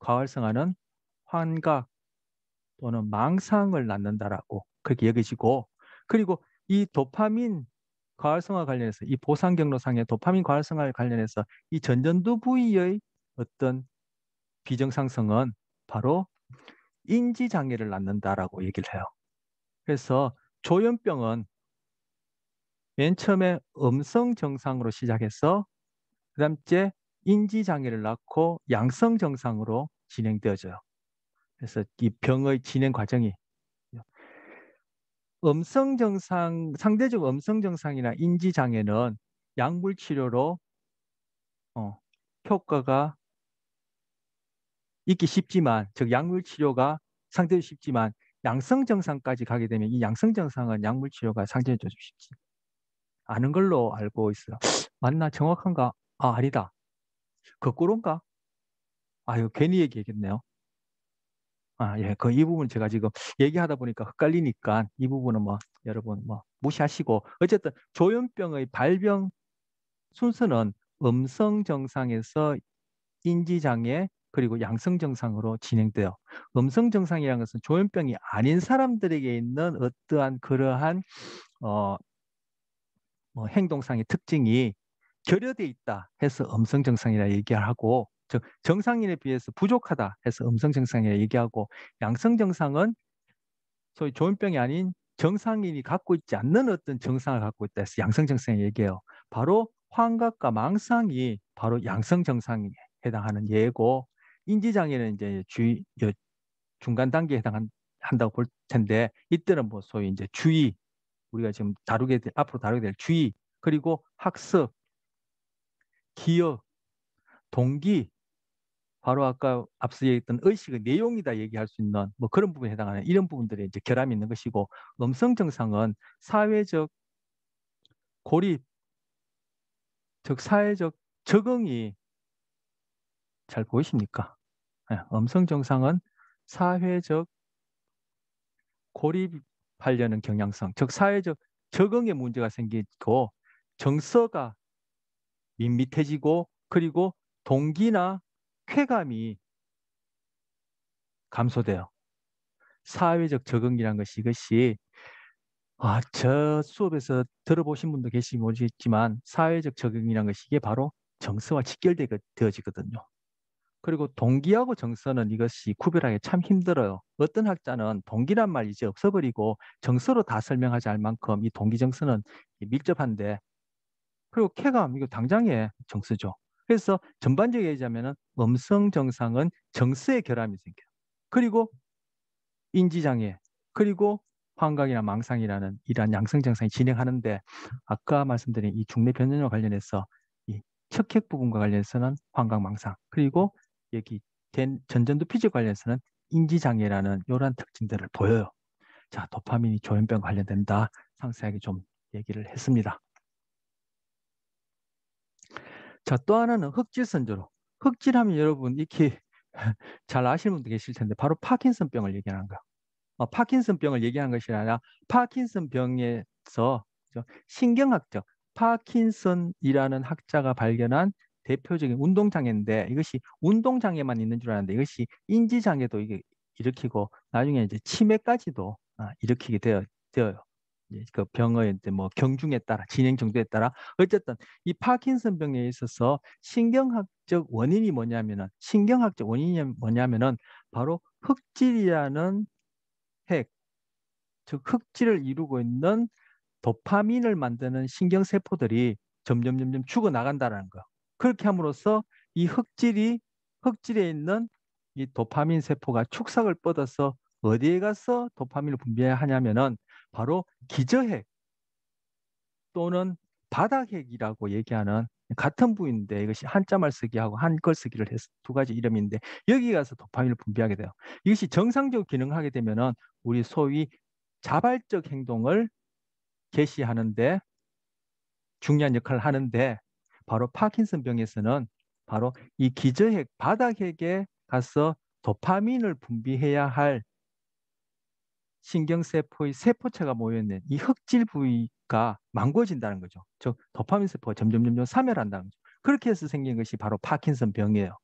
과활성화는 환각 또는 망상을 낳는다라고 그렇게 여기시고 그리고 이 도파민 과활성화 관련해서 이 보상 경로상의 도파민 과활성화 관련해서 이 전전두 부위의 어떤 비정상성은 바로 인지 장애를 낳는다라고 얘기를 해요. 그래서 조현병은 맨 처음에 음성 증상으로 시작해서 그다음째 인지 장애를 낳고 양성 증상으로 진행되어져요. 그래서 이 병의 진행 과정이 상대적 음성 증상이나 인지 장애는 약물 치료로 효과가 있기 쉽지만, 즉 약물 치료가 상대적으로 쉽지만 양성 증상까지 가게 되면 이 양성 증상은 약물 치료가 상대적으로 쉽지 않은 걸로 알고 있어요. 맞나? 정확한가? 아, 아니다. 거꾸로인가? 아, 이거 괜히 얘기했겠네요. 아, 예. 이 부분 제가 지금 얘기하다 보니까 헷갈리니까 이 부분은 뭐 여러분 뭐 무시하시고 어쨌든 조현병의 발병 순서는 음성 증상에서 인지 장애 그리고 양성 증상으로 진행돼요. 음성 증상이라는 것은 조현병이 아닌 사람들에게 있는 어떠한 그러한 어, 행동상의 특징이 결여돼 있다 해서 음성 증상이라 얘기하고 즉 정상인에 비해서 부족하다 해서 음성 증상이라 얘기하고 양성 증상은 소위 조현병이 아닌 정상인이 갖고 있지 않는 어떤 증상을 갖고 있다 해서 양성 증상을 얘기해요. 바로 환각과 망상이 바로 양성 증상에 해당하는 예고 인지장애는 이제 중간 단계에 해당한다고 볼 텐데 이때는 뭐 소위 이제 주의 우리가 지금 앞으로 다루게 될 주의 그리고 학습, 기억, 동기 바로 아까 앞서 얘기했던 의식의 내용이다 얘기할 수 있는 뭐 그런 부분에 해당하는 이런 부분들이 이제 결함이 있는 것이고 음성 증상은 사회적 고립, 즉 사회적 적응이 잘 보이십니까? 예, 음성 증상은 사회적 고립하려는 경향성, 즉 사회적 적응에 문제가 생기고 정서가 밋밋해지고 그리고 동기나 쾌감이 감소돼요. 사회적 적응이란 것이 이것이 저 수업에서 들어보신 분도 계시지 모르겠지만 사회적 적응이란 것이 이게 바로 정서와 직결되어지거든요. 그리고 동기하고 정서는 이것이 구별하기 참 힘들어요. 어떤 학자는 동기란 말 이제 없어버리고 정서로 다 설명하지 않을 만큼 이 동기 정서는 밀접한데 그리고 쾌감 이거 당장의 정서죠. 그래서 전반적으로 얘기하자면은 음성 정상은 정서의 결함이 생겨요. 그리고 인지장애, 그리고 환각이나 망상이라는 이러한 양성 증상이 진행하는데 아까 말씀드린 이 중뇌 변연과 관련해서 이 척핵 부분과 관련해서는 환각 망상, 그리고 여기 된 전전두피질 관련해서는 인지장애라는 이러한 특징들을 보여요. 자, 도파민이 조현병 관련된다. 상세하게 좀 얘기를 했습니다. 자, 또 하나는 흑질선조로. 흑질하면 여러분 이렇게 잘 아시는 분도 계실 텐데 바로 파킨슨병을 얘기하는 거예요. 파킨슨병을 얘기하는 것이 아니라 파킨슨병에서 신경학적 파킨슨이라는 학자가 발견한 대표적인 운동장애인데 이것이 운동장애만 있는 줄 알았는데 이것이 인지장애도 이게 일으키고 나중에 이제 치매까지도 일으키게 되어요. 그 병의 이제 뭐 경중에 따라 진행 정도에 따라 어쨌든 이 파킨슨병에 있어서 신경학적 원인이 뭐냐면은 바로 흑질이라는 핵, 즉 흑질을 이루고 있는 도파민을 만드는 신경세포들이 점점 죽어나간다는 거. 그렇게 함으로써 이 흑질에 있는 이 도파민 세포가 축삭을 뻗어서 어디에 가서 도파민을 분비해야 하냐면은 바로 기저핵 또는 바닥핵이라고 얘기하는 같은 부위인데 이것이 한자말 쓰기하고 한글 쓰기를 해서 두 가지 이름인데 여기 가서 도파민을 분비하게 돼요. 이것이 정상적으로 기능하게 되면은 우리 소위 자발적 행동을 개시하는데 중요한 역할을 하는데 바로 파킨슨 병에서는 바로 이 기저핵, 바닥핵에 가서 도파민을 분비해야 할 신경세포의 세포체가 모여있는 이 흑질 부위가 망고진다는 거죠. 즉 도파민 세포가 점점 사멸한다는 거죠. 그렇게 해서 생긴 것이 바로 파킨슨 병이에요.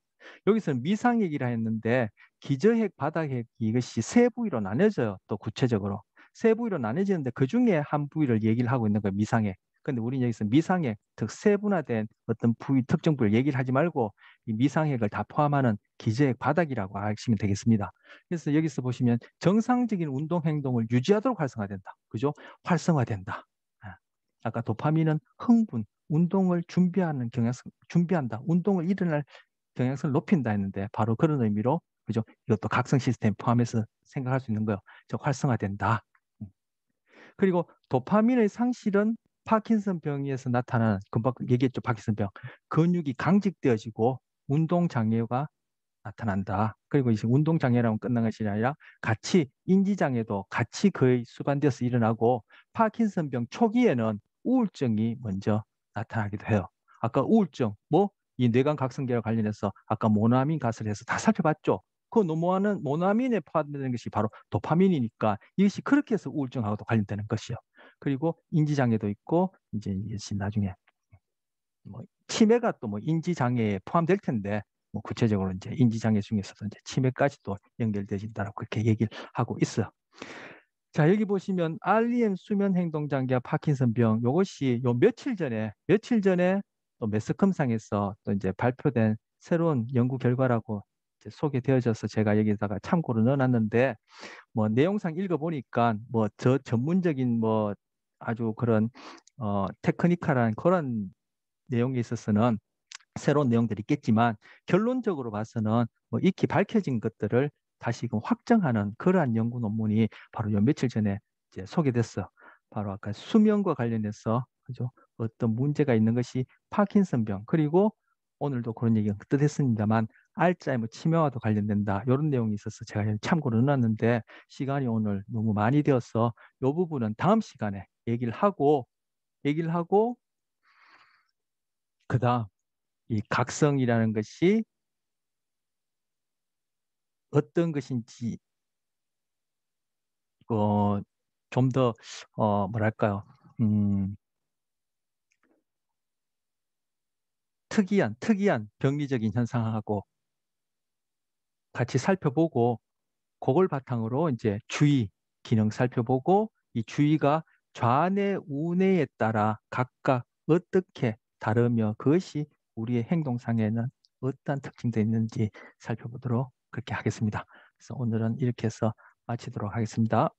여기서는 미상핵이라 했는데 기저핵, 바닥핵 이것이 세 부위로 나눠져요. 또 구체적으로 세 부위로 나눠지는데 그 중에 한 부위를 얘기를 하고 있는 거예요. 미상핵. 근데 우리는 여기서 미상핵, 즉 세분화된 어떤 부위, 특정 부위를 얘기를 하지 말고 이 미상핵을 다 포함하는 기저핵, 바닥이라고 하시면 되겠습니다. 그래서 여기서 보시면 정상적인 운동 행동을 유지하도록 활성화된다. 그죠? 활성화된다. 아까 도파민은 흥분, 운동을 준비하는 경향성, 준비한다. 운동을 일어날 경향성을 높인다 했는데 바로 그런 의미로 그죠? 이것도 각성 시스템 포함해서 생각할 수 있는 거예요. 즉 활성화된다. 그리고 도파민의 상실은 파킨슨 병에서 나타나는 금방 얘기했죠. 파킨슨 병. 근육이 강직되어지고 운동 장애가 나타난다. 그리고 이제 운동 장애라면 끝난 것이 아니라 같이 인지 장애도 같이 거의 수반되어서 일어나고 파킨슨병 초기에는 우울증이 먼저 나타나기도 해요. 아까 우울증, 뭐 이 뇌관 각성계와 관련해서 아까 모나민 가스를 해서 다 살펴봤죠. 그 모나민에 포함되는 것이 바로 도파민이니까 이것이 그렇게 해서 우울증하고도 관련되는 것이요. 그리고 인지 장애도 있고 이제 이것이 나중에 뭐 치매가 또 뭐 인지 장애에 포함될 텐데 뭐 구체적으로 이제 인지 장애 중에서도 이제 치매까지도 연결되진다라고 그렇게 얘기를 하고 있어요. 자, 여기 보시면 REM 수면 행동 장애와 파킨슨병 요것이 요 며칠 전에 또 매스컴상에서 또 이제 발표된 새로운 연구 결과라고 이제 소개되어져서 제가 여기다가 참고로 넣어놨는데 뭐 내용상 읽어보니까 뭐 저 전문적인 뭐 아주 그런 테크니컬한 그런 내용에 있어서는 새로운 내용들이 있겠지만 결론적으로 봐서는 뭐 익히 밝혀진 것들을 다시금 확정하는 그러한 연구 논문이 바로 요 며칠 전에 이제 소개됐어. 바로 아까 수면과 관련해서 그죠? 어떤 문제가 있는 것이 파킨슨병 그리고 오늘도 그런 얘기가 그때 했습니다만 알츠하이머 치매와도 관련된다. 이런 내용이 있어서 제가 참고로 넣었는데 시간이 오늘 너무 많이 되어서 이 부분은 다음 시간에 얘기를 하고 그다음 이 각성이라는 것이 어떤 것인지 좀 더 뭐랄까요? 음, 특이한 병리적인 현상하고 같이 살펴보고 그걸 바탕으로 이제 주의 기능 살펴보고 이 주의가 좌뇌, 우뇌에 따라 각각 어떻게 다르며 그것이 우리의 행동상에는 어떠한 특징도 있는지 살펴보도록 그렇게 하겠습니다. 그래서 오늘은 이렇게 해서 마치도록 하겠습니다.